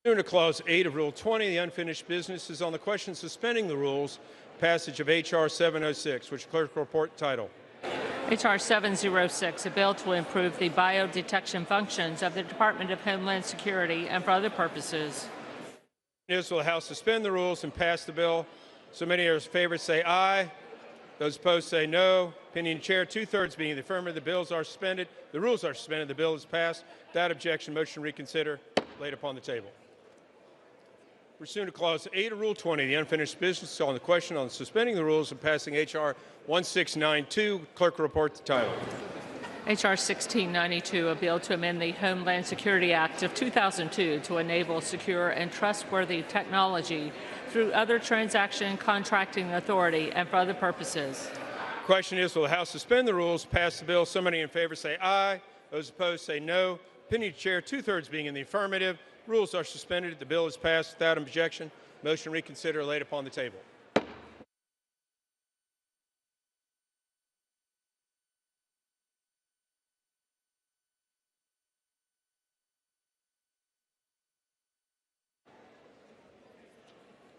Pursuant to Clause 8 of Rule 20, the unfinished business is on the question suspending the rules, passage of H.R. 706, which clerk will report the title. H.R. 706, a bill to improve the biodetection functions of the Department of Homeland Security and for other purposes. Will the House suspend the rules and pass the bill? So many of us in favor say aye. Those opposed say no. Opinion of the chair, 2/3 being in the affirmative. The bills are suspended. The rules are suspended. The bill is passed. Without objection, motion to reconsider laid upon the table. Pursuant to Clause 8 of Rule 20, the unfinished business on the question on suspending the rules and passing H.R. 1692. Clerk will report the title. H.R. 1692, a bill to amend the Homeland Security Act of 2002 to enable secure and trustworthy technology through other transaction contracting authority and for other purposes. The question is, will the House suspend the rules, pass the bill? So many in favor say aye. Those opposed say no. Opinion of the chair, 2/3 being in the affirmative. Rules are suspended. The bill is passed without objection. Motion to reconsider laid upon the table.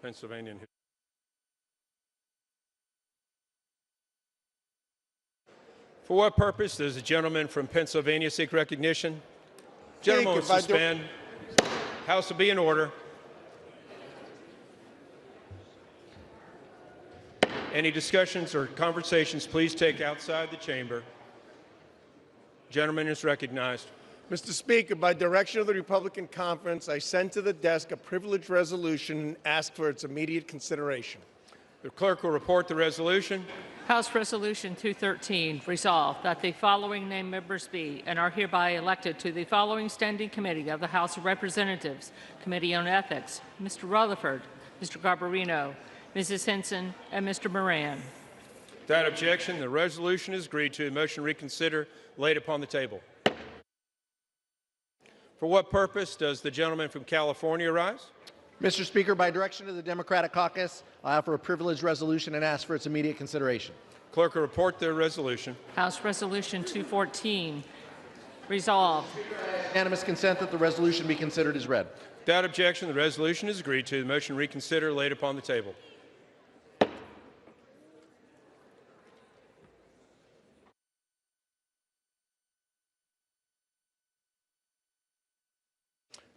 Pennsylvania. For what purpose does the gentleman from Pennsylvania seek recognition? Gentleman will suspend. House will be in order. Any discussions or conversations, please take outside the chamber. Gentleman is recognized. Mr. Speaker, by direction of the Republican Conference, I sent to the desk a privileged resolution and asked for its immediate consideration. The clerk will report the resolution. House Resolution 213, resolved that the following named members be and are hereby elected to the following standing committee of the House of Representatives: Committee on Ethics, Mr. Rutherford, Mr. Garbarino, Mrs. Henson, and Mr. Moran. Without objection, the resolution is agreed to. The motion to reconsider laid upon the table. For what purpose does the gentleman from California rise? Mr. Speaker, by direction of the Democratic Caucus, I offer a privileged resolution and ask for its immediate consideration. Clerk will report the resolution. House Resolution 214, resolved. Unanimous consent that the resolution be considered as read. Without objection, the resolution is agreed to. The motion to reconsider laid upon the table.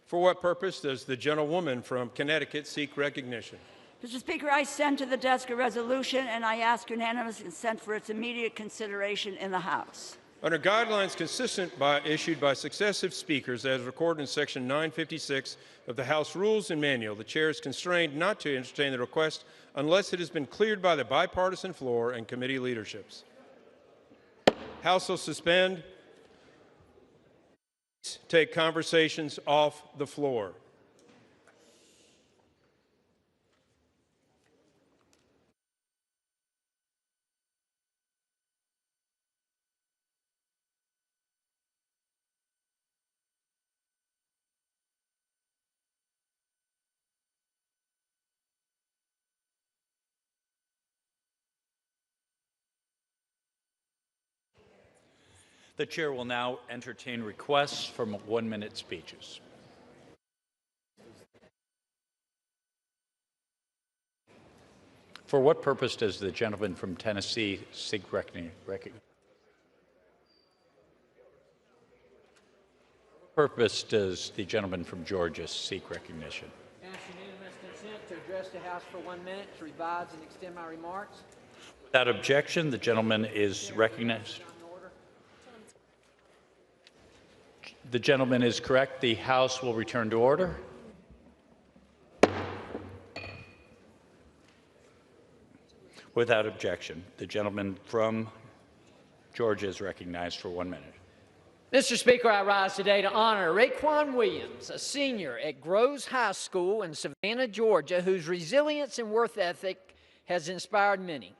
For what purpose does the gentlewoman from Connecticut seek recognition? Mr. Speaker, I send to the desk a resolution and I ask unanimous consent for its immediate consideration in the House. Under guidelines issued by successive speakers as recorded in Section 956 of the House Rules and Manual, the chair is constrained not to entertain the request unless it has been cleared by the bipartisan floor and committee leaderships. House will suspend. Take conversations off the floor. The chair will now entertain requests for 1-minute speeches. For what purpose does the gentleman from Tennessee seek recognition? Purpose does the gentleman from Georgia seek recognition? Ask unanimous consent to address the House for 1 minute to revise and extend my remarks. Without objection, the gentleman is recognized. The gentleman is correct. The House will return to order. Without objection, the gentleman from Georgia is recognized for 1 minute. Mr. Speaker, I rise today to honor Raekwon Williams, a senior at Groves High School in Savannah, Georgia, whose resilience and work ethic has inspired many.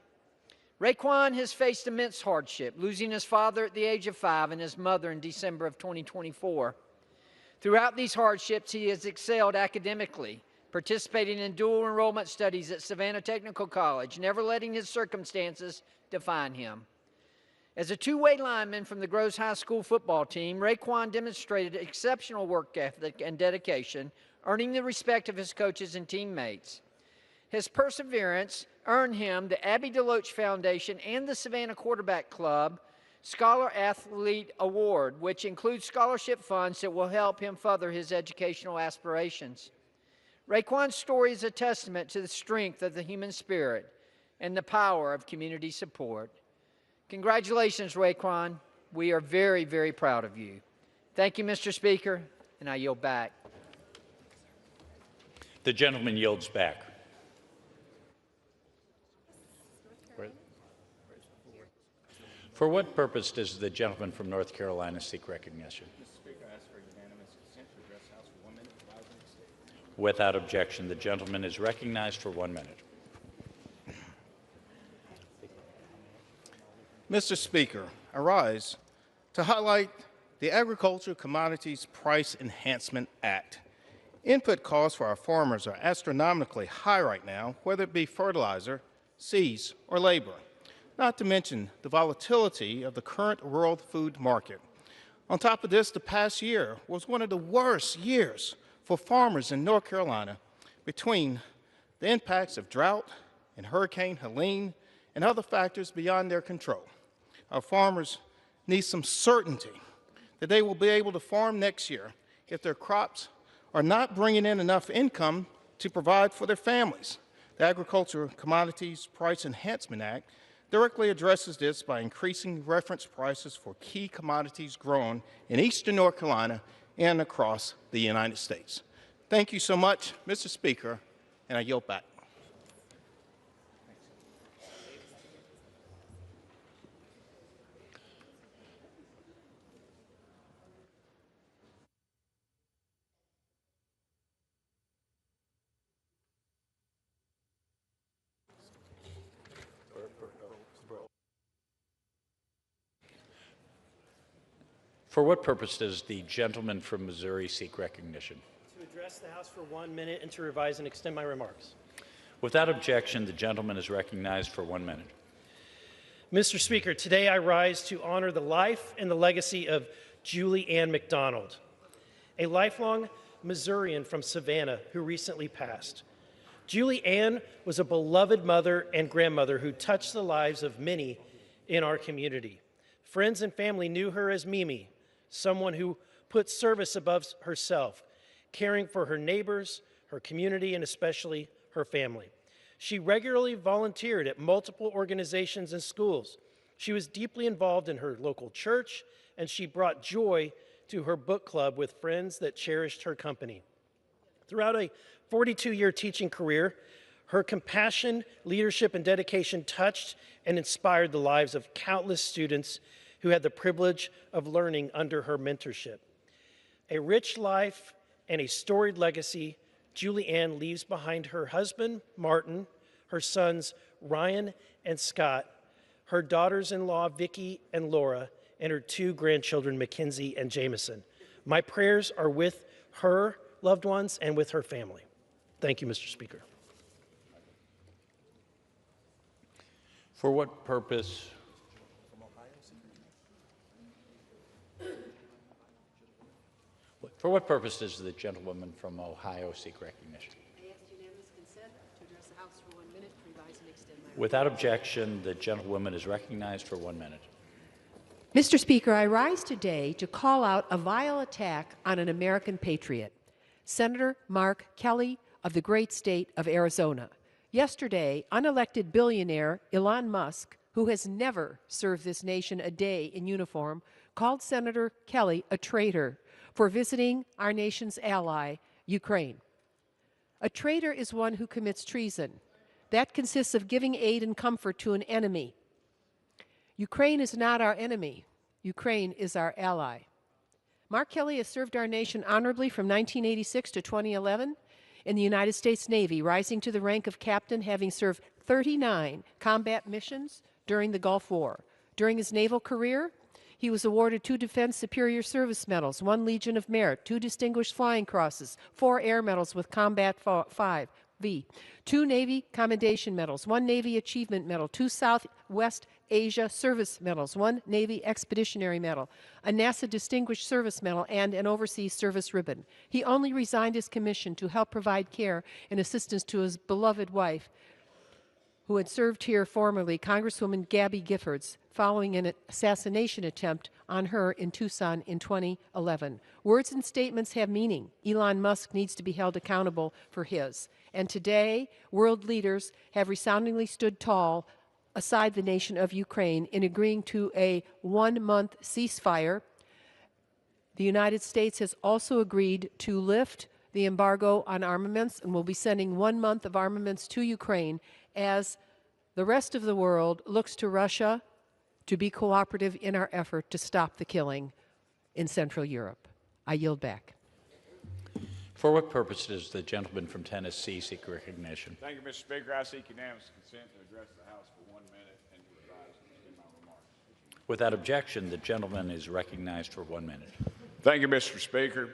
Raekwon has faced immense hardship, losing his father at the age of 5 and his mother in December of 2024. Throughout these hardships, he has excelled academically, participating in dual enrollment studies at Savannah Technical College, never letting his circumstances define him. As a two-way lineman from the Groves High School football team, Raekwon demonstrated exceptional work ethic and dedication, earning the respect of his coaches and teammates. His perseverance earned him the Abby DeLoach Foundation and the Savannah Quarterback Club Scholar Athlete Award, which includes scholarship funds that will help him further his educational aspirations. Raekwon's story is a testament to the strength of the human spirit and the power of community support. Congratulations, Raekwon. We are very, very proud of you. Thank you, Mr. Speaker, and I yield back. The gentleman yields back. For what purpose does the gentleman from North Carolina seek recognition? Mr. Speaker, I ask for unanimous consent to address the House for 1 minute. Without objection, the gentleman is recognized for 1 minute. Mr. Speaker, I rise to highlight the Agricultural Commodities Price Enhancement Act. Input costs for our farmers are astronomically high right now, whether it be fertilizer, seeds, or labor, not to mention the volatility of the current world food market. On top of this, the past year was one of the worst years for farmers in North Carolina between the impacts of drought and Hurricane Helene and other factors beyond their control. Our farmers need some certainty that they will be able to farm next year if their crops are not bringing in enough income to provide for their families. The Agricultural Commodities Price Enhancement Act directly addresses this by increasing reference prices for key commodities grown in eastern North Carolina and across the United States. Thank you so much, Mr. Speaker, and I yield back. For what purpose does the gentleman from Missouri seek recognition? To address the House for 1 minute and to revise and extend my remarks. Without objection, the gentleman is recognized for 1 minute. Mr. Speaker, today I rise to honor the life and the legacy of Julie Ann McDonald, a lifelong Missourian from Savannah who recently passed. Julie Ann was a beloved mother and grandmother who touched the lives of many in our community. Friends and family knew her as Mimi, someone who put service above herself, caring for her neighbors, her community, and especially her family. She regularly volunteered at multiple organizations and schools. She was deeply involved in her local church, and she brought joy to her book club with friends that cherished her company. Throughout a 42-year teaching career, her compassion, leadership, and dedication touched and inspired the lives of countless students who had the privilege of learning under her mentorship. A rich life and a storied legacy, Julie Ann leaves behind her husband, Martin, her sons, Ryan and Scott, her daughters-in-law, Vicki and Laura, and her 2 grandchildren, Mackenzie and Jameson. My prayers are with her loved ones and with her family. Thank you, Mr. Speaker. For what purpose? For what purpose does the gentlewoman from Ohio seek recognition? I ask unanimous consent to address the House for 1 minute, revise and extend my Without objection, the gentlewoman is recognized for 1 minute. Mr. Speaker, I rise today to call out a vile attack on an American patriot, Senator Mark Kelly of the great state of Arizona. Yesterday, unelected billionaire Elon Musk, who has never served this nation a day in uniform, called Senator Kelly a traitor for visiting our nation's ally, Ukraine. A traitor is one who commits treason. That consists of giving aid and comfort to an enemy. Ukraine is not our enemy. Ukraine is our ally. Mark Kelly has served our nation honorably from 1986 to 2011 in the United States Navy, rising to the rank of captain, having served 39 combat missions during the Gulf War. During his naval career, He was awarded 2 Defense Superior Service Medals, 1 Legion of Merit, 2 Distinguished Flying Crosses, 4 Air Medals with Combat 5, 2 Navy Commendation Medals, 1 Navy Achievement Medal, 2 Southwest Asia Service Medals, 1 Navy Expeditionary Medal, a NASA Distinguished Service Medal, and an Overseas Service Ribbon. He only resigned his commission to help provide care and assistance to his beloved wife, who had served here formerly, Congresswoman Gabby Giffords, following an assassination attempt on her in Tucson in 2011. Words and statements have meaning. Elon Musk needs to be held accountable for his. And today, world leaders have resoundingly stood tall aside the nation of Ukraine in agreeing to a 1-month ceasefire. The United States has also agreed to lift the embargo on armaments and will be sending 1 month of armaments to Ukraine as the rest of the world looks to Russia to be cooperative in our effort to stop the killing in Central Europe. I yield back. For what purpose does the gentleman from Tennessee seek recognition? Thank you, Mr. Speaker. I seek unanimous consent to address the House for 1 minute and to advise and extend my remarks. Without objection, the gentleman is recognized for 1 minute. Thank you, Mr. Speaker.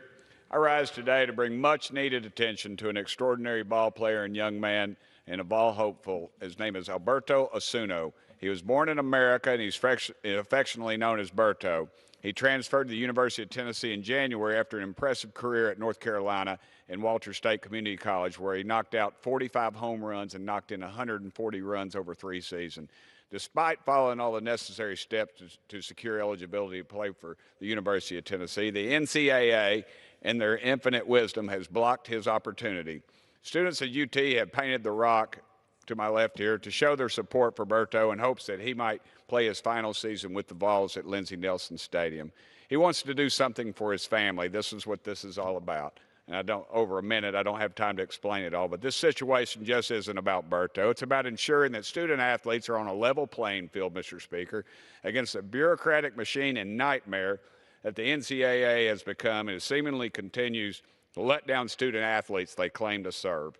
I rise today to bring much-needed attention to an extraordinary ball player and young man and a ball hopeful. His name is Alberto Osuna. He was born in America, and he's affectionately known as Berto. He transferred to the University of Tennessee in January after an impressive career at North Carolina and Walters State Community College, where he knocked out 45 home runs and knocked in 140 runs over 3 seasons. Despite following all the necessary steps to secure eligibility to play for the University of Tennessee, the NCAA, in their infinite wisdom, has blocked his opportunity. Students at UT have painted the rock to my left here to show their support for Berto in hopes that he might play his final season with the Vols at Lindsey Nelson Stadium. He wants to do something for his family. This is what this is all about. And over a minute, I don't have time to explain it all, but this situation just isn't about Berto. It's about ensuring that student athletes are on a level playing field, Mr. Speaker, against a bureaucratic machine and nightmare that the NCAA has become, and it seemingly continues to let down student athletes they claim to serve.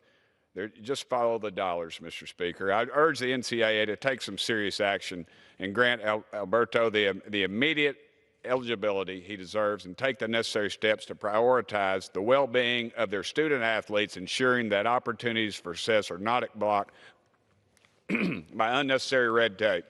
Just follow the dollars, Mr. Speaker. I urge the NCAA to take some serious action and grant Alberto the immediate eligibility he deserves and take the necessary steps to prioritize the well-being of their student athletes, ensuring that opportunities for success are not blocked by unnecessary red tape.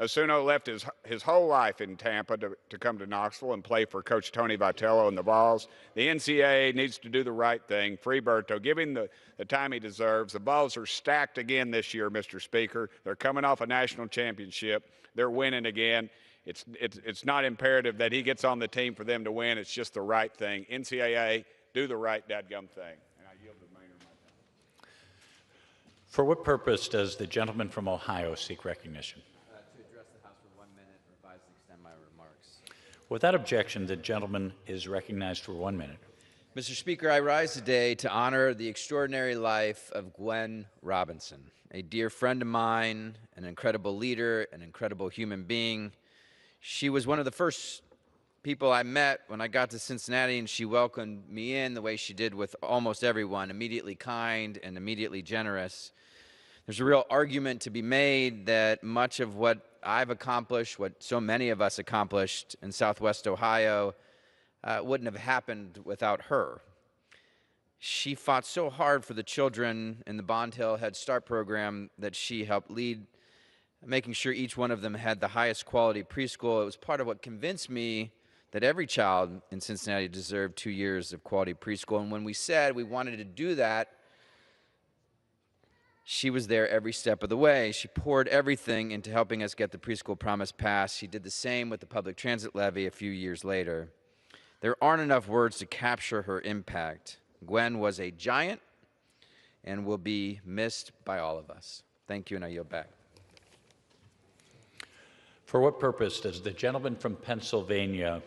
Osuna left his whole life in Tampa to come to Knoxville and play for Coach Tony Vitello and the Vols. The NCAA needs to do the right thing, free Berto, give him the time he deserves. The Vols are stacked again this year, Mr. Speaker. They're coming off a national championship. They're winning again. It's not imperative that he gets on the team for them to win. It's just the right thing. NCAA, do the right dadgum thing. And I yield to the Mayor my time. For what purpose does the gentleman from Ohio seek recognition? To address the House for 1 minute, revise and extend my remarks. Without objection, the gentleman is recognized for 1 minute. Mr. Speaker, I rise today to honor the extraordinary life of Gwen Robinson, a dear friend of mine, an incredible leader, an incredible human being. She was one of the first people I met when I got to Cincinnati, and she welcomed me in the way she did with almost everyone, immediately kind and immediately generous. There's a real argument to be made that much of what I've accomplished, what so many of us accomplished in Southwest Ohio, wouldn't have happened without her. She fought so hard for the children in the Bond Hill Head Start program that she helped lead, making sure each one of them had the highest quality preschool. It was part of what convinced me that every child in Cincinnati deserved 2 years of quality preschool. And when we said we wanted to do that, she was there every step of the way. She poured everything into helping us get the preschool promise passed. She did the same with the public transit levy a few years later. There aren't enough words to capture her impact. Gwen was a giant and will be missed by all of us. Thank you, and I yield back. For what purpose does the gentleman from Pennsylvania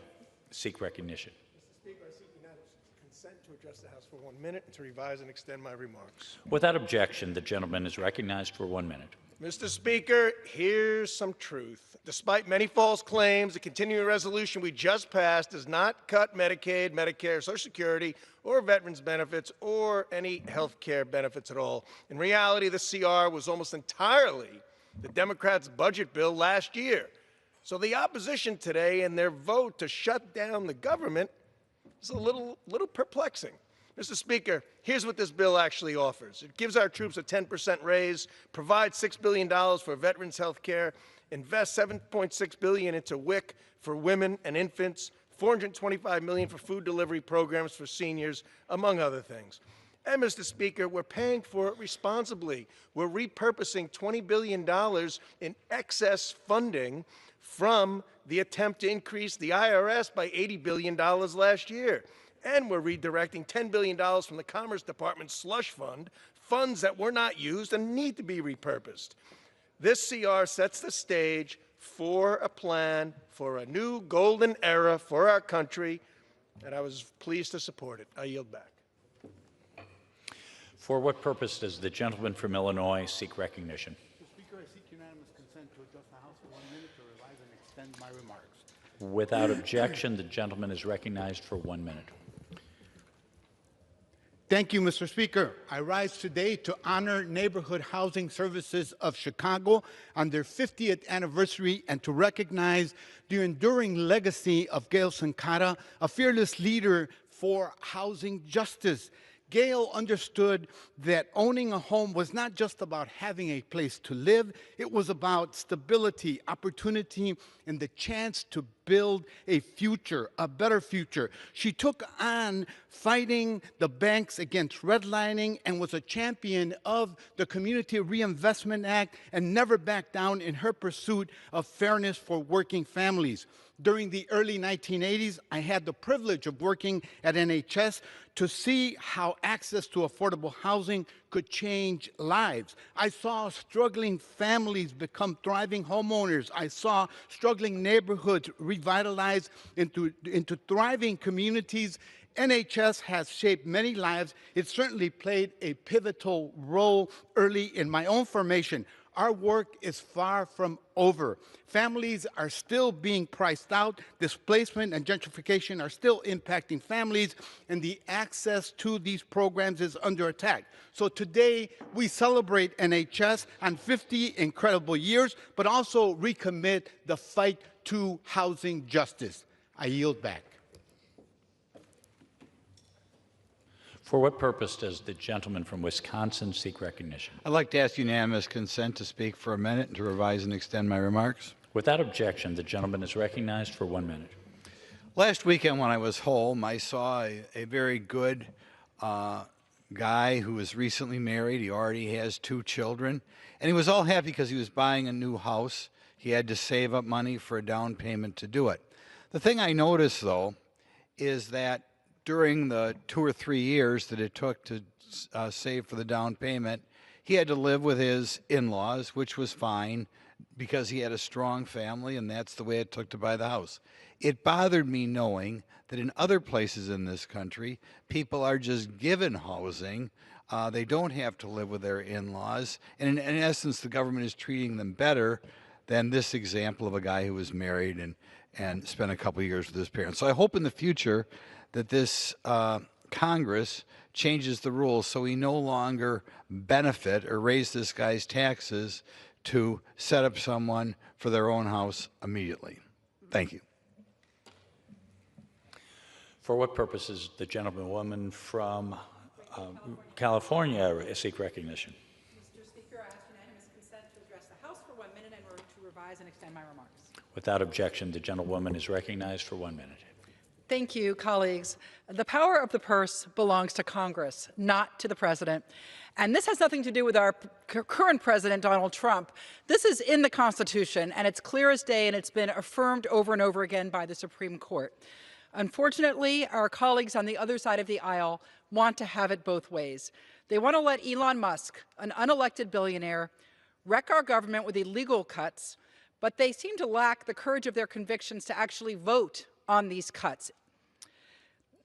seek recognition? Mr. Speaker, I seek unanimous consent to address the House for 1 minute and to revise and extend my remarks. Without objection, the gentleman is recognized for 1 minute. Mr. Speaker, here's some truth. Despite many false claims, the continuing resolution we just passed does not cut Medicaid, Medicare, Social Security, or veterans benefits, or any health care benefits at all. In reality, the CR was almost entirely the Democrats' budget bill last year. So the opposition today and their vote to shut down the government is a little perplexing. Mr. Speaker, here's what this bill actually offers. It gives our troops a 10% raise, provides $6 billion for veterans' health care, invests $7.6 billion into WIC for women and infants, $425 million for food delivery programs for seniors, among other things. And, Mr. Speaker, we're paying for it responsibly. We're repurposing $20 billion in excess funding from the attempt to increase the IRS by $80 billion last year. And we're redirecting $10 billion from the Commerce Department's slush fund, funds that were not used and need to be repurposed. This CR sets the stage for a plan for a new golden era for our country, and I was pleased to support it. I yield back. For what purpose does the gentleman from Illinois seek recognition? Mr. Speaker, I seek unanimous consent to address the House for 1 minute to revise and extend my remarks. Without objection, the gentleman is recognized for 1 minute. Thank you, Mr. Speaker. I rise today to honor Neighborhood Housing Services of Chicago on their 50th anniversary and to recognize the enduring legacy of Gail Sankara, a fearless leader for housing justice. Gail understood that owning a home was not just about having a place to live, it was about stability, opportunity, and the chance to build a future, a better future. She took on fighting the banks against redlining and was a champion of the Community Reinvestment Act and never backed down in her pursuit of fairness for working families. During the early 1980s, I had the privilege of working at NHS to see how access to affordable housing could change lives. I saw struggling families become thriving homeowners. I saw struggling neighborhoods revitalized into thriving communities. NHS has shaped many lives. It certainly played a pivotal role early in my own formation. Our work is far from over. Families are still being priced out. Displacement and gentrification are still impacting families, and the access to these programs is under attack. So today, we celebrate NHS on 50 incredible years, but also recommit the fight to housing justice. I yield back. For what purpose does the gentleman from Wisconsin seek recognition? I'd like to ask unanimous consent to speak for a minute and to revise and extend my remarks. Without objection, the gentleman is recognized for 1 minute. Last weekend when I was home, I saw a very good guy who was recently married. He already has 2 children. And he was all happy because he was buying a new house. He had to save up money for a down payment to do it. The thing I noticed, though, is that during the 2 or 3 years that it took to save for the down payment, he had to live with his in-laws, which was fine because he had a strong family, and that's the way it took to buy the house. It bothered me knowing that in other places in this country, people are just given housing. They don't have to live with their in-laws. And in essence, the government is treating them better than this example of a guy who was married and spent a couple of years with his parents. So I hope in the future that this Congress changes the rules so we no longer benefit or raise this guy's taxes to set up someone for their own house immediately. Thank you. For what purposes the gentlewoman from California seek recognition? Mr. Speaker, I ask unanimous consent to address the House for 1 minute in order to revise and extend my remarks. Without objection, the gentlewoman is recognized for 1 minute. Thank you, colleagues. The power of the purse belongs to Congress, not to the president. And this has nothing to do with our current president, Donald Trump. This is in the Constitution, and it's clear as day, and it's been affirmed over and over again by the Supreme Court. Unfortunately, our colleagues on the other side of the aisle want to have it both ways. They want to let Elon Musk, an unelected billionaire, wreck our government with illegal cuts, but they seem to lack the courage of their convictions to actually vote on these cuts.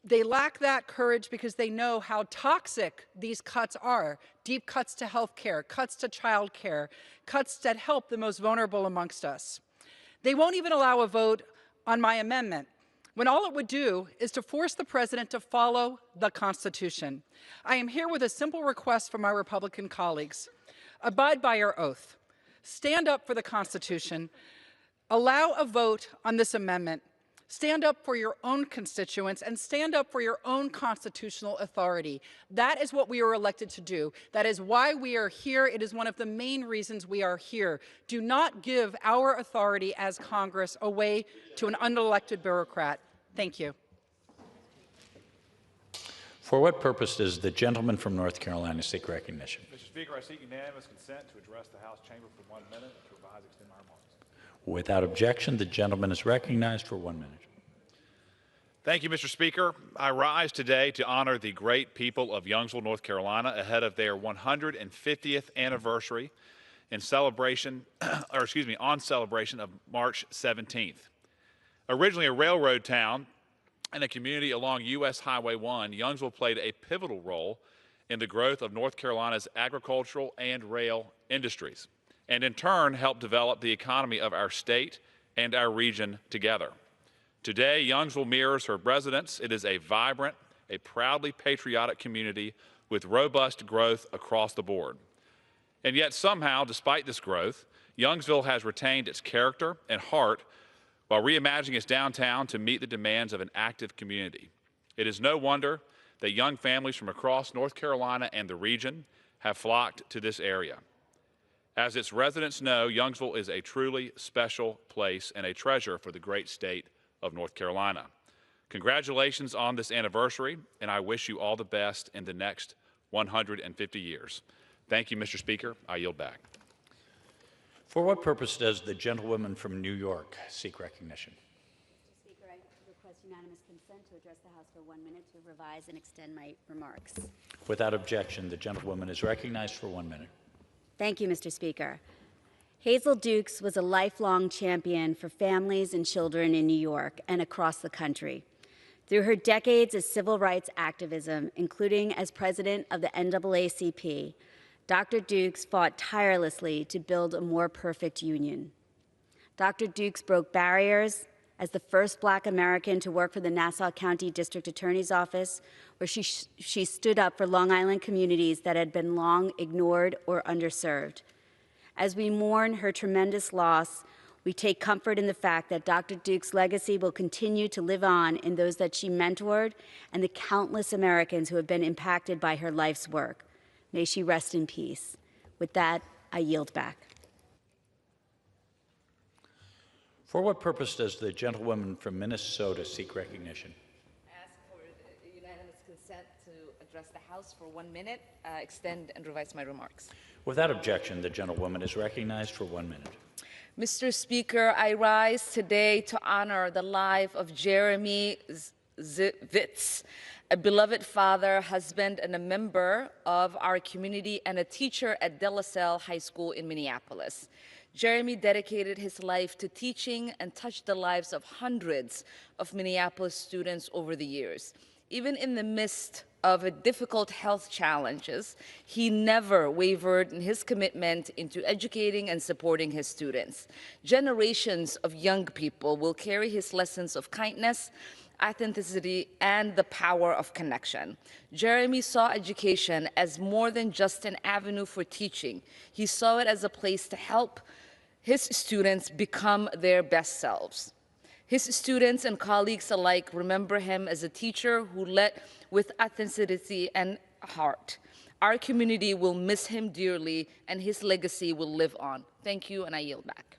They lack that courage because they know how toxic these cuts are. Deep cuts to health care, cuts to child care, cuts that help the most vulnerable amongst us. They won't even allow a vote on my amendment, when all it would do is to force the president to follow the Constitution. I am here with a simple request from my Republican colleagues. Abide by your oath. Stand up for the Constitution. Allow a vote on this amendment. Stand up for your own constituents and stand up for your own constitutional authority. That is what we are elected to do. That is why we are here. It is one of the main reasons we are here. Do not give our authority as Congress away to an unelected bureaucrat. Thank you. For what purpose does the gentleman from North Carolina seek recognition? Mr. Speaker, I seek unanimous consent to address the House chamber for 1 minute to revise and extend my remarks. Without objection, the gentleman is recognized for 1 minute. Thank you, Mr. Speaker. I rise today to honor the great people of Youngsville, North Carolina, ahead of their 150th anniversary in celebration, on celebration of March 17th. Originally a railroad town and a community along U.S. Highway 1, Youngsville played a pivotal role in the growth of North Carolina's agricultural and rail industries, and in turn helped develop the economy of our state and our region together. Today, Youngsville mirrors her residents. It is a vibrant, a proudly patriotic community with robust growth across the board. And yet somehow, despite this growth, Youngsville has retained its character and heart while reimagining its downtown to meet the demands of an active community. It is no wonder that young families from across North Carolina and the region have flocked to this area. As its residents know, Youngsville is a truly special place and a treasure for the great state of North Carolina. Congratulations on this anniversary, and I wish you all the best in the next 150 years. Thank you, Mr. Speaker. I yield back. For what purpose does the gentlewoman from New York seek recognition? Mr. Speaker, I request unanimous consent to address the House for 1 minute to revise and extend my remarks. Without objection, the gentlewoman is recognized for 1 minute. Thank you, Mr. Speaker. Hazel Dukes was a lifelong champion for families and children in New York and across the country. Through her decades of civil rights activism, including as president of the NAACP, Dr. Dukes fought tirelessly to build a more perfect union. Dr. Dukes broke barriers as the first Black American to work for the Nassau County District Attorney's Office, where she stood up for Long Island communities that had been long ignored or underserved. As we mourn her tremendous loss, we take comfort in the fact that Dr. Dukes' legacy will continue to live on in those that she mentored and the countless Americans who have been impacted by her life's work. May she rest in peace. With that, I yield back. For what purpose does the gentlewoman from Minnesota seek recognition? Ask for unanimous consent to address the House for 1 minute, extend and revise my remarks. Without objection, the gentlewoman is recognized for 1 minute. Mr. Speaker, I rise today to honor the life of Jeremy Zivitz, a beloved father, husband, and a member of our community and a teacher at De La Salle High School in Minneapolis. Jeremy dedicated his life to teaching and touched the lives of hundreds of Minneapolis students over the years. Even in the midst of difficult health challenges, he never wavered in his commitment into educating and supporting his students. Generations of young people will carry his lessons of kindness, authenticity, and the power of connection. Jeremy saw education as more than just an avenue for teaching. He saw it as a place to help his students become their best selves. His students and colleagues alike remember him as a teacher who led with authenticity and heart. Our community will miss him dearly, and his legacy will live on. Thank you, and I yield back.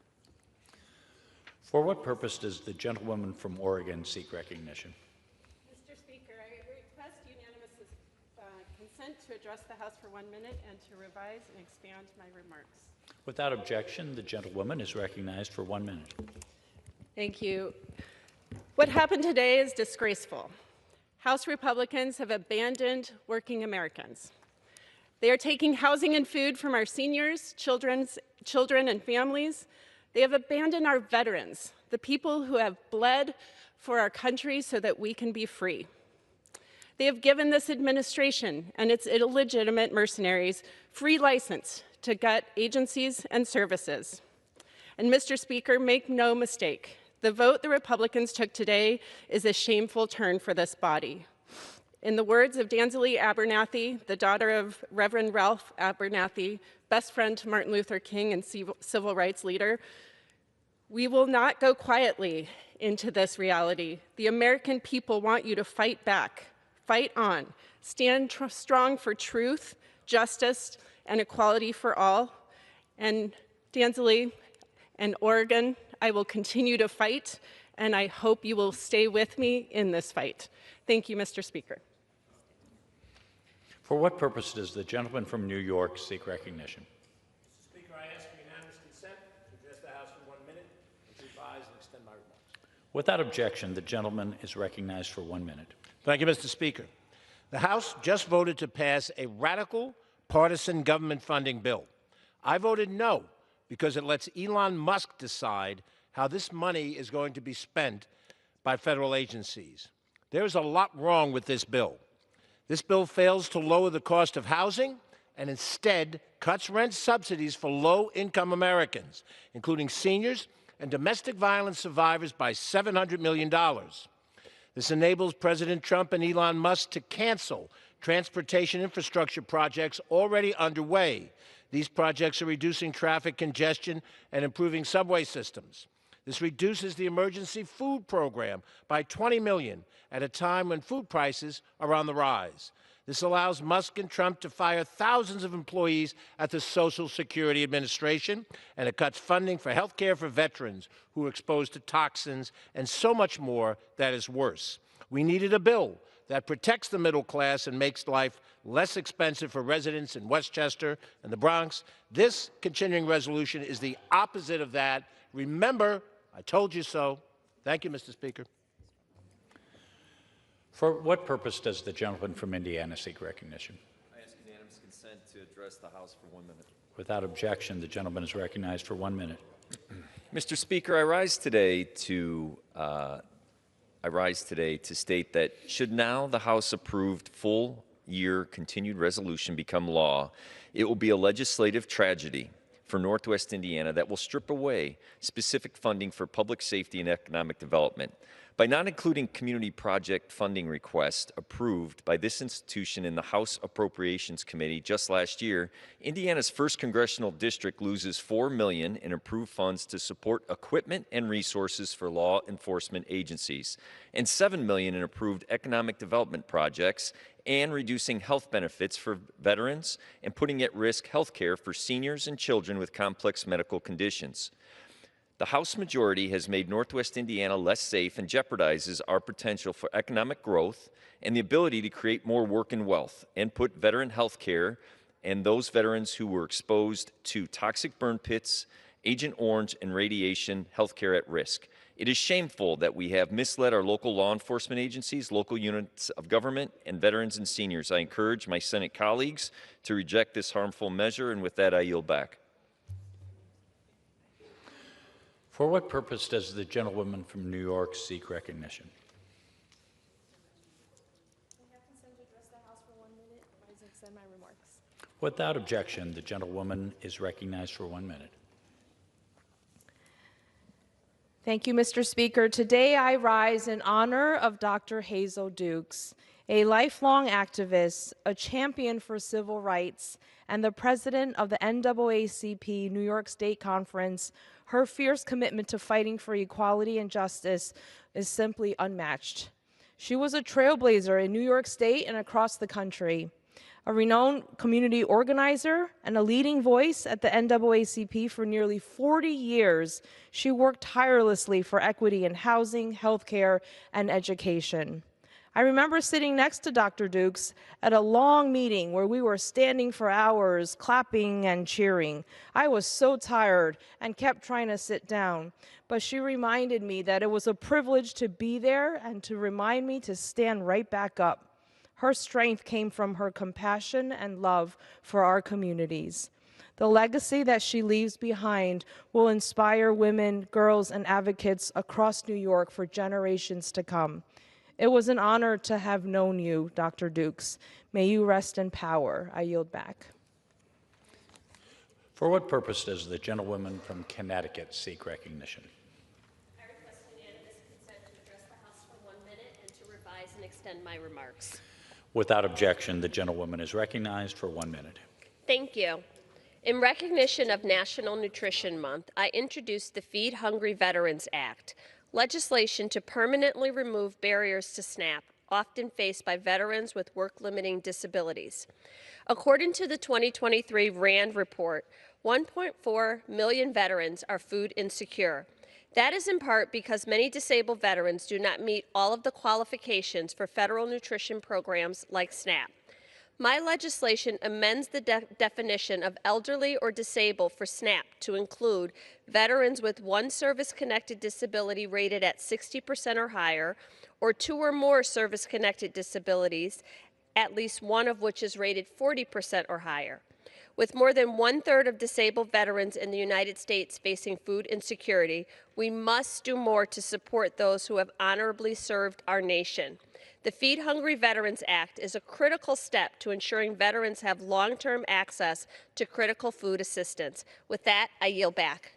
For what purpose does the gentlewoman from Oregon seek recognition? Mr. Speaker, I request unanimous consent to address the House for 1 minute and to revise and expand my remarks. Without objection, the gentlewoman is recognized for 1 minute. Thank you. What happened today is disgraceful. House Republicans have abandoned working Americans. They are taking housing and food from our seniors, children and families. They have abandoned our veterans, the people who have bled for our country so that we can be free. They have given this administration and its illegitimate mercenaries free license to gut agencies and services. And Mr. Speaker, make no mistake, the vote the Republicans took today is a shameful turn for this body. In the words of Danzalee Abernathy, the daughter of Reverend Ralph Abernathy, best friend to Martin Luther King and civil rights leader, We will not go quietly into this reality. The American people want you to fight back, fight on, stand strong for truth, justice, and equality for all. And Danzig and Oregon, I will continue to fight, and I hope you will stay with me in this fight. Thank you, Mr. Speaker. For what purpose does the gentleman from New York seek recognition? Mr. Speaker, I ask for unanimous consent to address the House for 1 minute and to revise and extend my remarks. Without objection, the gentleman is recognized for 1 minute. Thank you, Mr. Speaker. The House just voted to pass a radical partisan government funding bill. I voted no because it lets Elon Musk decide how this money is going to be spent by federal agencies. There is a lot wrong with this bill. This bill fails to lower the cost of housing and instead cuts rent subsidies for low-income Americans, including seniors and domestic violence survivors, by $700 million. This enables President Trump and Elon Musk to cancel transportation infrastructure projects already underway. These projects are reducing traffic congestion and improving subway systems. This reduces the emergency food program by $20 million at a time when food prices are on the rise. This allows Musk and Trump to fire thousands of employees at the Social Security Administration, and it cuts funding for health care for veterans who are exposed to toxins and so much more that is worse. We needed a bill that protects the middle class and makes life less expensive for residents in Westchester and the Bronx. This continuing resolution is the opposite of that. Remember, I told you so. Thank you, Mr. Speaker. For what purpose does the gentleman from Indiana seek recognition? I ask unanimous consent to address the House for 1 minute. Without objection, the gentleman is recognized for 1 minute. Mr. Speaker, I rise today to state that should now the House-approved full-year continued resolution become law, it will be a legislative tragedy for Northwest Indiana that will strip away specific funding for public safety and economic development. By not including community project funding requests approved by this institution in the House Appropriations Committee just last year, Indiana's 1st Congressional District loses $4 million in approved funds to support equipment and resources for law enforcement agencies, and $7 million in approved economic development projects, and reducing health benefits for veterans and putting at risk health care for seniors and children with complex medical conditions. The House majority has made Northwest Indiana less safe and jeopardizes our potential for economic growth and the ability to create more work and wealth and put veteran health care and those veterans who were exposed to toxic burn pits, Agent Orange, and radiation health care at risk. It is shameful that we have misled our local law enforcement agencies, local units of government, and veterans and seniors. I encourage my Senate colleagues to reject this harmful measure, and with that, I yield back. For what purpose does the gentlewoman from New York seek recognition? I have consent to address the House for 1 minute. I extend my remarks. Without objection, the gentlewoman is recognized for 1 minute. Thank you, Mr. Speaker. Today I rise in honor of Dr. Hazel Dukes, a lifelong activist, a champion for civil rights, and the president of the NAACP New York State Conference. Her fierce commitment to fighting for equality and justice is simply unmatched. She was a trailblazer in New York State and across the country, a renowned community organizer and a leading voice at the NAACP for nearly 40 years. She worked tirelessly for equity in housing, healthcare, and education. I remember sitting next to Dr. Dukes at a long meeting where we were standing for hours, clapping and cheering. I was so tired and kept trying to sit down, but she reminded me that it was a privilege to be there and to remind me to stand right back up. Her strength came from her compassion and love for our communities. The legacy that she leaves behind will inspire women, girls, and advocates across New York for generations to come. It was an honor to have known you, Dr. Dukes. May you rest in power. I yield back. For what purpose does the gentlewoman from Connecticut seek recognition? I request unanimous consent to address the House for 1 minute and to revise and extend my remarks. Without objection, the gentlewoman is recognized for 1 minute. Thank you. In recognition of National Nutrition Month, I introduced the Feed Hungry Veterans Act, legislation to permanently remove barriers to SNAP, often faced by veterans with work-limiting disabilities. According to the 2023 RAND report, 1.4 million veterans are food insecure. That is in part because many disabled veterans do not meet all of the qualifications for federal nutrition programs like SNAP. My legislation amends the definition of elderly or disabled for SNAP to include veterans with one service-connected disability rated at 60% or higher, or 2 or more service-connected disabilities, at least one of which is rated 40% or higher. With more than 1/3 of disabled veterans in the United States facing food insecurity, we must do more to support those who have honorably served our nation. The Feed Hungry Veterans Act is a critical step to ensuring veterans have long-term access to critical food assistance. With that, I yield back.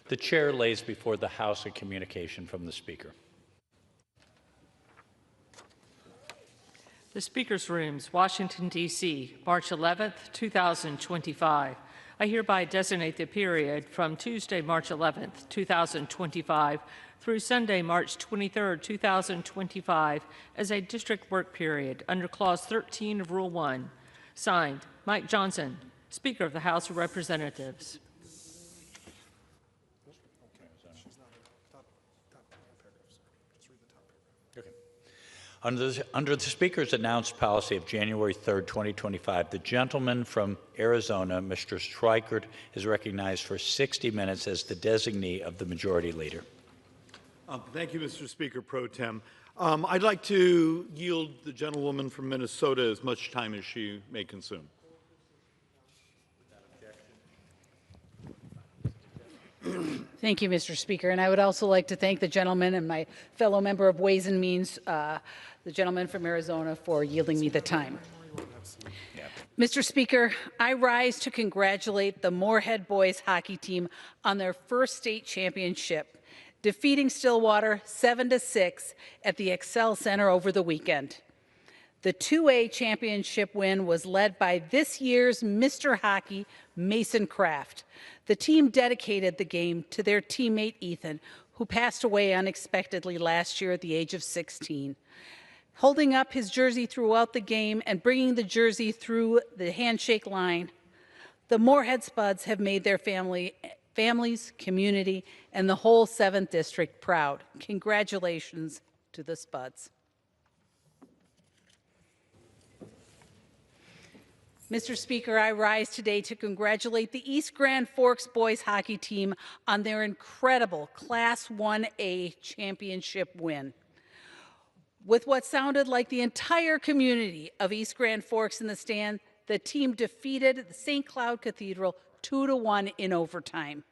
The chair lays before the House a communication from the Speaker. The Speaker's Rooms, Washington, D.C., March 11th, 2025. I hereby designate the period from Tuesday, March 11th, 2025 through Sunday, March 23rd, 2025 as a district work period under Clause 13 of Rule 1. Signed, Mike Johnson, Speaker of the House of Representatives. Under the Speaker's announced policy of January 3rd, 2025, the gentleman from Arizona, Mr. Schweikert, is recognized for 60 minutes as the designee of the Majority Leader. Thank you, Mr. Speaker Pro Tem. I'd like to yield the gentlewoman from Minnesota as much time as she may consume. Thank you, Mr. Speaker. And I would also like to thank the gentleman and my fellow member of Ways and Means, the gentleman from Arizona, for yielding me the time. Mr. Speaker, I rise to congratulate the Moorhead boys hockey team on their first state championship, defeating Stillwater 7-6 at the Excel Center over the weekend. The 2A championship win was led by this year's Mr. Hockey, Mason Kraft. The team dedicated the game to their teammate Ethan, who passed away unexpectedly last year at the age of 16. Holding up his jersey throughout the game and bringing the jersey through the handshake line, the Moorhead Spuds have made their families, community, and the whole 7th District proud. Congratulations to the Spuds. Mr. Speaker, I rise today to congratulate the East Grand Forks boys hockey team on their incredible Class 1A championship win. With what sounded like the entire community of East Grand Forks in the stand, the team defeated the St. Cloud Cathedral 2-1 in overtime.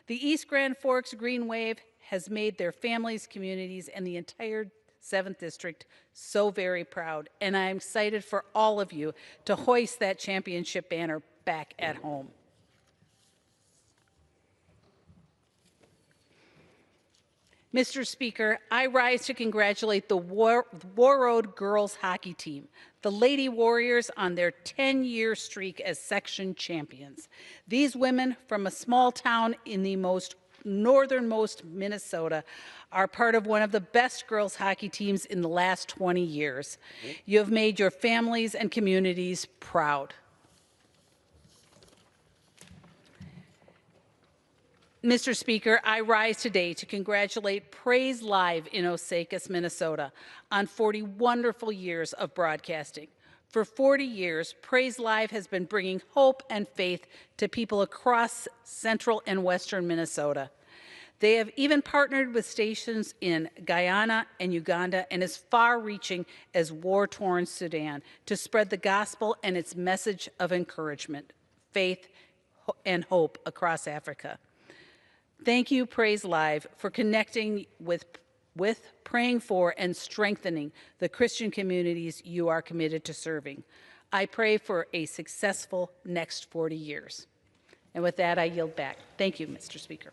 The East Grand Forks Green Wave has made their families, communities, and the entire 7th District so very proud, and I'm excited for all of you to hoist that championship banner back at home. Mr. Speaker, I rise to congratulate the Warroad girls hockey team, the Lady Warriors, on their 10-year streak as section champions. These women from a small town in the northernmost Minnesota are part of one of the best girls hockey teams in the last 20 years. You have made your families and communities proud. Mr. Speaker, I rise today to congratulate Praise Live in Osakis, Minnesota, on 40 wonderful years of broadcasting. For 40 years, Praise Live has been bringing hope and faith to people across central and western Minnesota. They have even partnered with stations in Guyana and Uganda and as far-reaching as war-torn Sudan to spread the gospel and its message of encouragement, faith, and hope across Africa. Thank you, Praise Live, for connecting with, praying for, and strengthening the Christian communities you are committed to serving. I pray for a successful next 40 years. And with that, I yield back. Thank you, Mr. Speaker.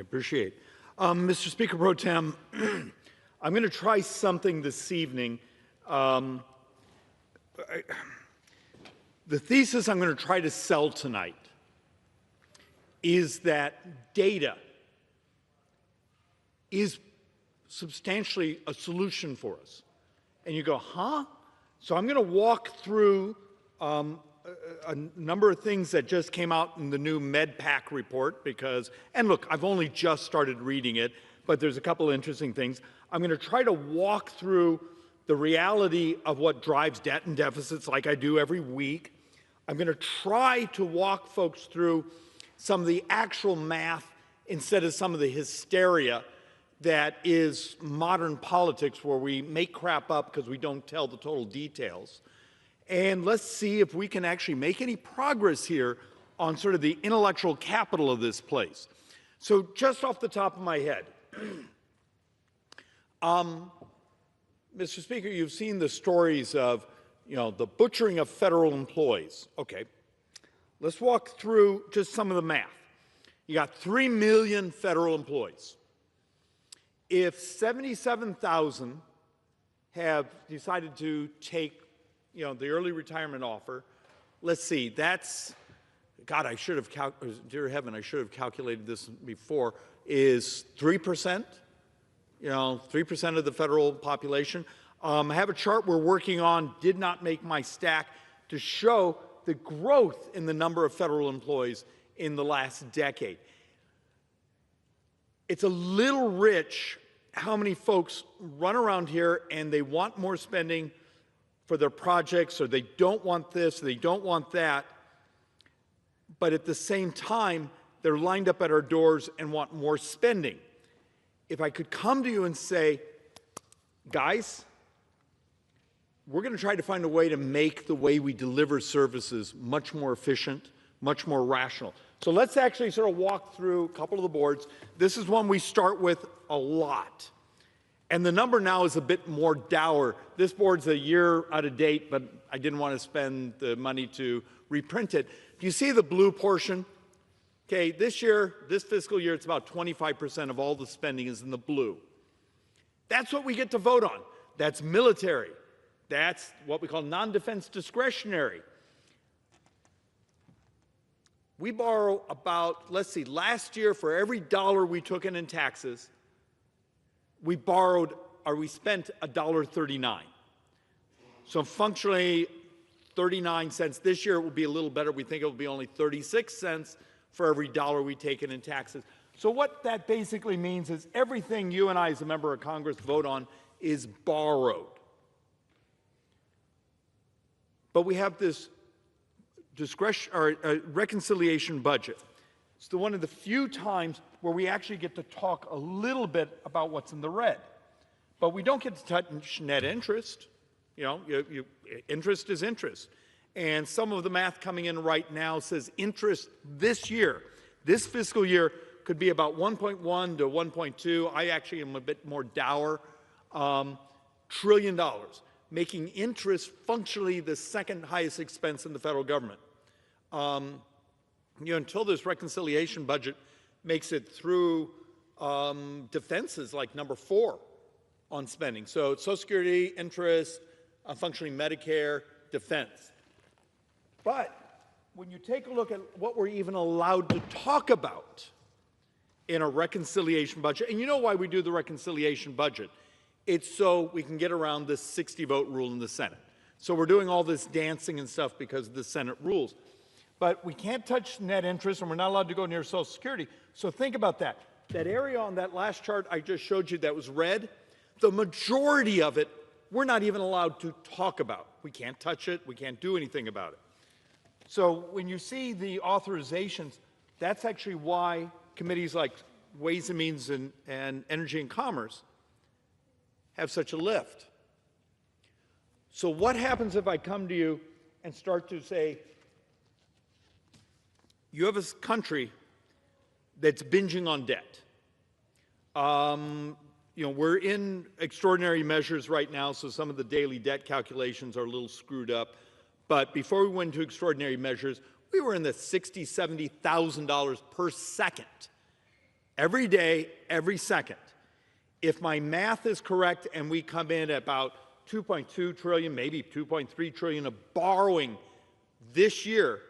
appreciate. Mr. Speaker Pro Tem, I'm going to try something this evening. The thesis I'm going to try to sell tonight is that data is substantially a solution for us. And you go, huh? So I'm going to walk through a number of things that just came out in the new MedPAC report because, and look, I've only just started reading it, but there's a couple interesting things. I'm going to try to walk through the reality of what drives debt and deficits like I do every week. I'm going to try to walk folks through some of the actual math instead of some of the hysteria that is modern politics where we make crap up because we don't tell the total details. And let's see if we can actually make any progress here on sort of the intellectual capital of this place. So just off the top of my head, Mr. Speaker, you've seen the stories of, the butchering of federal employees. Okay, let's walk through just some of the math. You got 3 million federal employees. If 77,000 have decided to take, the early retirement offer, let's see, that's, God, I should have, dear heaven, I should have calculated this before, is 3%, 3% of the federal population. I have a chart we're working on, did not make my stack, to show the growth in the number of federal employees in the last decade. It's a little rich how many folks run around here and they want more spending for their projects, or they don't want this, or they don't want that, but at the same time, they're lined up at our doors and want more spending. If I could come to you and say, guys, we're going to try to find a way to make the way we deliver services much more efficient, much more rational. So let's actually sort of walk through a couple of the boards. This is one we start with a lot. And the number now is a bit more dour. This board's a year out of date, but I didn't want to spend the money to reprint it. Do you see the blue portion? Okay, this fiscal year, it's about 25% of all the spending is in the blue. That's what we get to vote on. That's military. That's what we call non-defense discretionary. We borrow about, let's see, last year for every dollar we took in taxes, we borrowed, or we spent $1.39. So functionally, 39 cents. This year it will be a little better. We think it will be only 36 cents for every dollar we take in taxes. So what that basically means is everything you and I as a member of Congress vote on is borrowed. But we have this reconciliation budget. It's one of the few times where we actually get to talk a little bit about what's in the red. But we don't get to touch net interest. Interest is interest. And some of the math coming in right now says interest this year, this fiscal year, could be about 1.1 to 1.2. I actually am a bit more dour. $1 trillion, making interest functionally the second highest expense in the federal government. Until this reconciliation budget makes it through, defenses like number 4 on spending. So Social Security, interest, functionally Medicare, defense. But when you take a look at what we're even allowed to talk about in a reconciliation budget, and you know why we do the reconciliation budget, it's so we can get around this 60-vote rule in the Senate. So we're doing all this dancing and stuff because of the Senate rules. But we can't touch net interest, and we're not allowed to go near Social Security. So think about that. That area on that last chart I just showed you that was red, the majority of it, we're not even allowed to talk about. We can't touch it. We can't do anything about it. So when you see the authorizations, that's actually why committees like Ways and Means and Energy and Commerce have such a lift. So what happens if I come to you and start to say, you have a country that's binging on debt. We're in extraordinary measures right now, so some of the daily debt calculations are a little screwed up. But before we went into extraordinary measures, we were in the $60,000, $70,000 per second every day, every second. If my math is correct and we come in at about 2.2 trillion, maybe 2.3 trillion of borrowing this year,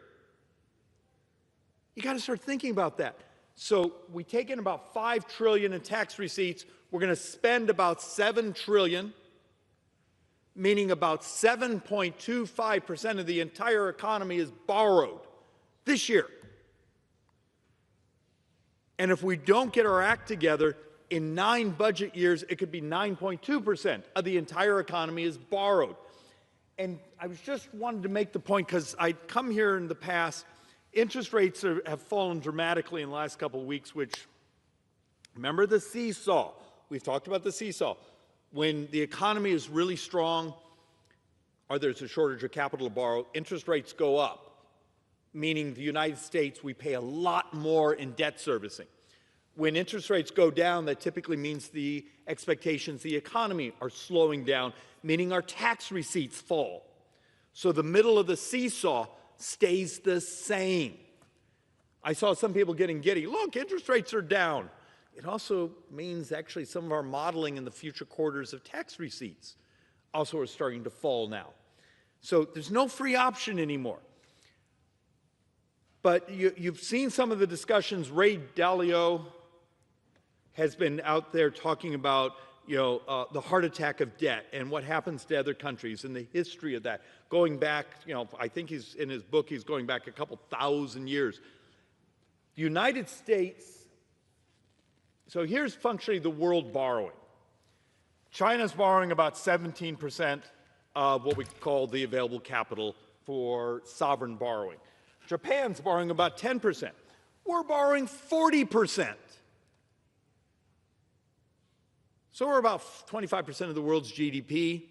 you got to start thinking about that. So we take in about 5 trillion in tax receipts. We're going to spend about 7 trillion, meaning about 7.25% of the entire economy is borrowed this year. And if we don't get our act together, in 9 budget years, it could be 9.2% of the entire economy is borrowed. And I was just wanted to make the point, because I'd come here in the past, interest rates have fallen dramatically in the last couple of weeks, which, remember the seesaw? We've talked about the seesaw. When the economy is really strong, or there's a shortage of capital to borrow, interest rates go up, meaning the United States, we pay a lot more in debt servicing. When interest rates go down, that typically means the expectations, the economy are slowing down, meaning our tax receipts fall. So the middle of the seesaw stays the same. I saw some people getting giddy. Look, interest rates are down. It also means actually some of our modeling in the future quarters of tax receipts also are starting to fall now. So there's no free option anymore. But you've seen some of the discussions. Ray Dalio has been out there talking about the heart attack of debt and what happens to other countries and the history of that. Going back, I think he's in his book, he's going back a couple thousand years. The United States, so here's functionally the world borrowing. China's borrowing about 17% of what we call the available capital for sovereign borrowing. Japan's borrowing about 10%. We're borrowing 40%. So we're about 25% of the world's GDP,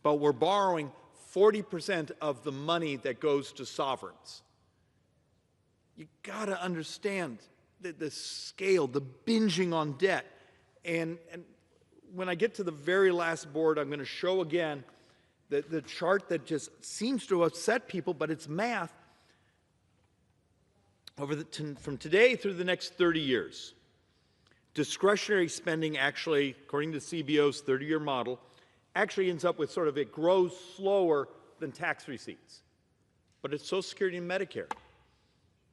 but we're borrowing 40% of the money that goes to sovereigns. You got to understand the scale, the binging on debt. And when I get to the very last board, I'm going to show again the chart that just seems to upset people, but it's math. From today through the next 30 years, discretionary spending actually, according to CBO's 30-year model, actually ends up with sort of, it grows slower than tax receipts. But it's Social Security and Medicare.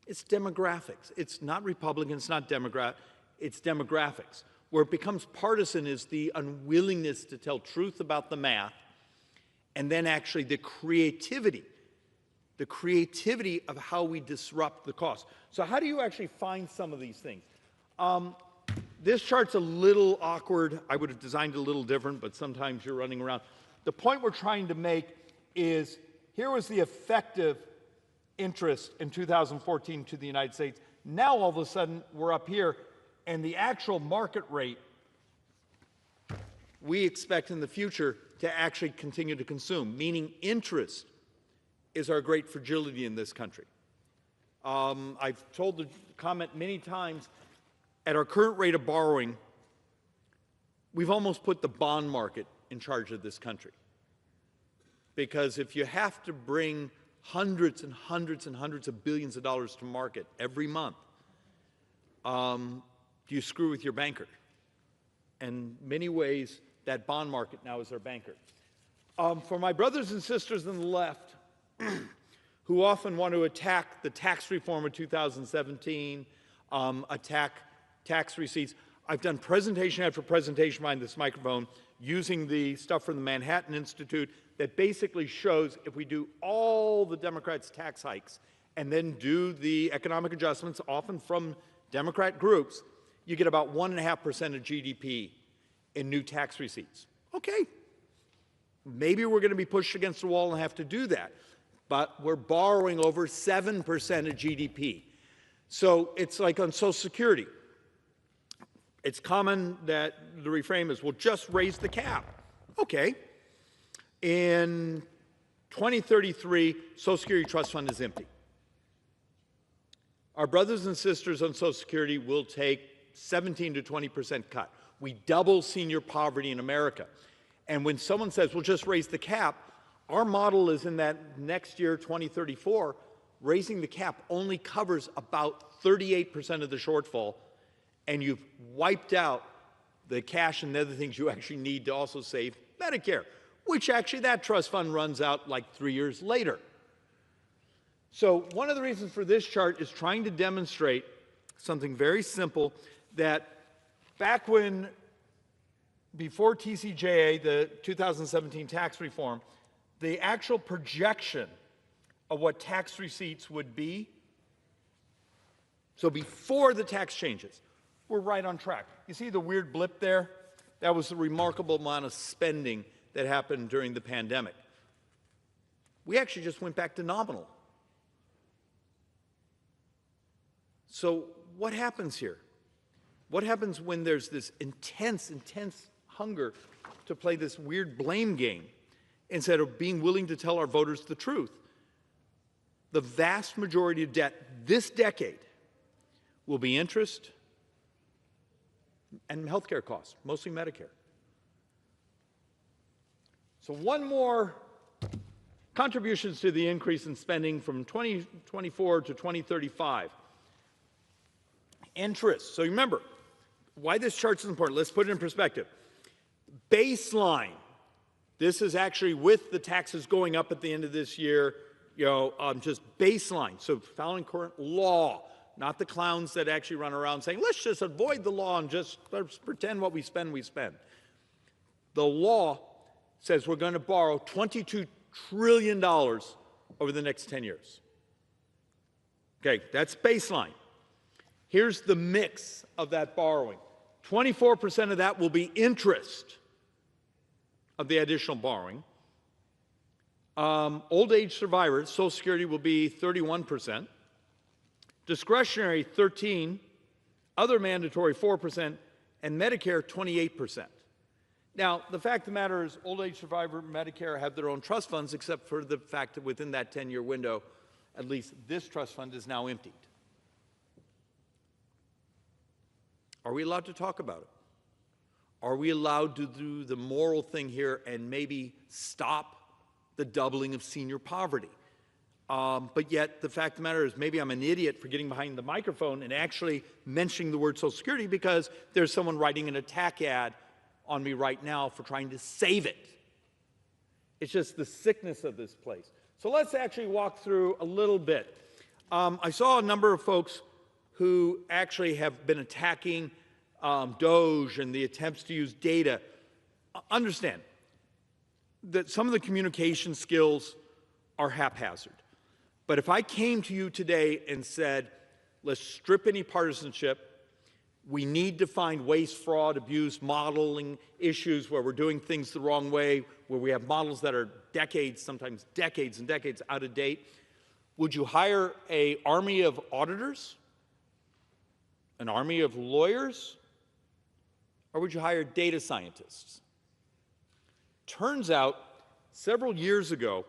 It's demographics. It's not Republican, it's not Democrat, it's demographics. Where it becomes partisan is the unwillingness to tell truth about the math, and then actually the creativity of how we disrupt the cost. So how do you actually find some of these things? This chart's a little awkward. I would have designed it a little different, but sometimes you're running around. The point we're trying to make is, here was the effective interest in 2014 to the United States. Now all of a sudden we're up here, and the actual market rate we expect in the future to actually continue to consume, meaning interest is our great fragility in this country. I've told the comment many times, at our current rate of borrowing, we've almost put the bond market in charge of this country. Because if you have to bring hundreds and hundreds and hundreds of billions of dollars to market every month, you screw with your banker. And in many ways, that bond market now is our banker. For my brothers and sisters on the left, who often want to attack the tax reform of 2017, attack tax receipts, I've done presentation after presentation behind this microphone using the stuff from the Manhattan Institute that basically shows if we do all the Democrats' tax hikes and then do the economic adjustments, often from Democrat groups, you get about 1.5% of GDP in new tax receipts. Okay, maybe we're going to be pushed against the wall and have to do that, but we're borrowing over 7% of GDP. So it's like on Social Security. It's common that the reframe is, well, just raise the cap. Okay. In 2033, Social Security Trust Fund is empty. Our brothers and sisters on Social Security will take 17 to 20% cut. We double senior poverty in America. And when someone says, well, just raise the cap, our model is in that next year, 2034, raising the cap only covers about 38% of the shortfall, and you've wiped out the cash and the other things you actually need to also save Medicare, which actually that trust fund runs out like 3 years later. So one of the reasons for this chart is trying to demonstrate something very simple, that back when, before TCJA, the 2017 tax reform, the actual projection of what tax receipts would be, so before the tax changes, we're right on track. You see the weird blip there? That was the remarkable amount of spending that happened during the pandemic. We actually just went back to nominal. So what happens here? What happens when there's this intense hunger to play this weird blame game instead of being willing to tell our voters the truth? The vast majority of debt this decade will be interest and healthcare costs, mostly Medicare. So one more contributions to the increase in spending from 2024 to 2035. Interest. So remember, why this chart is important. Let's put it in perspective. Baseline. This is actually with the taxes going up at the end of this year, just baseline. So following current law, not the clowns that actually run around saying, let's just avoid the law and just let's pretend what we spend, we spend. The law says we're going to borrow $22 trillion over the next 10 years. Okay, that's baseline. Here's the mix of that borrowing. 24% of that will be interest of the additional borrowing. Old age survivors, Social Security will be 31%. Discretionary, 13%. Other mandatory, 4%. And Medicare, 28%. Now, the fact of the matter is old age survivor, Medicare have their own trust funds, except for the fact that within that 10-year window, at least this trust fund is now emptied. Are we allowed to talk about it? Are we allowed to do the moral thing here and maybe stop the doubling of senior poverty? But yet, the fact of the matter is maybe I'm an idiot for getting behind the microphone and actually mentioning the word Social Security because there's someone writing an attack ad on me right now for trying to save it. It's just the sickness of this place. So let's actually walk through a little bit. I saw a number of folks who actually have been attacking DOGE and the attempts to use data. Understand that some of the communication skills are haphazard. But if I came to you today and said, let's strip any partisanship, we need to find waste, fraud, abuse, modeling issues where we're doing things the wrong way, where we have models that are decades, sometimes decades and decades out of date, would you hire an army of auditors? An army of lawyers? Or would you hire data scientists? Turns out, several years ago,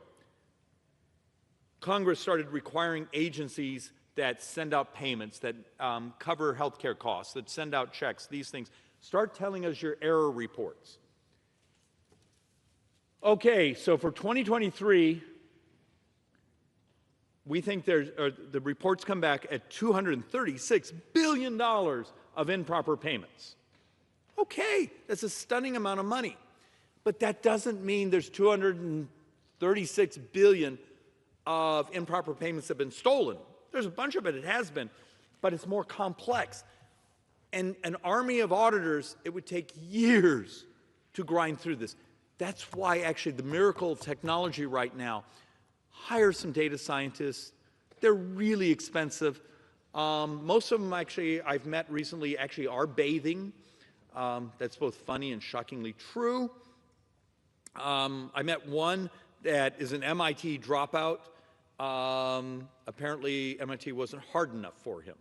Congress started requiring agencies that send out payments, that cover healthcare costs, that send out checks, these things, start telling us your error reports. Okay, so for 2023, we think the reports come back at $236 billion of improper payments. Okay, that's a stunning amount of money. But that doesn't mean there's $236 billion of improper payments that have been stolen. There's a bunch of it, it has been, but it's more complex. And an army of auditors, it would take years to grind through this. That's why actually the miracle of technology right now, hire some data scientists. They're really expensive. Most of them actually, I've met recently, actually are bathing. That's both funny and shockingly true. I met one that is an MIT dropout. Apparently MIT wasn't hard enough for him.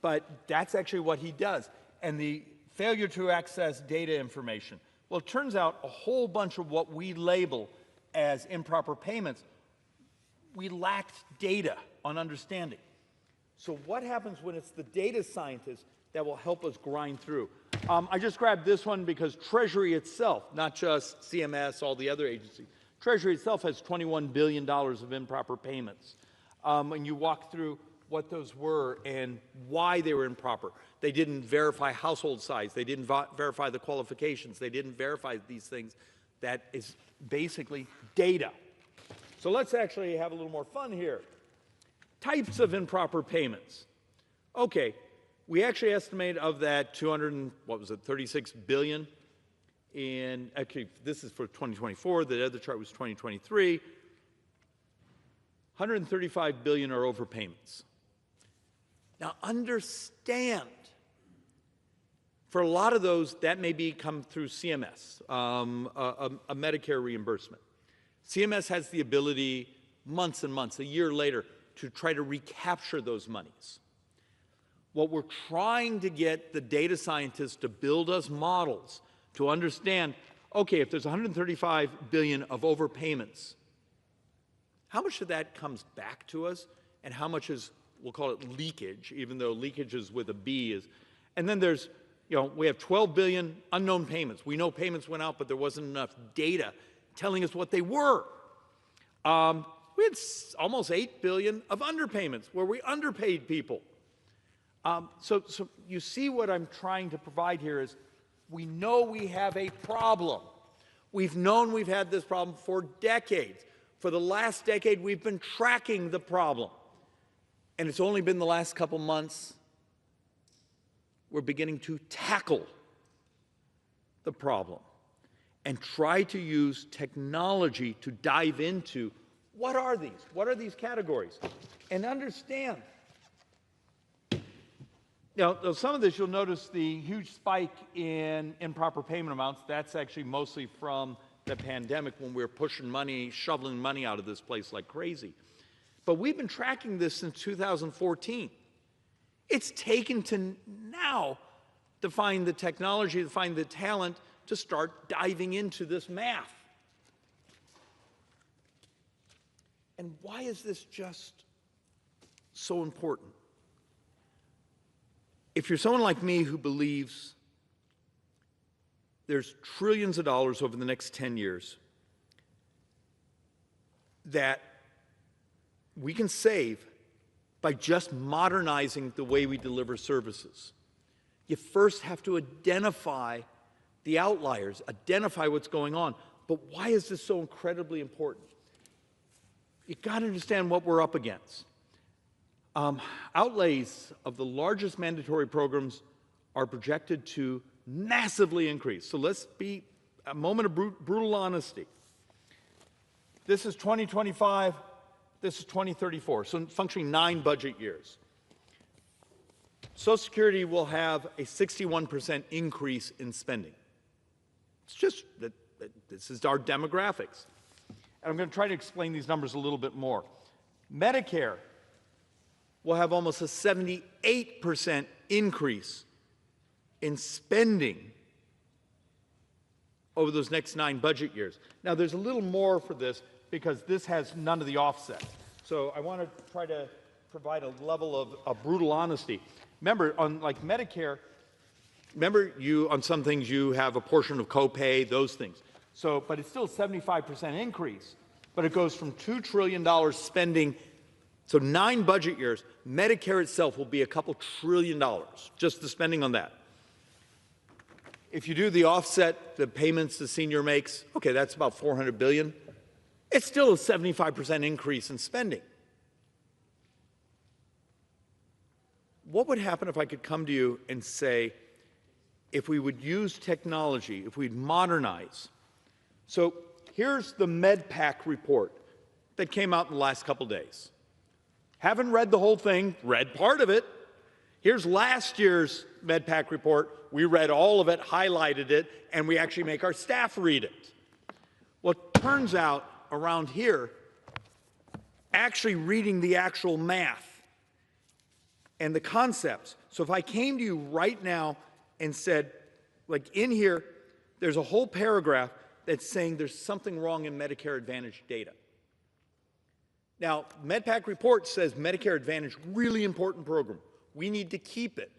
But that's actually what he does. And the failure to access data information. Well, it turns out a whole bunch of what we label as improper payments, we lacked data on understanding. So what happens when it's the data scientists that will help us grind through? I just grabbed this one because Treasury itself, not just CMS, all the other agencies, Treasury itself has $21 billion of improper payments. When you walk through what those were and why they were improper. They didn't verify household size. They didn't verify the qualifications. They didn't verify these things. That is basically data. So let's actually have a little more fun here. Types of improper payments. Okay, we actually estimate of that 36 billion in, actually this is for 2024, the other chart was 2023. 135 billion are overpayments. Now understand, for a lot of those, that may come through CMS, a Medicare reimbursement. CMS has the ability, months and months, a year later, to try to recapture those monies. What we're trying to get the data scientists to build us models to understand, okay, if there's 135 billion of overpayments, how much of that comes back to us and how much is, we'll call it leakage, even though leakage is with a B is, and then there's, we have 12 billion unknown payments. We know payments went out, but there wasn't enough data telling us what they were. We had almost 8 billion of underpayments where we underpaid people. So you see what I'm trying to provide here is we know we have a problem. We've known we've had this problem for decades. For the last decade, we've been tracking the problem. And it's only been the last couple months we're beginning to tackle the problem and try to use technology to dive into what are these? What are these categories? And understand, some of this you'll notice the huge spike in improper payment amounts. That's actually mostly from the pandemic when we were pushing money, shoveling money out of this place like crazy. But we've been tracking this since 2014. It's taken to now to find the technology, to find the talent to start diving into this math. And why is this just so important? If you're someone like me who believes there's trillions of dollars over the next 10 years that we can save by just modernizing the way we deliver services, you first have to identify the outliers, identify what's going on. But why is this so incredibly important? You've got to understand what we're up against. Outlays of the largest mandatory programs are projected to massively increase. So let's be a moment of brutal honesty. This is 2025, this is 2034, so functioning 9 budget years. Social Security will have a 61% increase in spending. It's just that this is our demographics. And I'm going to try to explain these numbers a little bit more. Medicare will have almost a 78% increase in spending over those next 9 budget years. Now, there's a little more for this because this has none of the offsets. So I want to try to provide a level of brutal honesty. Remember, on like Medicare, on some things you have a portion of copay, those things. So, but it's still a 75% increase, but it goes from $2 trillion spending. So 9 budget years, Medicare itself will be a couple $1 trillion, just the spending on that. If you do the offset, the payments the senior makes, okay, that's about $400 billion. It's still a 75% increase in spending. What would happen if I could come to you and say, if we would use technology, if we'd modernize? So here's the MedPAC report that came out in the last couple days. Haven't read the whole thing, read part of it. Here's last year's MedPAC report. We read all of it, highlighted it, and we actually make our staff read it. Well, it turns out around here, actually reading the actual math and the concepts. So if I came to you right now and said, like in here, there's a whole paragraph that's saying there's something wrong in Medicare Advantage data. Now, MedPAC report says Medicare Advantage, really important program. We need to keep it,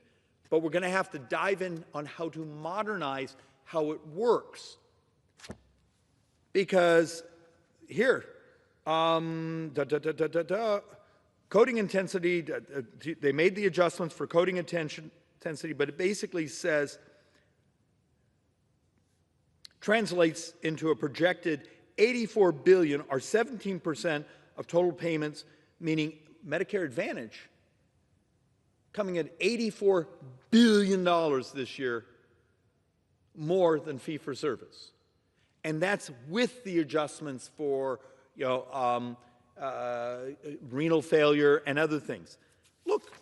but we're going to have to dive in on how to modernize how it works. Because here, coding intensity, they made the adjustments for coding intensity, but it basically says, translates into a projected $84 billion, or 17% of total payments, meaning Medicare Advantage coming at $84 billion this year, more than fee-for-service. And that's with the adjustments for, renal failure and other things. Look,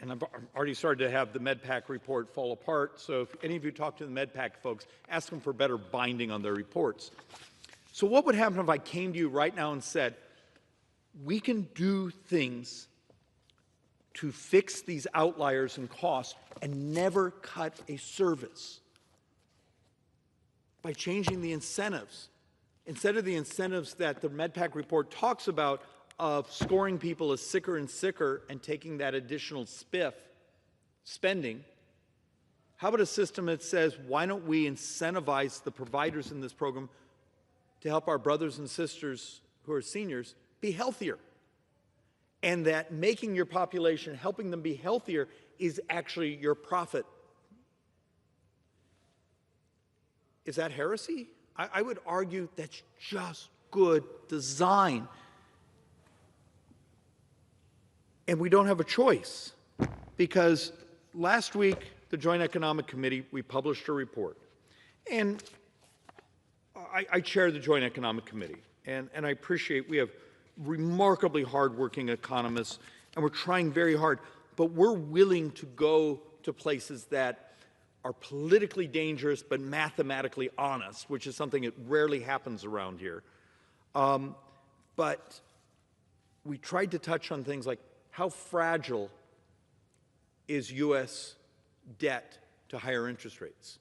and I've already started to have the MedPAC report fall apart, so if any of you talk to the MedPAC folks, ask them for better binding on their reports. So what would happen if I came to you right now and said, we can do things to fix these outliers in cost and never cut a service by changing the incentives? Instead of the incentives that the MedPAC report talks about of scoring people as sicker and sicker and taking that additional spending, how about a system that says, why don't we incentivize the providers in this program to help our brothers and sisters who are seniors be healthier? And that making your population, helping them be healthier, is actually your profit. Is that heresy? I would argue that's just good design. And we don't have a choice, because last week, the Joint Economic Committee, we published a report. And I chair the Joint Economic Committee, and I appreciate we have remarkably hardworking economists, and we're trying very hard, but we're willing to go to places that are politically dangerous but mathematically honest, which is something that rarely happens around here. But we tried to touch on things like, how fragile is U.S. debt to higher interest rates?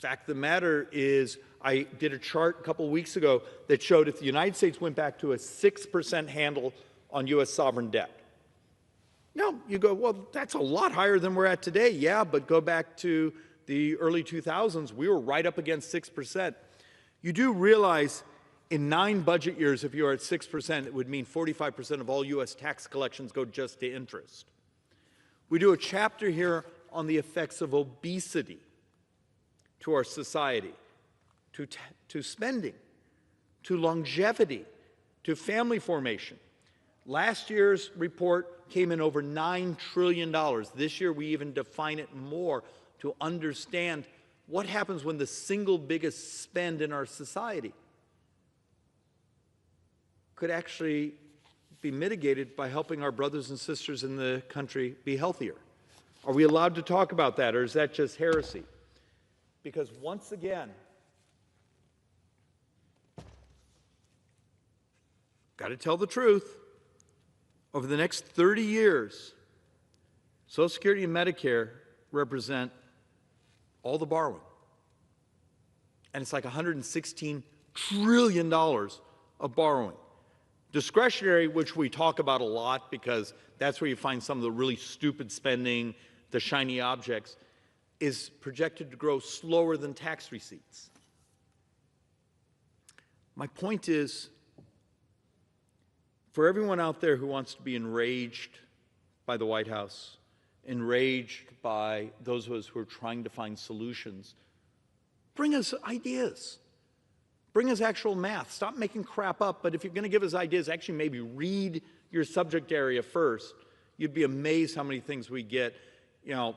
Fact of the matter is, I did a chart a couple of weeks ago that showed if the United States went back to a 6% handle on U.S. sovereign debt. Now, you go, well, that's a lot higher than we're at today. Yeah, but go back to the early 2000s, we were right up against 6%. You do realize in 9 budget years, if you are at 6%, it would mean 45% of all U.S. tax collections go just to interest. We do a chapter here on the effects of obesity to our society, to spending, to longevity, to family formation. Last year's report came in over $9 trillion. This year, we even define it more to understand what happens when the single biggest spend in our society could actually be mitigated by helping our brothers and sisters in the country be healthier. Are we allowed to talk about that, or is that just heresy? Because once again, got to tell the truth, over the next 30 years, Social Security and Medicare represent all the borrowing. And it's like $116 trillion of borrowing. Discretionary, which we talk about a lot because that's where you find some of the really stupid spending, the shiny objects, is projected to grow slower than tax receipts. My point is, for everyone out there who wants to be enraged by the White House, enraged by those of us who are trying to find solutions, bring us ideas. Bring us actual math. Stop making crap up, but if you're going to give us ideas, actually maybe read your subject area first. You'd be amazed how many things we get,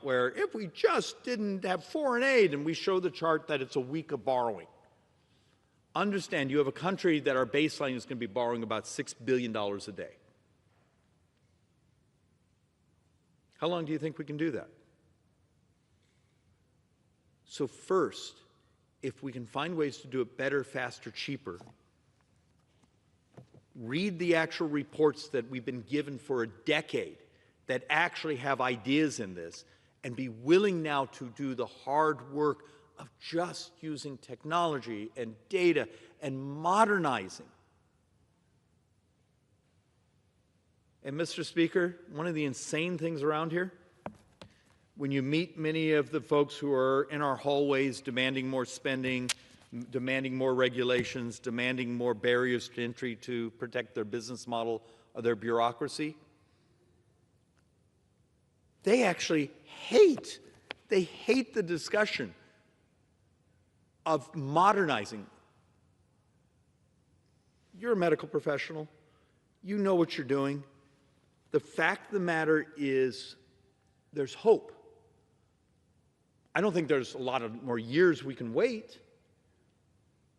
where if we just didn't have foreign aid, and we show the chart that it's a week of borrowing. Understand, you have a country that our baseline is going to be borrowing about $6 billion a day. How long do you think we can do that? So first, if we can find ways to do it better, faster, cheaper, read the actual reports that we've been given for a decade that actually have ideas in this, and be willing now to do the hard work of just using technology and data and modernizing. And Mr. Speaker, one of the insane things around here, when you meet many of the folks who are in our hallways demanding more spending, demanding more regulations, demanding more barriers to entry to protect their business model of their bureaucracy. They actually hate the discussion of modernizing. You're a medical professional. You know what you're doing. The fact of the matter is there's hope. I don't think there's a lot of more years we can wait,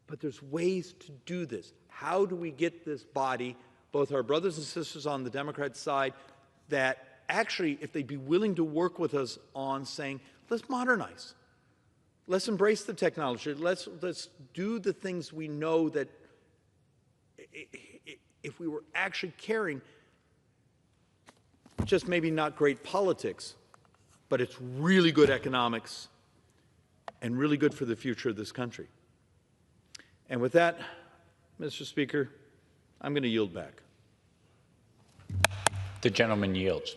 but there's ways to do this. How do we get this body, both our brothers and sisters on the Democrat side, that actually, if they'd be willing to work with us on saying, let's modernize. Let's embrace the technology. Let's do the things we know that if we were actually caring, just maybe not great politics, but it's really good economics and really good for the future of this country. And with that, Mr. Speaker, I'm going to yield back. The gentleman yields.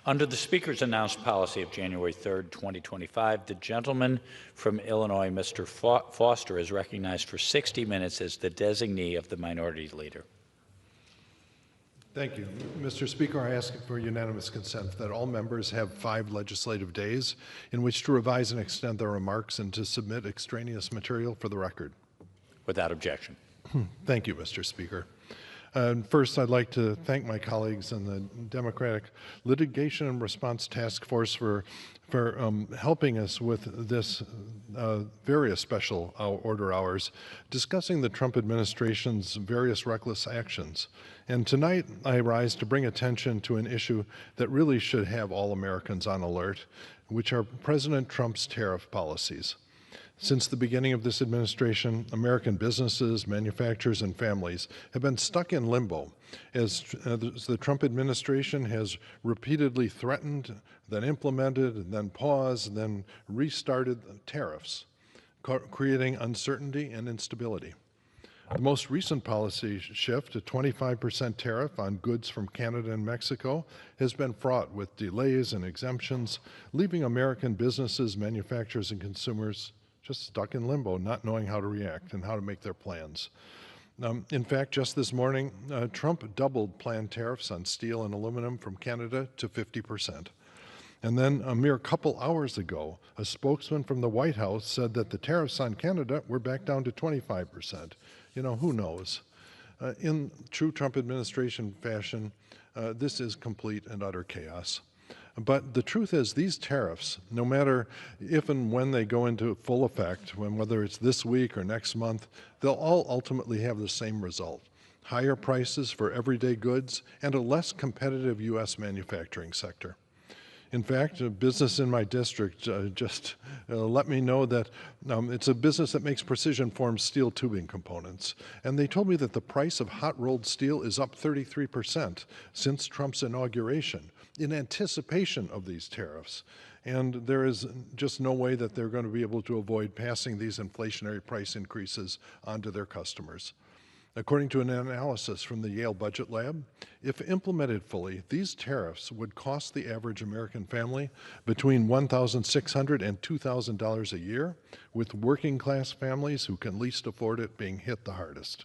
Under the Speaker's announced policy of January 3rd, 2025, the gentleman from Illinois, Mr. Foster, is recognized for 60 minutes as the designee of the Minority Leader. Thank you. Mr. Speaker, I ask for unanimous consent that all members have 5 legislative days in which to revise and extend their remarks and to submit extraneous material for the record. Without objection. Thank you, Mr. Speaker. First, I'd like to thank my colleagues in the Democratic Litigation and Response Task Force for helping us with this various special order hours discussing the Trump administration's various reckless actions. And tonight, I rise to bring attention to an issue that really should have all Americans on alert, which are President Trump's tariff policies. Since the beginning of this administration, American businesses, manufacturers, and families have been stuck in limbo as the Trump administration has repeatedly threatened, then implemented, then paused, then restarted tariffs, creating uncertainty and instability. The most recent policy shift, a 25% tariff on goods from Canada and Mexico, has been fraught with delays and exemptions, leaving American businesses, manufacturers, and consumers just stuck in limbo, not knowing how to react and how to make their plans. In fact, just this morning, Trump doubled planned tariffs on steel and aluminum from Canada to 50%. And then a mere couple hours ago, a spokesman from the White House said that the tariffs on Canada were back down to 25%. You know, who knows? In true Trump administration fashion, this is complete and utter chaos. But the truth is, these tariffs, no matter if and when they go into full effect, whether it's this week or next month, they'll all ultimately have the same result: higher prices for everyday goods and a less competitive U.S. manufacturing sector. In fact, a business in my district just let me know that it's a business that makes precision formed steel tubing components. And they told me that the price of hot rolled steel is up 33% since Trump's inauguration in anticipation of these tariffs. And there is just no way that they're going to be able to avoid passing these inflationary price increases onto their customers. According to an analysis from the Yale Budget Lab, if implemented fully, these tariffs would cost the average American family between $1,600 and $2,000 a year, with working class families who can least afford it being hit the hardest.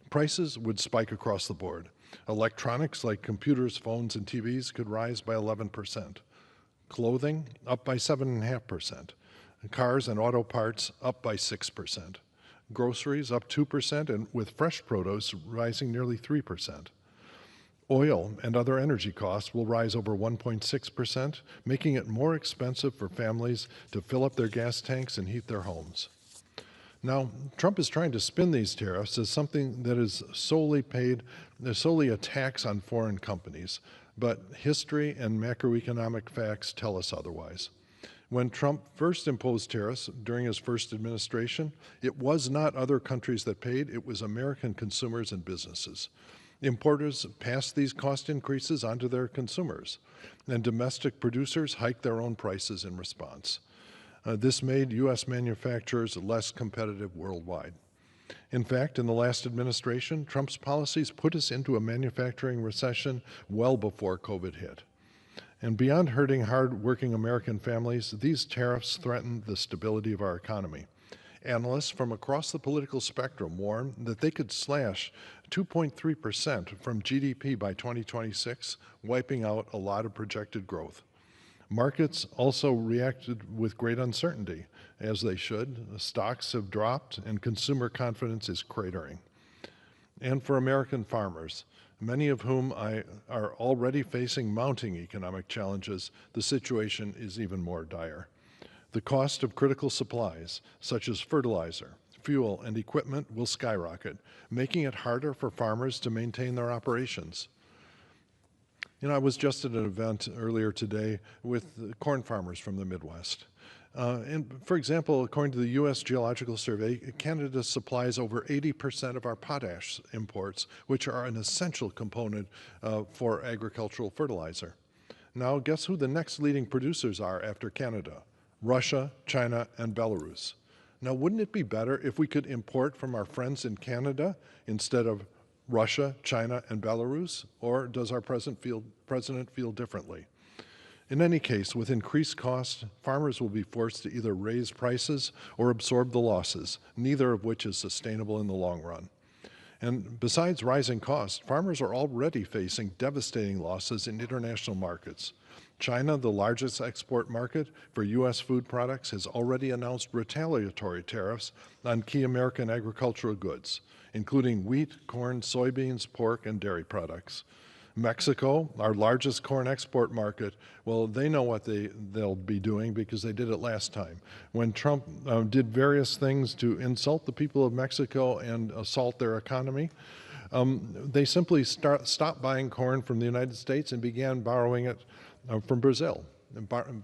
Prices would spike across the board. Electronics like computers, phones, and TVs could rise by 11%. Clothing up by 7.5%. Cars and auto parts up by 6%. Groceries up 2%, and with fresh produce rising nearly 3%. Oil and other energy costs will rise over 1.6%, making it more expensive for families to fill up their gas tanks and heat their homes. Now, Trump is trying to spin these tariffs as something that is solely a tax on foreign companies, but history and macroeconomic facts tell us otherwise. When Trump first imposed tariffs during his first administration, it was not other countries that paid, it was American consumers and businesses. Importers passed these cost increases onto their consumers, and domestic producers hiked their own prices in response. This made U.S. manufacturers less competitive worldwide. In fact, in the last administration, Trump's policies put us into a manufacturing recession well before COVID hit. And beyond hurting hard-working American families, these tariffs threaten the stability of our economy. Analysts from across the political spectrum warn that they could slash 2.3% from GDP by 2026, wiping out a lot of projected growth. Markets also reacted with great uncertainty, as they should. Stocks have dropped and consumer confidence is cratering. And for American farmers, many of whom are already facing mounting economic challenges, the situation is even more dire. The cost of critical supplies, such as fertilizer, fuel, and equipment, will skyrocket, making it harder for farmers to maintain their operations. You know, I was just at an event earlier today with corn farmers from the Midwest. And for example, according to the U.S. Geological Survey, Canada supplies over 80% of our potash imports, which are an essential component for agricultural fertilizer. Now, guess who the next leading producers are after Canada? Russia, China, and Belarus. Now, wouldn't it be better if we could import from our friends in Canada instead of Russia, China, and Belarus? Or does our president feel differently? In any case, with increased costs, farmers will be forced to either raise prices or absorb the losses, neither of which is sustainable in the long run. And besides rising costs, farmers are already facing devastating losses in international markets. China, the largest export market for U.S. food products, has already announced retaliatory tariffs on key American agricultural goods, including wheat, corn, soybeans, pork, and dairy products. Mexico, our largest corn export market, well, they know what they'll be doing because they did it last time. When Trump did various things to insult the people of Mexico and assault their economy, they simply stopped buying corn from the United States and began borrowing it from Brazil,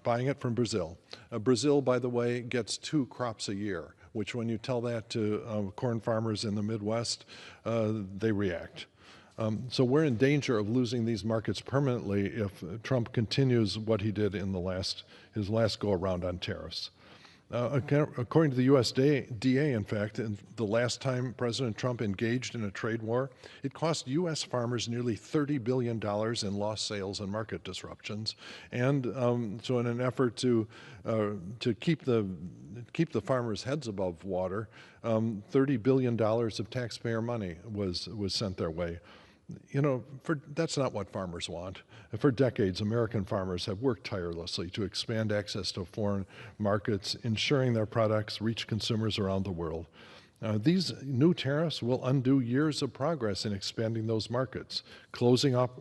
buying it from Brazil. Brazil, by the way, gets 2 crops a year, which when you tell that to corn farmers in the Midwest, they react. So we're in danger of losing these markets permanently if Trump continues what he did in his last go-around on tariffs. According to the USDA, in fact, the last time President Trump engaged in a trade war, it cost U.S. farmers nearly $30 billion in lost sales and market disruptions. And so in an effort to keep the farmers' heads above water, $30 billion of taxpayer money was sent their way. You know, that's not what farmers want. For decades, American farmers have worked tirelessly to expand access to foreign markets, ensuring their products reach consumers around the world. These new tariffs will undo years of progress in expanding those markets, closing off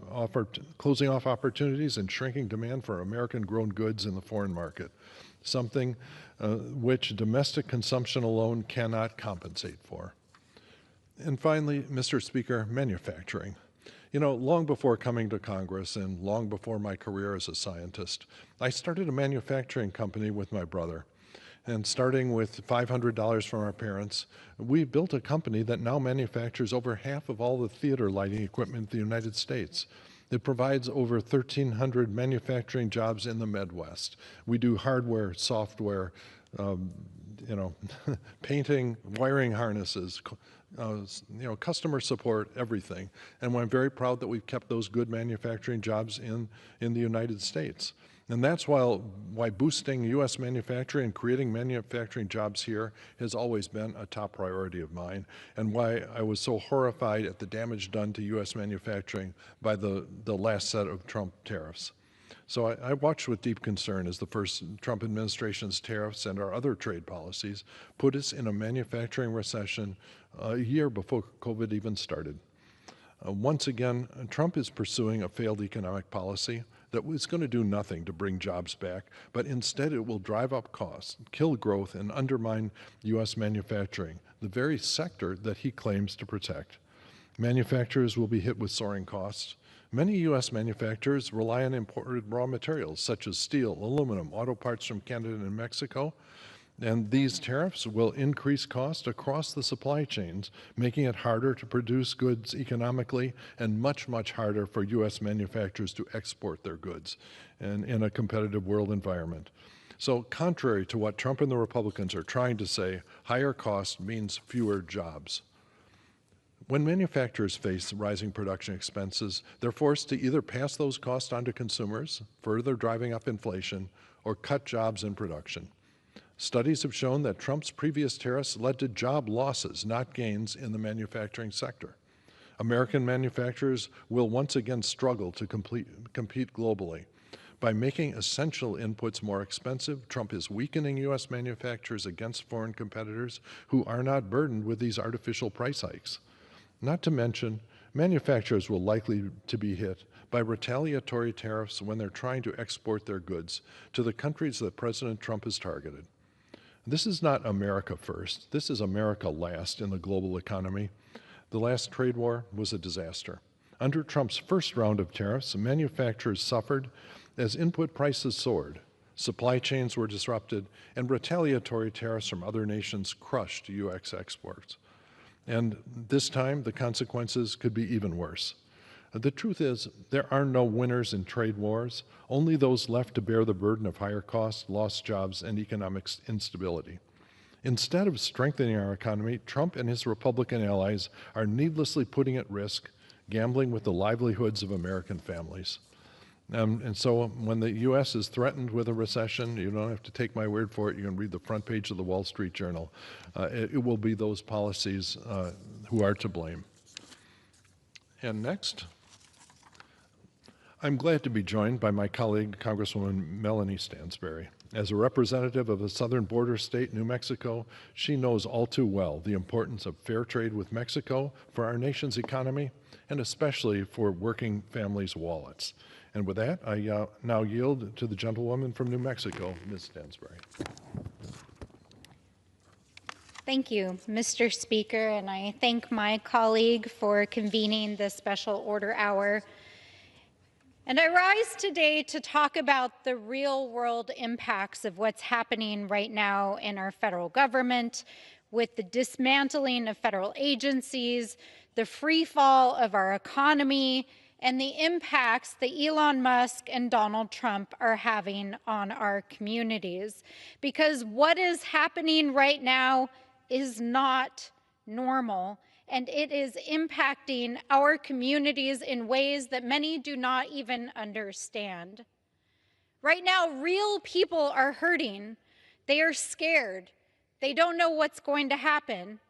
opportunities and shrinking demand for American-grown goods in the foreign market, something which domestic consumption alone cannot compensate for. And finally, Mr. Speaker, manufacturing. You know, long before coming to Congress and long before my career as a scientist, I started a manufacturing company with my brother. And starting with $500 from our parents, we built a company that now manufactures over half of all the theater lighting equipment in the United States. It provides over 1,300 manufacturing jobs in the Midwest. We do hardware, software, painting, wiring harnesses, customer support, everything. And I'm very proud that we've kept those good manufacturing jobs in the United States. And that's why boosting U.S. manufacturing and creating manufacturing jobs here has always been a top priority of mine, and why I was so horrified at the damage done to U.S. manufacturing by the last set of Trump tariffs. So I watched with deep concern as the first Trump administration's tariffs and our other trade policies put us in a manufacturing recession a year before COVID even started. Once again, Trump is pursuing a failed economic policy that was going to do nothing to bring jobs back, but instead it will drive up costs, kill growth, and undermine U.S. manufacturing, the very sector that he claims to protect. Manufacturers will be hit with soaring costs. Many U.S. manufacturers rely on imported raw materials such as steel, aluminum, auto parts from Canada and Mexico, and these tariffs will increase costs across the supply chains, making it harder to produce goods economically and much, much harder for U.S. manufacturers to export their goods in a competitive world environment. So contrary to what Trump and the Republicans are trying to say, higher cost means fewer jobs. When manufacturers face rising production expenses, they're forced to either pass those costs on to consumers, further driving up inflation, or cut jobs in production. Studies have shown that Trump's previous tariffs led to job losses, not gains, in the manufacturing sector. American manufacturers will once again struggle to compete globally. By making essential inputs more expensive, Trump is weakening U.S. manufacturers against foreign competitors who are not burdened with these artificial price hikes. Not to mention, manufacturers will likely to be hit by retaliatory tariffs when they're trying to export their goods to the countries that President Trump has targeted. This is not America first. This is America last in the global economy. The last trade war was a disaster. Under Trump's first round of tariffs, manufacturers suffered as input prices soared, supply chains were disrupted, and retaliatory tariffs from other nations crushed U.S. exports. And this time, the consequences could be even worse. The truth is, there are no winners in trade wars, only those left to bear the burden of higher costs, lost jobs, and economic instability. Instead of strengthening our economy, Trump and his Republican allies are needlessly putting at risk, gambling with the livelihoods of American families. And so when the U.S. is threatened with a recession, you don't have to take my word for it. You can read the front page of the Wall Street Journal. It will be those policies who are to blame. And next, I'm glad to be joined by my colleague, Congresswoman Melanie Stansbury. As a representative of a southern border state, New Mexico, she knows all too well the importance of fair trade with Mexico for our nation's economy, and especially for working families' wallets. And with that, I now yield to the gentlewoman from New Mexico, Ms. Stansbury. Thank you, Mr. Speaker, and I thank my colleague for convening this special order hour. And I rise today to talk about the real-world impacts of what's happening right now in our federal government with the dismantling of federal agencies, the free fall of our economy, and the impacts that Elon Musk and Donald Trump are having on our communities. Because what is happening right now is not normal, and it is impacting our communities in ways that many do not even understand. Right now, real people are hurting. They are scared. They don't know what's going to happen.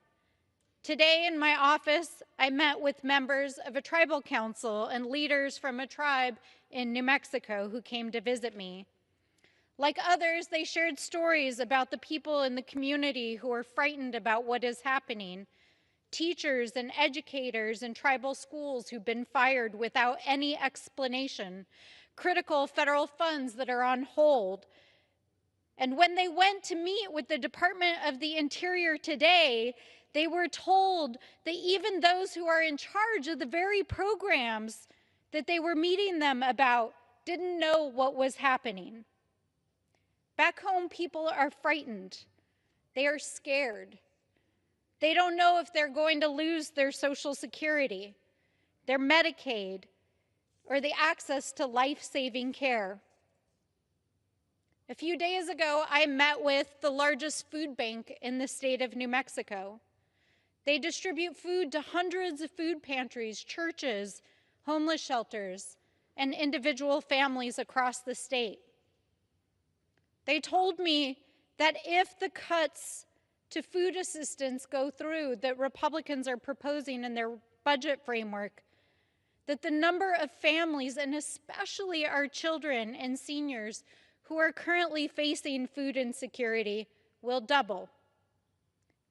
Today in my office, I met with members of a tribal council and leaders from a tribe in New Mexico who came to visit me. Like others, they shared stories about the people in the community who are frightened about what is happening. Teachers and educators in tribal schools who've been fired without any explanation. Critical federal funds that are on hold. And when they went to meet with the Department of the Interior today, they were told that even those who are in charge of the very programs that they were meeting them about didn't know what was happening. Back home, people are frightened. They are scared. They don't know if they're going to lose their Social Security, their Medicaid, or the access to life-saving care. A few days ago, I met with the largest food bank in the state of New Mexico. They distribute food to hundreds of food pantries, churches, homeless shelters, and individual families across the state. They told me that if the cuts to food assistance go through that Republicans are proposing in their budget framework, that the number of families, and especially our children and seniors who are currently facing food insecurity, will double.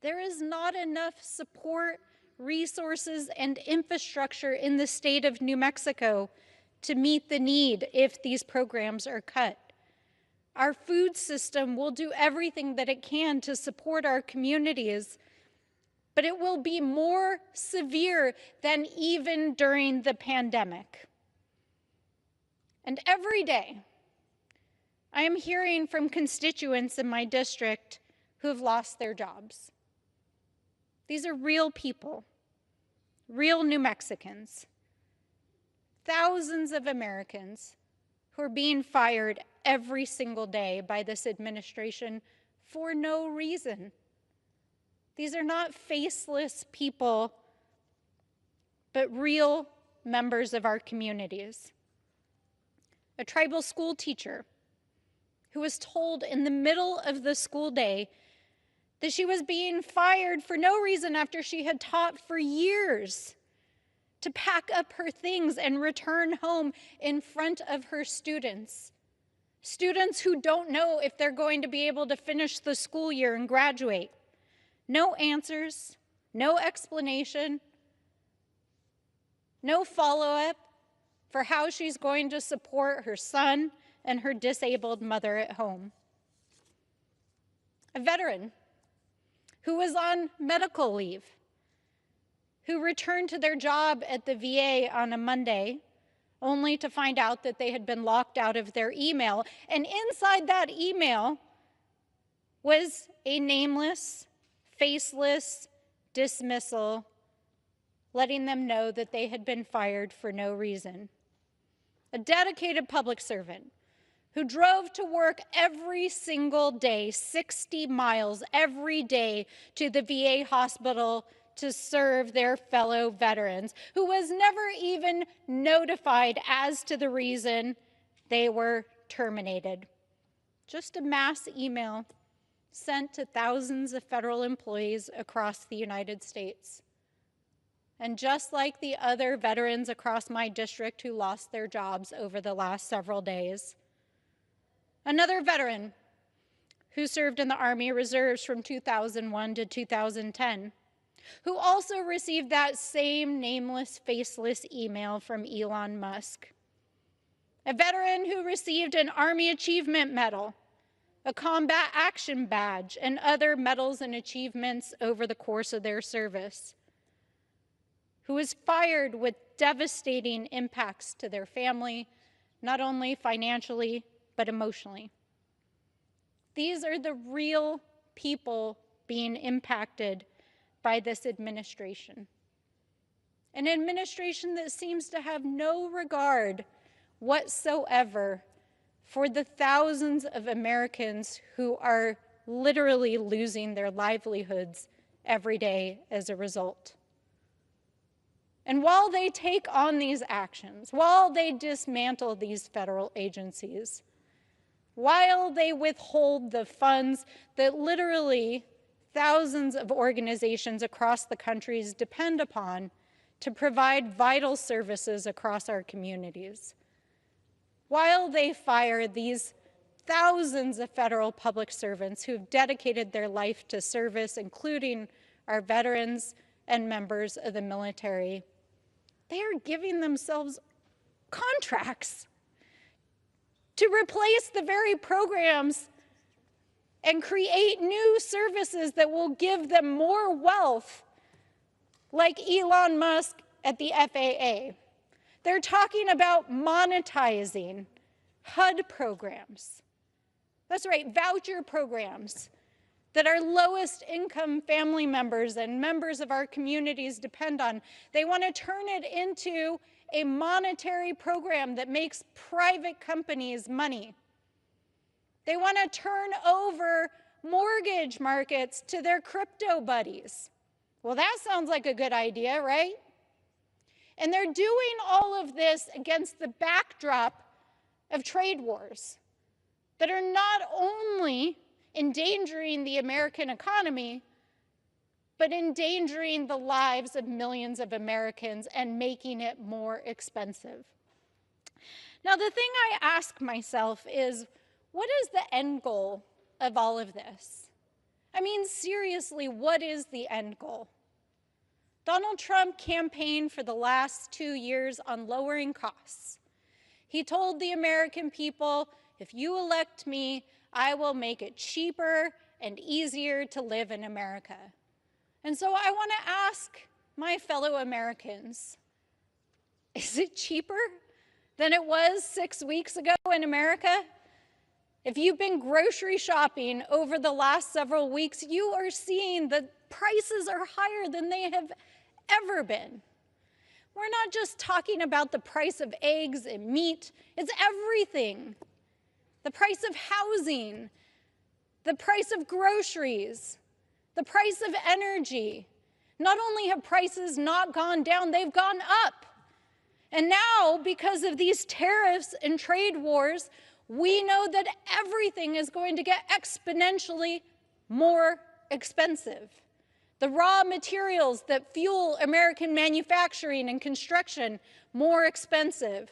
There is not enough support, resources, and infrastructure in the state of New Mexico to meet the need if these programs are cut. Our food system will do everything that it can to support our communities, but it will be more severe than even during the pandemic. And every day, I am hearing from constituents in my district who have lost their jobs. These are real people, real New Mexicans, thousands of Americans who are being fired every single day by this administration for no reason. These are not faceless people, but real members of our communities. A tribal school teacher who was told in the middle of the school day that she was being fired for no reason after she had taught for years, to pack up her things and return home in front of her students. Students who don't know if they're going to be able to finish the school year and graduate. No answers, no explanation, no follow-up for how she's going to support her son and her disabled mother at home. A veteran who was on medical leave, who returned to their job at the VA on a Monday, only to find out that they had been locked out of their email. And inside that email was a nameless, faceless dismissal, letting them know that they had been fired for no reason. A dedicated public servant who drove to work every single day, 60 miles every day to the VA hospital to serve their fellow veterans, who was never even notified as to the reason they were terminated. Just a mass email sent to thousands of federal employees across the United States. And just like the other veterans across my district who lost their jobs over the last several days, another veteran who served in the Army Reserves from 2001 to 2010, who also received that same nameless, faceless email from Elon Musk. A veteran who received an Army Achievement Medal, a Combat Action Badge, and other medals and achievements over the course of their service, who was fired with devastating impacts to their family, not only financially, but emotionally. These are the real people being impacted by this administration. An administration that seems to have no regard whatsoever for the thousands of Americans who are literally losing their livelihoods every day as a result. And while they take on these actions, while they dismantle these federal agencies, while they withhold the funds that literally thousands of organizations across the country depend upon to provide vital services across our communities, while they fire these thousands of federal public servants who've dedicated their life to service, including our veterans and members of the military, they are giving themselves contracts to replace the very programs and create new services that will give them more wealth, like Elon Musk at the FAA. They're talking about monetizing HUD programs. That's right, voucher programs that our lowest income family members and members of our communities depend on. They want to turn it into a monetary program that makes private companies money. They want to turn over mortgage markets to their crypto buddies. Well, that sounds like a good idea, right? And they're doing all of this against the backdrop of trade wars that are not only endangering the American economy, but endangering the lives of millions of Americans and making it more expensive. Now, the thing I ask myself is, what is the end goal of all of this? I mean, seriously, what is the end goal? Donald Trump campaigned for the last 2 years on lowering costs. He told the American people, if you elect me, I will make it cheaper and easier to live in America. And so I want to ask my fellow Americans, is it cheaper than it was 6 weeks ago in America? If you've been grocery shopping over the last several weeks, you are seeing that prices are higher than they have ever been. We're not just talking about the price of eggs and meat, it's everything. The price of housing, the price of groceries, the price of energy. Not only have prices not gone down, they've gone up. And now, because of these tariffs and trade wars, we know that everything is going to get exponentially more expensive. The raw materials that fuel American manufacturing and construction, more expensive.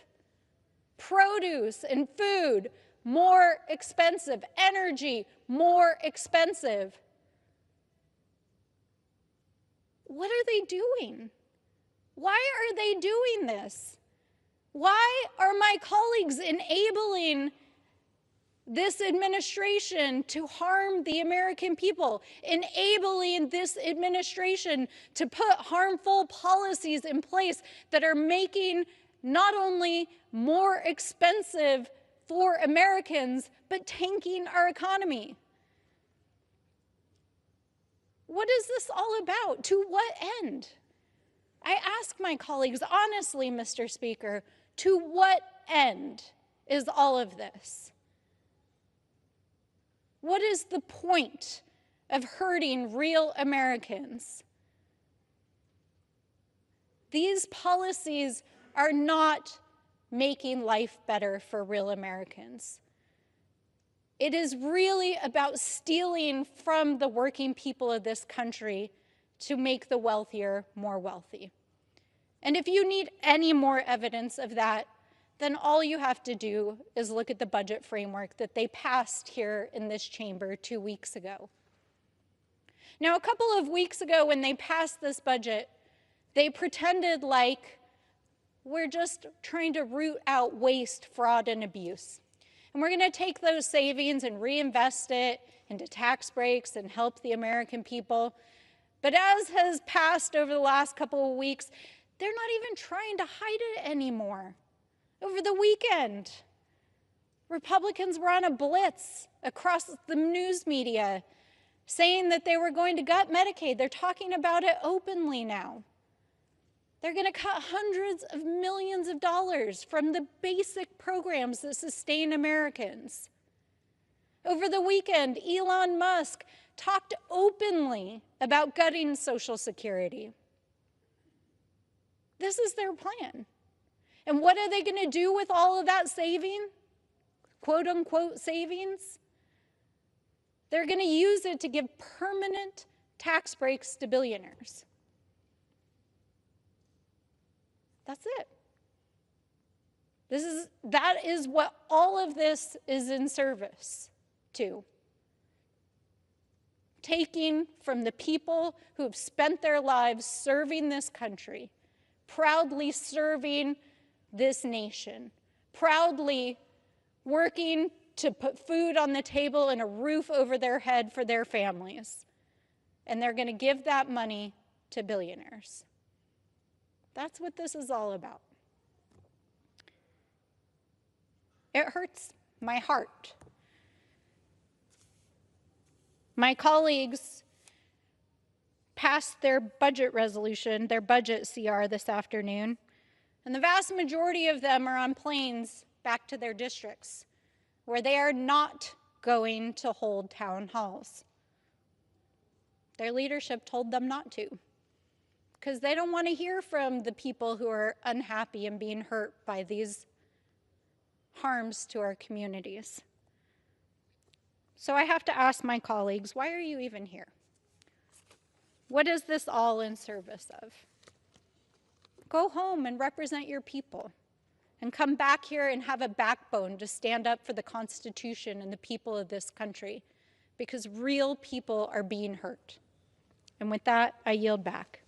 Produce and food, more expensive. Energy, more expensive. What are they doing? Why are they doing this? Why are my colleagues enabling this administration to harm the American people, enabling this administration to put harmful policies in place that are making not only more expensive for Americans, but tanking our economy? What is this all about? To what end? I ask my colleagues, honestly, Mr. Speaker, to what end is all of this? What is the point of hurting real Americans? These policies are not making life better for real Americans. It is really about stealing from the working people of this country to make the wealthier more wealthy. And if you need any more evidence of that, then all you have to do is look at the budget framework that they passed here in this chamber 2 weeks ago. Now, a couple of weeks ago when they passed this budget, they pretended like we're just trying to root out waste, fraud, and abuse. And we're going to take those savings and reinvest it into tax breaks and help the American people. But as has passed over the last couple of weeks, they're not even trying to hide it anymore. Over the weekend, Republicans were on a blitz across the news media saying that they were going to gut Medicaid. They're talking about it openly now. They're going to cut hundreds of millions of dollars from the basic programs that sustain Americans. Over the weekend, Elon Musk talked openly about gutting Social Security. This is their plan. And what are they going to do with all of that saving? Quote unquote savings? They're going to use it to give permanent tax breaks to billionaires. That's it. That is what all of this is in service to. Taking from the people who have spent their lives serving this country, proudly serving this nation, proudly working to put food on the table and a roof over their head for their families. And they're going to give that money to billionaires. That's what this is all about. It hurts my heart. My colleagues passed their budget resolution, their budget CR this afternoon, and the vast majority of them are on planes back to their districts, where they are not going to hold town halls. Their leadership told them not to, because they don't want to hear from the people who are unhappy and being hurt by these harms to our communities. So I have to ask my colleagues, why are you even here? What is this all in service of? Go home and represent your people, and come back here and have a backbone to stand up for the Constitution and the people of this country, because real people are being hurt. And with that, I yield back.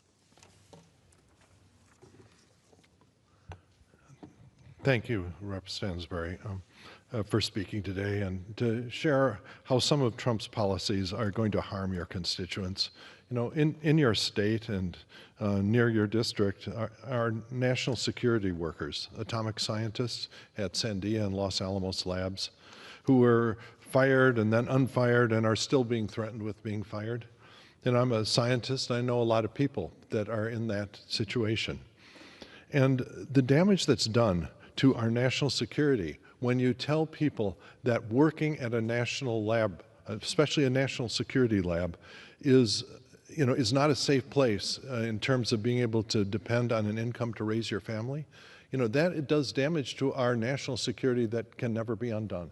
Thank you, Rep. Stansbury, for speaking today and to share how some of Trump's policies are going to harm your constituents. You know, in your state and near your district are national security workers, atomic scientists at Sandia and Los Alamos labs, who were fired and then unfired and are still being threatened with being fired. And I'm a scientist. I know a lot of people that are in that situation. And the damage that's done to our national security when you tell people that working at a national lab, especially a national security lab, is not a safe place in terms of being able to depend on an income to raise your family, that it does damage to our national security that can never be undone.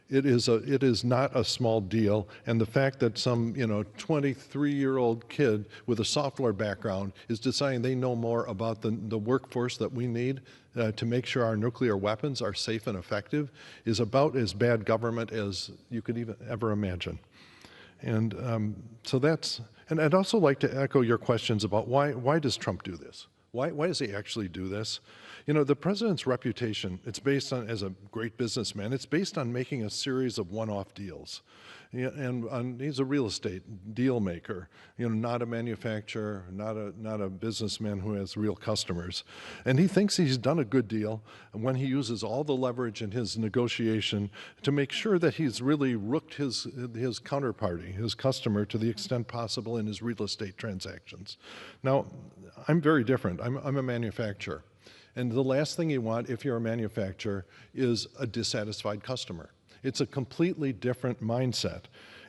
It is not a small deal, and the fact that some 23-year-old kid with a software background is deciding they know more about the workforce that we need to make sure our nuclear weapons are safe and effective is about as bad government as you could even ever imagine. And so that's, and I'd also like to echo your questions about why does Trump do this? Why does he actually do this? The president's reputation, it's based on, as a great businessman, it's based on making a series of one-off deals. And he's a real estate deal maker, not a manufacturer, not a businessman who has real customers. And he thinks he's done a good deal when he uses all the leverage in his negotiation to make sure that he's really rooked his counterparty, his customer, to the extent possible in his real estate transactions. Now, I'm very different. I'm a manufacturer. And the last thing you want if you're a manufacturer is a dissatisfied customer. It's a completely different mindset.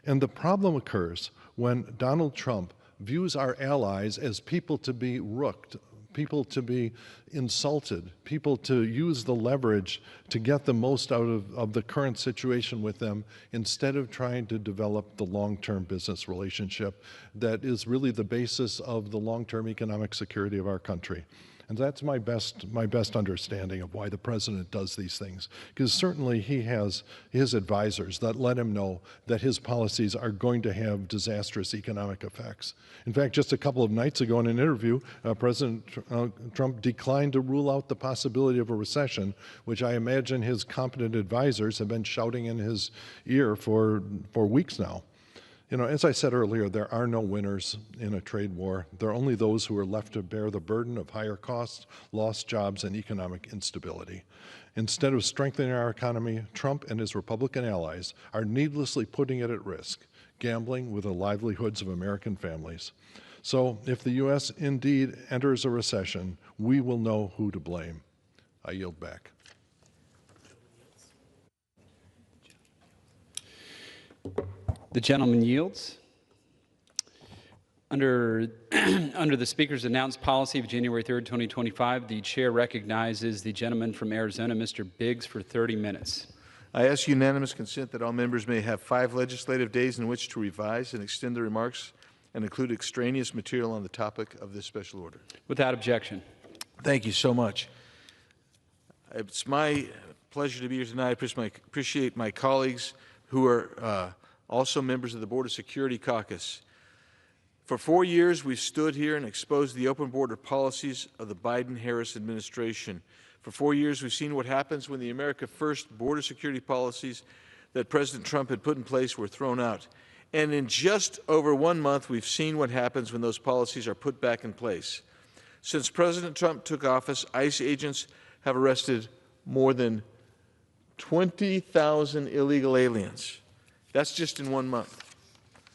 And the problem occurs when Donald Trump views our allies as people to be rooked, people to be insulted, people to use the leverage to get the most out of the current situation with them instead of trying to develop the long-term business relationship that is really the basis of the long-term economic security of our country. And that's my best understanding of why the president does these things. Because certainly he has his advisors that let him know that his policies are going to have disastrous economic effects. In fact, just a couple of nights ago in an interview, President Trump declined to rule out the possibility of a recession, which I imagine his competent advisors have been shouting in his ear for weeks now. As I said earlier, there are no winners in a trade war. There are only those who are left to bear the burden of higher costs, lost jobs, and economic instability. Instead of strengthening our economy, Trump and his Republican allies are needlessly putting it at risk, gambling with the livelihoods of American families. So if the U.S. indeed enters a recession, we will know who to blame. I yield back. The gentleman yields. Under the Speaker's announced policy of January 3rd, 2025, the Chair recognizes the gentleman from Arizona, Mr. Biggs, for 30 minutes. I ask unanimous consent that all members may have 5 legislative days in which to revise and extend their remarks and include extraneous material on the topic of this special order. Without objection. Thank you so much. It's my pleasure to be here tonight. I appreciate my colleagues who are also members of the Border Security Caucus. For 4 years, we've stood here and exposed the open border policies of the Biden-Harris administration. For 4 years, we've seen what happens when the America First border security policies that President Trump had put in place were thrown out. And in just over 1 month, we've seen what happens when those policies are put back in place. Since President Trump took office, ICE agents have arrested more than 20,000 illegal aliens. That's just in 1 month.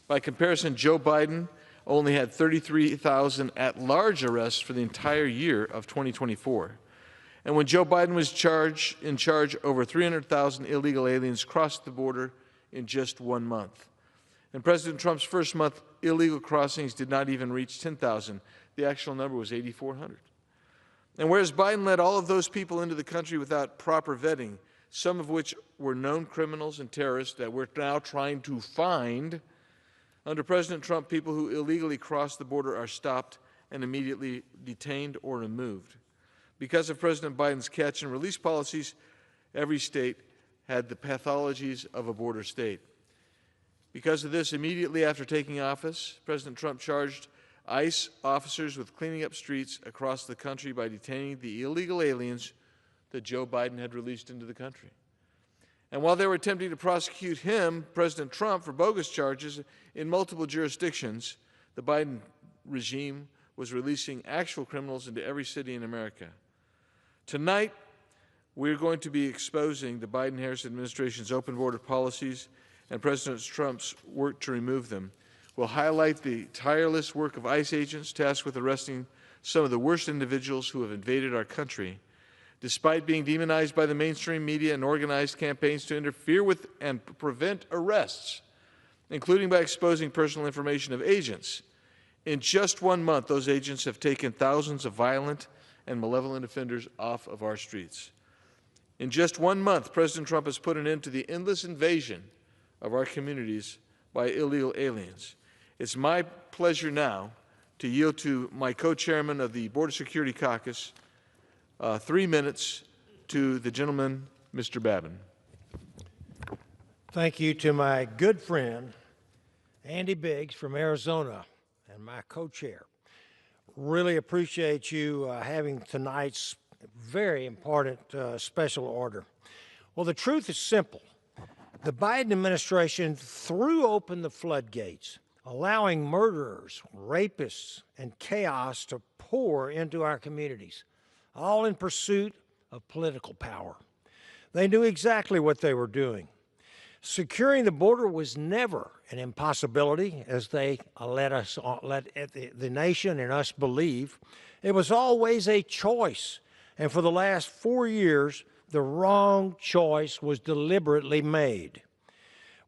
By comparison, Joe Biden only had 33,000 at-large arrests for the entire year of 2024. And when Joe Biden was in charge, over 300,000 illegal aliens crossed the border in just 1 month. In President Trump's first month, illegal crossings did not even reach 10,000. The actual number was 8,400. And whereas Biden let all of those people into the country without proper vetting, some of which were known criminals and terrorists that we're now trying to find, under President Trump, people who illegally cross the border are stopped and immediately detained or removed. Because of President Biden's catch and release policies, every state had the pathologies of a border state. Because of this, immediately after taking office, President Trump charged ICE officers with cleaning up streets across the country by detaining the illegal aliens that Joe Biden had released into the country. And while they were attempting to prosecute him, President Trump, for bogus charges in multiple jurisdictions, the Biden regime was releasing actual criminals into every city in America. Tonight, we're going to be exposing the Biden-Harris administration's open border policies and President Trump's work to remove them. We'll highlight the tireless work of ICE agents tasked with arresting some of the worst individuals who have invaded our country, despite being demonized by the mainstream media and organized campaigns to interfere with and prevent arrests, including by exposing personal information of agents. In just 1 month, those agents have taken thousands of violent and malevolent offenders off of our streets. In just 1 month, President Trump has put an end to the endless invasion of our communities by illegal aliens. It's my pleasure now to yield to my co-chairman of the Border Security Caucus 3 minutes to the gentleman, Mr. Babin. Thank you to my good friend, Andy Biggs from Arizona, and my co-chair. Really appreciate you having tonight's very important special order. Well, the truth is simple. The Biden administration threw open the floodgates, allowing murderers, rapists, and chaos to pour into our communities, all in pursuit of political power. They knew exactly what they were doing. Securing the border was never an impossibility, as they let the nation and us believe. It was always a choice, and for the last 4 years, the wrong choice was deliberately made.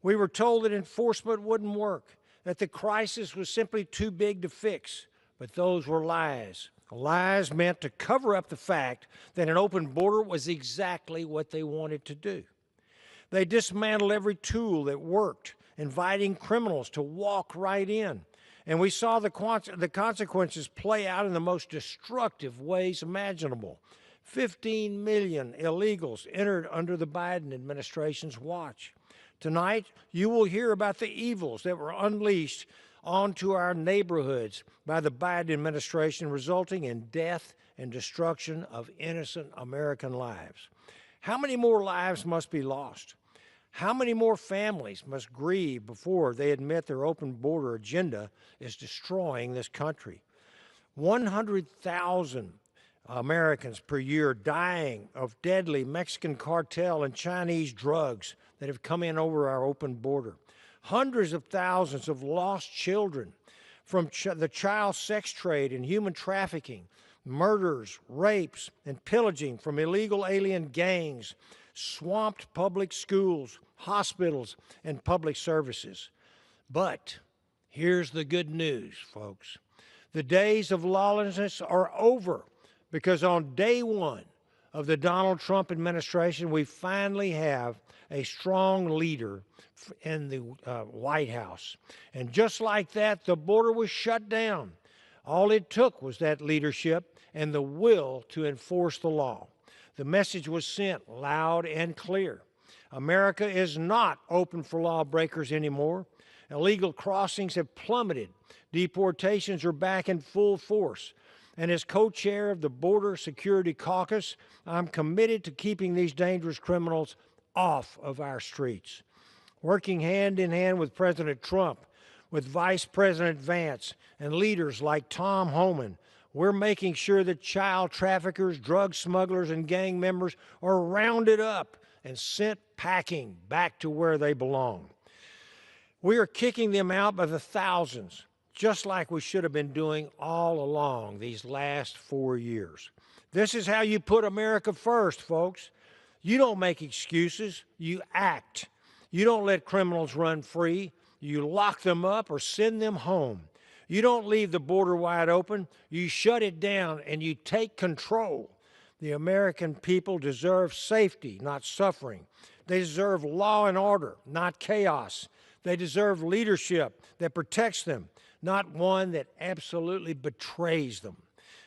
We were told that enforcement wouldn't work, that the crisis was simply too big to fix, but those were lies. Lies meant to cover up the fact that an open border was exactly what they wanted to do. They dismantled every tool that worked, inviting criminals to walk right in. And we saw the consequences play out in the most destructive ways imaginable. 15 million illegals entered under the Biden administration's watch. Tonight, you will hear about the evils that were unleashed onto our neighborhoods by the Biden administration, resulting in death and destruction of innocent American lives. How many more lives must be lost? How many more families must grieve before they admit their open border agenda is destroying this country? 100,000 Americans per year dying of deadly Mexican cartel and Chinese drugs that have come in over our open border. Hundreds of thousands of lost children from the child sex trade and human trafficking, murders, rapes, and pillaging from illegal alien gangs, swamped public schools, hospitals, and public services. But here's the good news, folks. The days of lawlessness are over, because on day one of the Donald Trump administration, we finally have a strong leader in the White House. And just like that, the border was shut down. All it took was that leadership and the will to enforce the law. The message was sent loud and clear. America is not open for lawbreakers anymore. Illegal crossings have plummeted. Deportations are back in full force. And as co-chair of the Border Security Caucus, I'm committed to keeping these dangerous criminals off of our streets. Working hand in hand with President Trump, with Vice President Vance, and leaders like Tom Homan, we're making sure that child traffickers, drug smugglers, and gang members are rounded up and sent packing back to where they belong. We are kicking them out by the thousands, just like we should have been doing all along these last 4 years. This is how you put America first, folks. You don't make excuses, you act. You don't let criminals run free. You lock them up or send them home. You don't leave the border wide open. You shut it down and you take control. The American people deserve safety, not suffering. They deserve law and order, not chaos. They deserve leadership that protects them, not one that absolutely betrays them.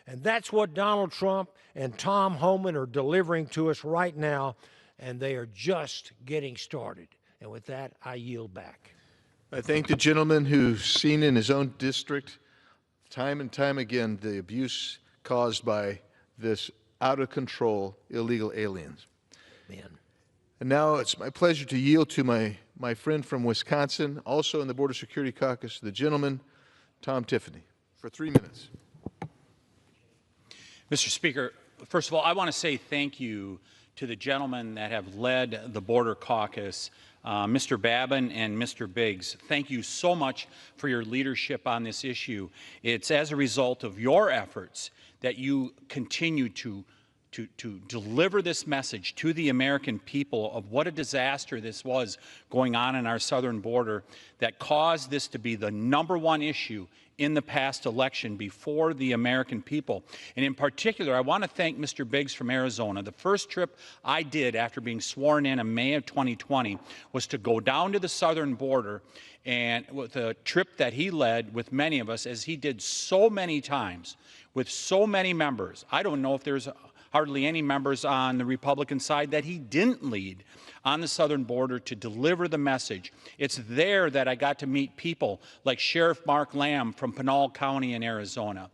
And that's what Donald Trump and Tom Homan are delivering to us right now, and they are just getting started. And with that, I yield back. I thank the gentleman who's seen in his own district time and time again the abuse caused by this out-of-control illegal aliens. Man. And now it's my pleasure to yield to my friend from Wisconsin, also in the Border Security Caucus, the gentleman, Tom Tiffany, for 3 minutes. Mr. Speaker, first of all, I want to say thank you to the gentlemen that have led the Border Caucus, Mr. Babin and Mr. Biggs. Thank you so much for your leadership on this issue. It's as a result of your efforts that you continue to to deliver this message to the American people of what a disaster this was going on in our southern border that caused this to be the #1 issue in the past election before the American people. And in particular, I want to thank Mr. Biggs from Arizona. The first trip I did after being sworn in May of 2020 was to go down to the southern border, and with a trip that he led with many of us, as he did so many times with so many members. I don't know if there's hardly any members on the Republican side that he didn't lead on the southern border to deliver the message. It's there that I got to meet people like Sheriff Mark Lamb from Pinal County in Arizona,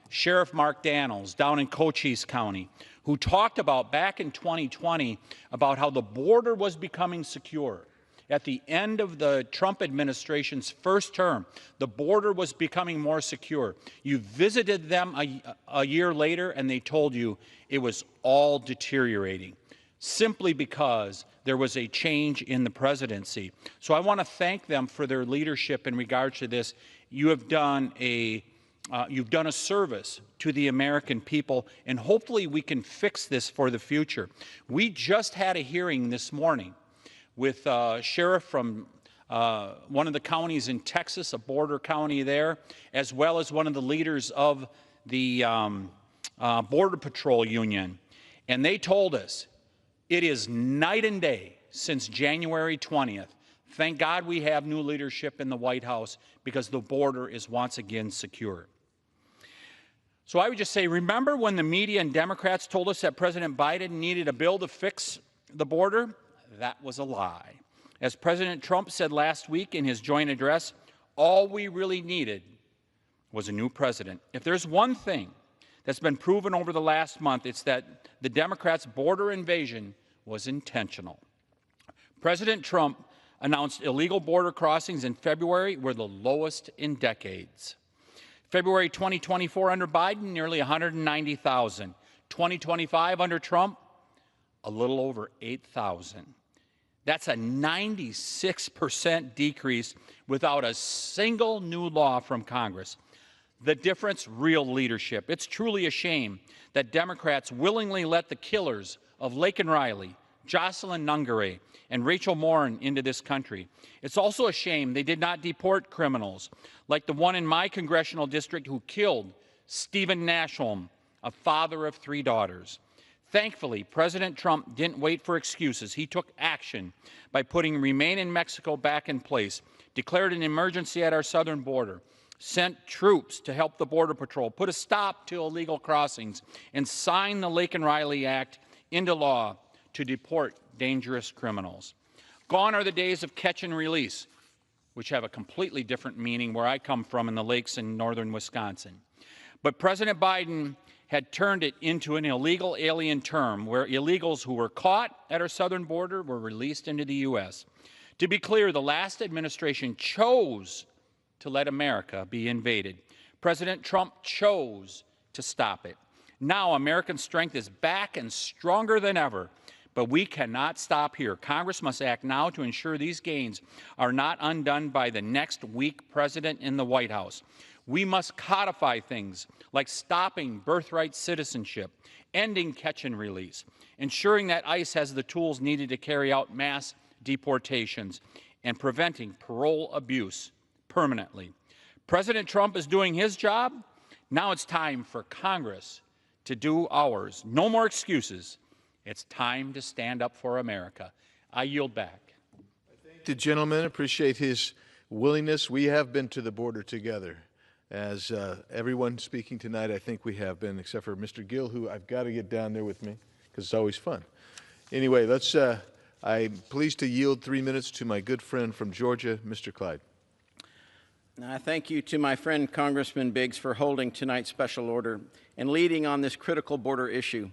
Sheriff Mark Daniels down in Cochise County, who talked about back in 2020 about how the border was becoming secure. At the end of the Trump administration's first term, the border was becoming more secure. You visited them a year later, and they told you it was all deteriorating, simply because there was a change in the presidency. So I want to thank them for their leadership in regards to this. You have done a service to the American people, and hopefully we can fix this for the future. We just had a hearing this morning with a sheriff from one of the counties in Texas, a border county there, as well as one of the leaders of the Border Patrol Union. And they told us it is night and day since January 20th. Thank God we have new leadership in the White House, because the border is once again secure. So I would just say, remember when the media and Democrats told us that President Biden needed a bill to fix the border? That was a lie. As President Trump said last week in his joint address, all we really needed was a new president. If there's one thing that's been proven over the last month, it's that the Democrats' border invasion was intentional. President Trump announced illegal border crossings in February were the lowest in decades. February 2024 under Biden, nearly 190,000. 2025 under Trump, a little over 8,000. That's a 96% decrease without a single new law from Congress. The difference, real leadership. It's truly a shame that Democrats willingly let the killers of Laken Riley, Jocelyn Nungare, and Rachel Morin into this country. It's also a shame they did not deport criminals like the one in my congressional district who killed Stephen Nashholm, a father of 3 daughters. Thankfully, President Trump didn't wait for excuses. He took action by putting Remain in Mexico back in place, declared an emergency at our southern border, sent troops to help the Border Patrol, put a stop to illegal crossings, and signed the Laken Riley Act into law to deport dangerous criminals. Gone are the days of catch and release, which have a completely different meaning where I come from in the lakes in northern Wisconsin. But President Biden had turned it into an illegal alien term where illegals who were caught at our southern border were released into the U.S. To be clear, the last administration chose to let America be invaded. President Trump chose to stop it. Now American strength is back and stronger than ever, but we cannot stop here. Congress must act now to ensure these gains are not undone by the next weak president in the White House. We must codify things like stopping birthright citizenship, ending catch and release, ensuring that ICE has the tools needed to carry out mass deportations, and preventing parole abuse permanently. President Trump is doing his job. Now it's time for Congress to do ours. No more excuses. It's time to stand up for America. I yield back. Thank the gentleman. Appreciate his willingness. We have been to the border together. As everyone speaking tonight, I think we have been, except for Mr. Gill, who I've got to get down there with me because it's always fun. Anyway, I'm pleased to yield 3 minutes to my good friend from Georgia, Mr. Clyde. Thank you to my friend Congressman Biggs for holding tonight's special order and leading on this critical border issue.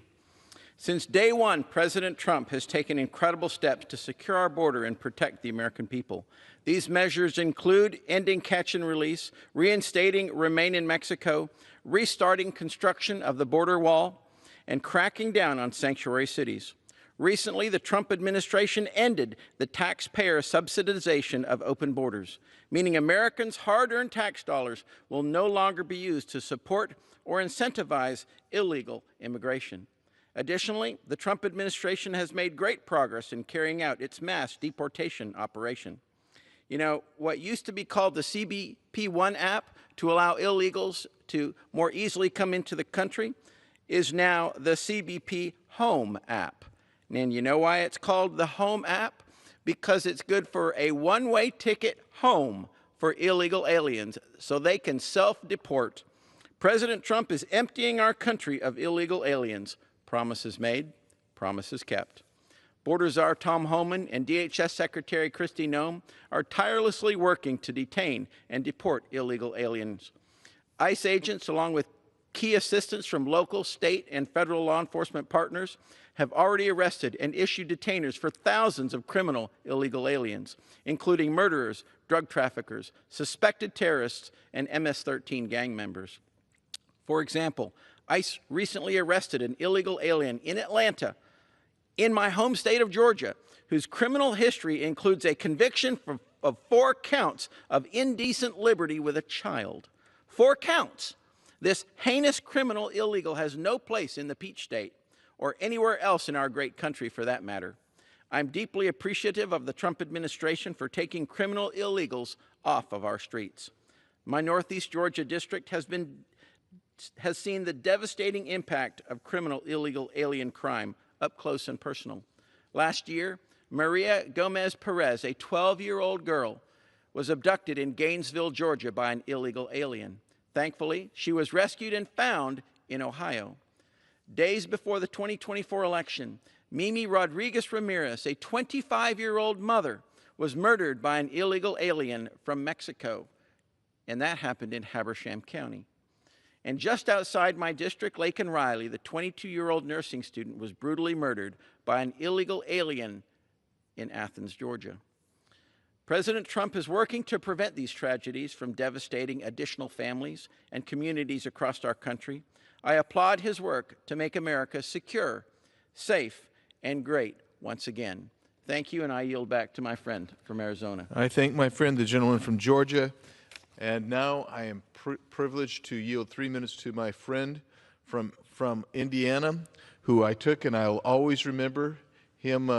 Since day one, President Trump has taken incredible steps to secure our border and protect the American people. These measures include ending catch and release, reinstating Remain in Mexico, restarting construction of the border wall, and cracking down on sanctuary cities. Recently, the Trump administration ended the taxpayer subsidization of open borders, meaning Americans' hard-earned tax dollars will no longer be used to support or incentivize illegal immigration. Additionally, the Trump administration has made great progress in carrying out its mass deportation operation. You know, what used to be called the CBP-1 app to allow illegals to more easily come into the country is now the CBP Home app. And you know why it's called the Home app? Because it's good for a one-way ticket home for illegal aliens so they can self-deport. President Trump is emptying our country of illegal aliens. Promises made, promises kept. Border Czar Tom Homan and DHS Secretary Kristi Noem are tirelessly working to detain and deport illegal aliens. ICE agents, along with key assistance from local, state, and federal law enforcement partners, have already arrested and issued detainers for thousands of criminal illegal aliens, including murderers, drug traffickers, suspected terrorists, and MS-13 gang members. For example, ICE recently arrested an illegal alien in Atlanta, in my home state of Georgia, whose criminal history includes a conviction of 4 counts of indecent liberty with a child. 4 counts. This heinous criminal illegal has no place in the Peach State, or anywhere else in our great country for that matter. I'm deeply appreciative of the Trump administration for taking criminal illegals off of our streets. My Northeast Georgia district has seen the devastating impact of criminal illegal alien crime up close and personal. Last year, Maria Gomez Perez, a 12-year-old girl, was abducted in Gainesville, Georgia by an illegal alien. Thankfully, she was rescued and found in Ohio. Days before the 2024 election, Mimi Rodriguez Ramirez, a 25-year-old mother, was murdered by an illegal alien from Mexico, and that happened in Habersham County. And just outside my district, Laken Riley, the 22-year-old nursing student, was brutally murdered by an illegal alien in Athens, Georgia. President Trump is working to prevent these tragedies from devastating additional families and communities across our country. I applaud his work to make America secure, safe, and great once again. Thank you, and I yield back to my friend from Arizona. I thank my friend, the gentleman from Georgia. And now I am privileged to yield 3 minutes to my friend from Indiana, who I took, and I'll always remember him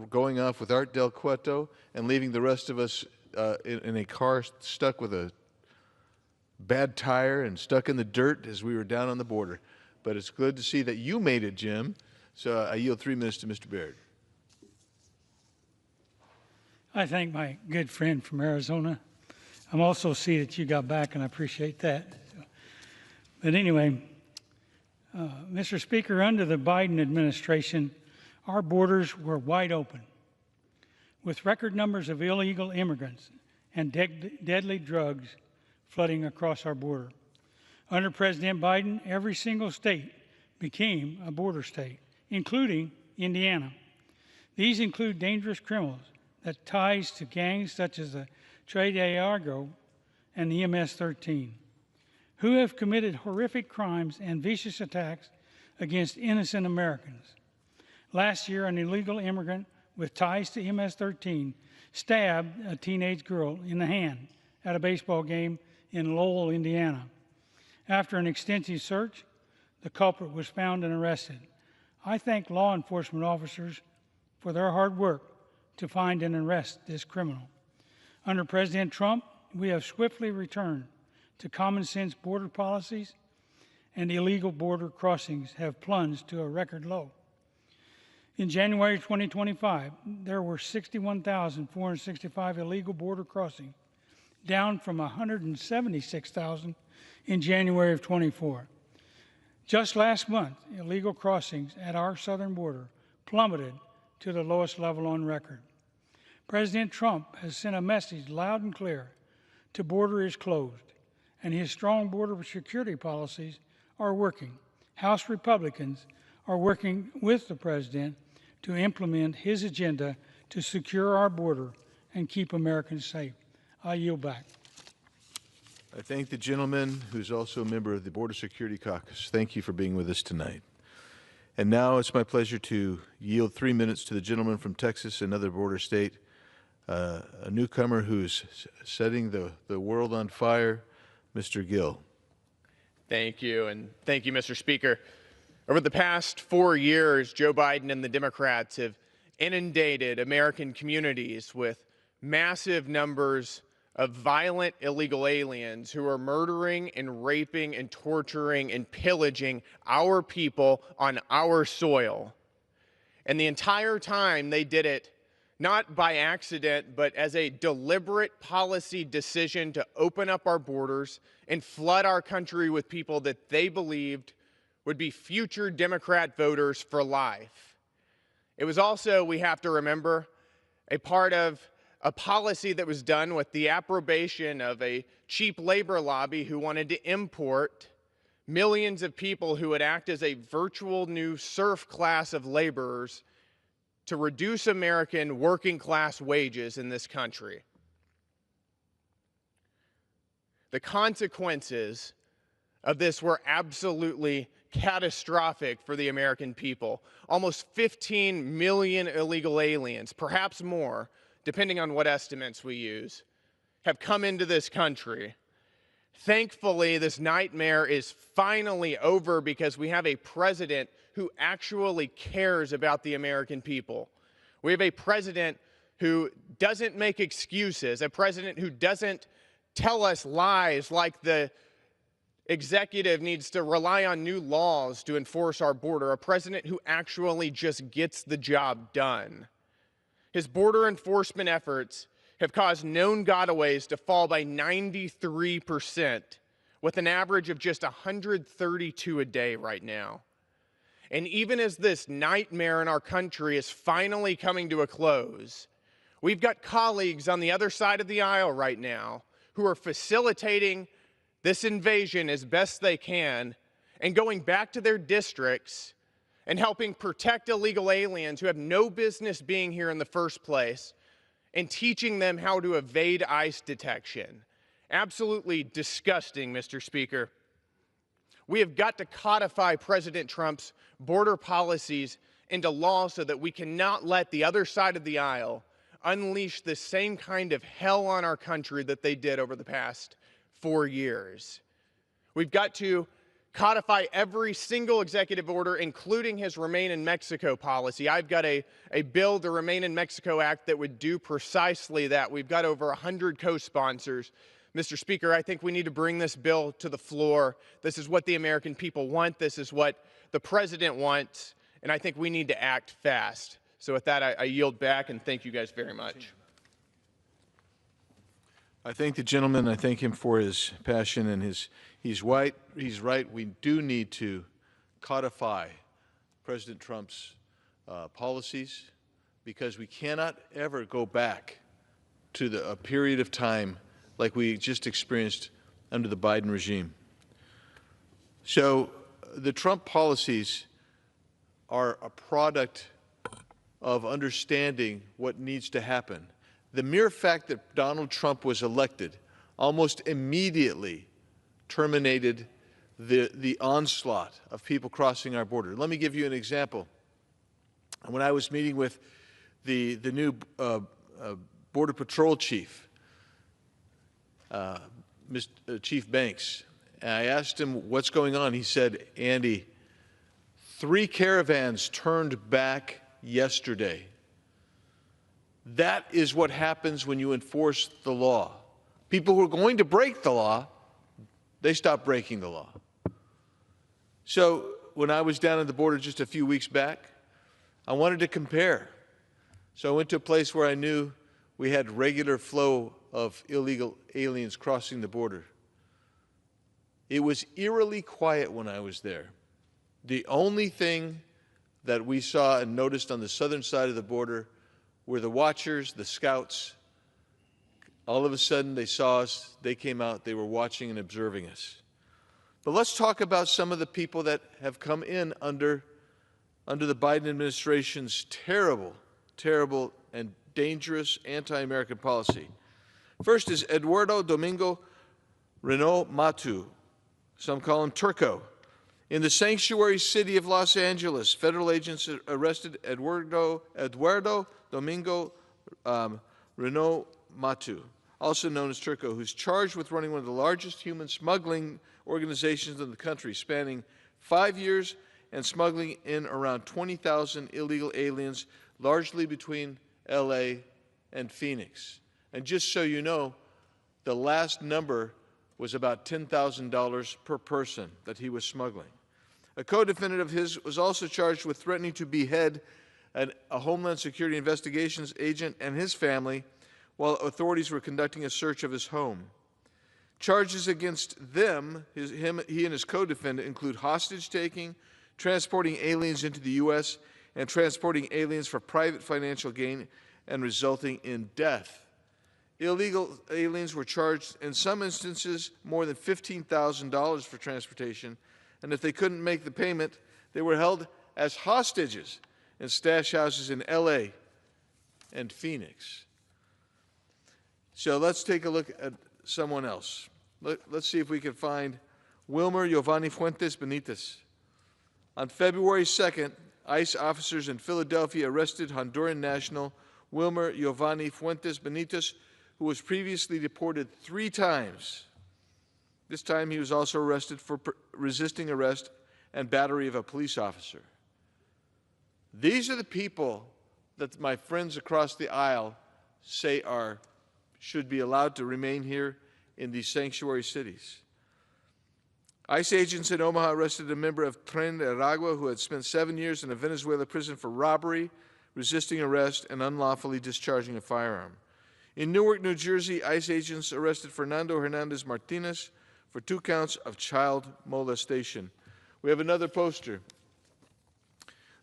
going off with Art Del Cueto and leaving the rest of us in a car stuck with a bad tire and stuck in the dirt as we were down on the border. But it's good to see that you made it, Jim. So I yield 3 minutes to Mr. Baird. I thank my good friend from Arizona. I'm also see that you got back, and I appreciate that. But anyway, Mr. Speaker, under the Biden administration, our borders were wide open, with record numbers of illegal immigrants and deadly drugs flooding across our border. Under President Biden, every single state became a border state, including Indiana. These include dangerous criminals that ties to gangs such as the Tres de Argo and the MS-13, who have committed horrific crimes and vicious attacks against innocent Americans. Last year, an illegal immigrant with ties to MS-13 stabbed a teenage girl in the hand at a baseball game in Lowell, Indiana. After an extensive search, the culprit was found and arrested. I thank law enforcement officers for their hard work to find and arrest this criminal. Under President Trump, we have swiftly returned to common sense border policies, and illegal border crossings have plunged to a record low. In January 2025, there were 61,465 illegal border crossings, down from 176,000 in January of 24. Just last month, illegal crossings at our southern border plummeted to the lowest level on record. President Trump has sent a message loud and clear: the border is closed, and his strong border security policies are working. House Republicans are working with the President to implement his agenda to secure our border and keep Americans safe. I yield back. I thank the gentleman who's also a member of the Border Security Caucus. Thank you for being with us tonight. And now it's my pleasure to yield 3 minutes to the gentleman from Texas, another border state, a newcomer who's setting the world on fire, Mr. Gill. Thank you, and thank you, Mr. Speaker. Over the past 4 years, Joe Biden and the Democrats have inundated American communities with massive numbers of violent illegal aliens who are murdering and raping and torturing and pillaging our people on our soil. And the entire time they did it not by accident, but as a deliberate policy decision to open up our borders and flood our country with people that they believed would be future Democrat voters for life. It was also, we have to remember, a part of a policy that was done with the approbation of a cheap labor lobby who wanted to import millions of people who would act as a virtual new serf class of laborers to reduce American working class wages in this country. The consequences of this were absolutely catastrophic for the American people. Almost 15 million illegal aliens, perhaps more, depending on what estimates we use, have come into this country. Thankfully, this nightmare is finally over because we have a president who actually cares about the American people. We have a president who doesn't make excuses, a president who doesn't tell us lies like the executive needs to rely on new laws to enforce our border, a president who actually just gets the job done. His border enforcement efforts have caused known gotaways to fall by 93%, with an average of just 132 a day right now. And even as this nightmare in our country is finally coming to a close, we've got colleagues on the other side of the aisle right now who are facilitating this invasion as best they can and going back to their districts and helping protect illegal aliens who have no business being here in the first place and teaching them how to evade ICE detection. Absolutely disgusting, Mr. Speaker. We have got to codify President Trump's border policies into law so that we cannot let the other side of the aisle unleash the same kind of hell on our country that they did over the past 4 years. We've got to codify every single executive order, including his Remain in Mexico policy. I've got a bill, the Remain in Mexico Act, that would do precisely that. We've got over 100 co-sponsors. Mr. Speaker, I think we need to bring this bill to the floor. This is what the American people want. This is what the president wants. And I think we need to act fast. So with that, I yield back and thank you guys very much. I thank the gentleman. I thank him for his passion and he's right. We do need to codify President Trump's policies because we cannot ever go back to a period of time like we just experienced under the Biden regime. So the Trump policies are a product of understanding what needs to happen. The mere fact that Donald Trump was elected almost immediately terminated the onslaught of people crossing our border. Let me give you an example. When I was meeting with the new Border Patrol chief, Chief Banks, and I asked him what's going on. He said, Andy, 3 caravans turned back yesterday. That is what happens when you enforce the law. People who are going to break the law, they stop breaking the law. So when I was down at the border just a few weeks back, I wanted to compare. So I went to a place where I knew we had regular flow of illegal aliens crossing the border. It was eerily quiet when I was there. The only thing that we saw and noticed on the southern side of the border were the watchers, the scouts. All of a sudden, they saw us, they came out, they were watching and observing us. But let's talk about some of the people that have come in under the Biden administration's terrible, terrible, and dangerous anti-American policy. First is Eduardo Domingo Renault Matu. Some call him Turco. In the sanctuary city of Los Angeles, federal agents arrested Eduardo Domingo Renault Matu, also known as Turco, who's charged with running one of the largest human smuggling organizations in the country, spanning 5 years and smuggling in around 20,000 illegal aliens, largely between LA and Phoenix. And just so you know, the last number was about $10,000 per person that he was smuggling. A co-defendant of his was also charged with threatening to behead a Homeland Security investigations agent and his family while authorities were conducting a search of his home. Charges against them, he and his co-defendant, include hostage-taking, transporting aliens into the U.S., and transporting aliens for private financial gain and resulting in death. Illegal aliens were charged, in some instances, more than $15,000 for transportation, and if they couldn't make the payment, they were held as hostages in stash houses in L.A. and Phoenix. So let's take a look at someone else. Let's see if we can find Wilmer Giovanni Fuentes Benitez. On February 2nd, ICE officers in Philadelphia arrested Honduran national Wilmer Giovanni Fuentes Benitez, who was previously deported 3 times. This time he was also arrested for resisting arrest and battery of a police officer. These are the people that my friends across the aisle say should be allowed to remain here in these sanctuary cities. ICE agents in Omaha arrested a member of Tren de Aragua who had spent 7 years in a Venezuela prison for robbery, resisting arrest, and unlawfully discharging a firearm. In Newark, New Jersey, ICE agents arrested Fernando Hernandez Martinez for 2 counts of child molestation. We have another poster.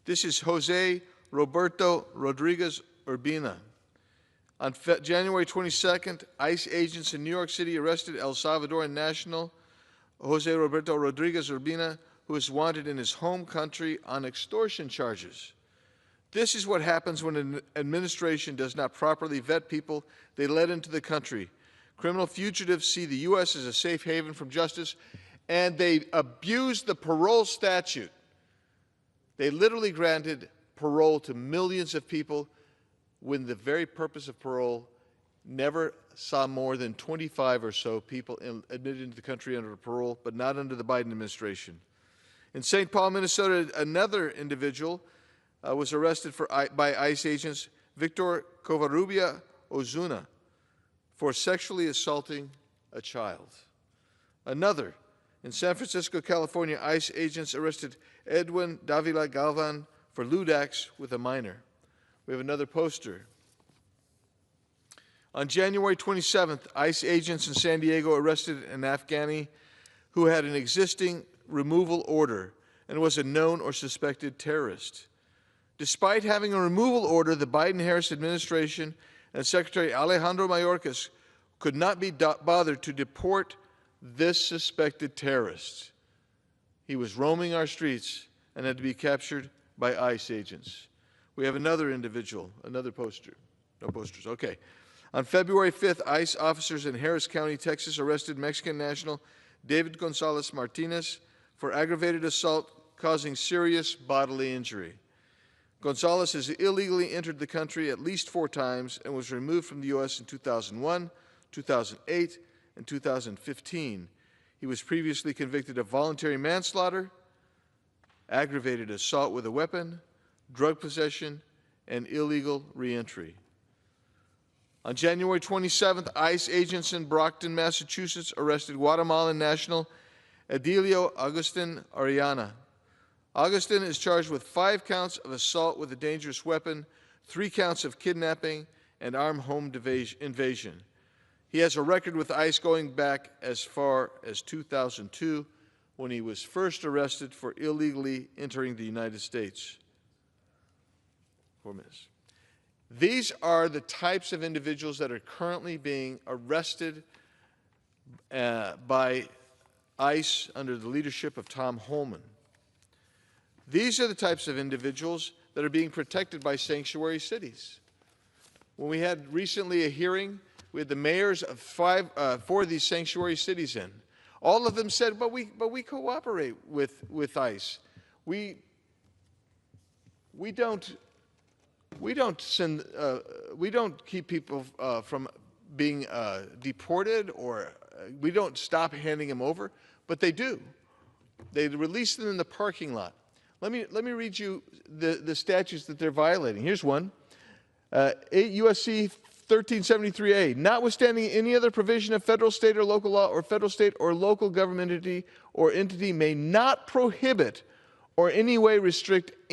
This is Jose Roberto Rodriguez Urbina. On January 22nd, ICE agents in New York City arrested El Salvadoran national Jose Roberto Rodriguez Urbina, who is wanted in his home country on extortion charges. This is what happens when an administration does not properly vet people they let into the country. Criminal fugitives see the U.S. as a safe haven from justice, and they abuse the parole statute. They literally granted parole to millions of people when the very purpose of parole never saw more than 25 or so people admitted into the country under parole, but not under the Biden administration. In St. Paul, Minnesota, another individual was arrested by ICE agents, Victor Covarrubia Ozuna, for sexually assaulting a child. Another, in San Francisco, California, ICE agents arrested Edwin Davila Galvan for lewd acts with a minor. We have another poster. On January 27th, ICE agents in San Diego arrested an Afghani who had an existing removal order and was a known or suspected terrorist. Despite having a removal order, the Biden-Harris administration and Secretary Alejandro Mayorkas could not be bothered to deport this suspected terrorist. He was roaming our streets and had to be captured by ICE agents. We have another individual, another poster. No posters, okay. On February 5th, ICE officers in Harris County, Texas, arrested Mexican national David Gonzalez Martinez for aggravated assault causing serious bodily injury. Gonzalez has illegally entered the country at least 4 times and was removed from the U.S. in 2001, 2008, and 2015. He was previously convicted of voluntary manslaughter, aggravated assault with a weapon, drug possession, and illegal reentry. On January 27th, ICE agents in Brockton, Massachusetts, arrested Guatemalan national Edilio Agustin Ariana. Augustin is charged with 5 counts of assault with a dangerous weapon, 3 counts of kidnapping, and armed home invasion. He has a record with ICE going back as far as 2002, when he was first arrested for illegally entering the United States. 4 minutes. These are the types of individuals that are currently being arrested by ICE under the leadership of Tom Holman. These are the types of individuals that are being protected by sanctuary cities. When we had recently a hearing, we had the mayors of 4 of these sanctuary cities in. All of them said, but we cooperate with ICE. We don't keep people from being deported, or we don't stop handing them over, but they do. They release them in the parking lot. Let me read you the statutes that they're violating. Here's one. 8 U.S.C. 1373A, notwithstanding any other provision of federal, state, or local law, or federal, state, or local government entity or entity may not prohibit or any way restrict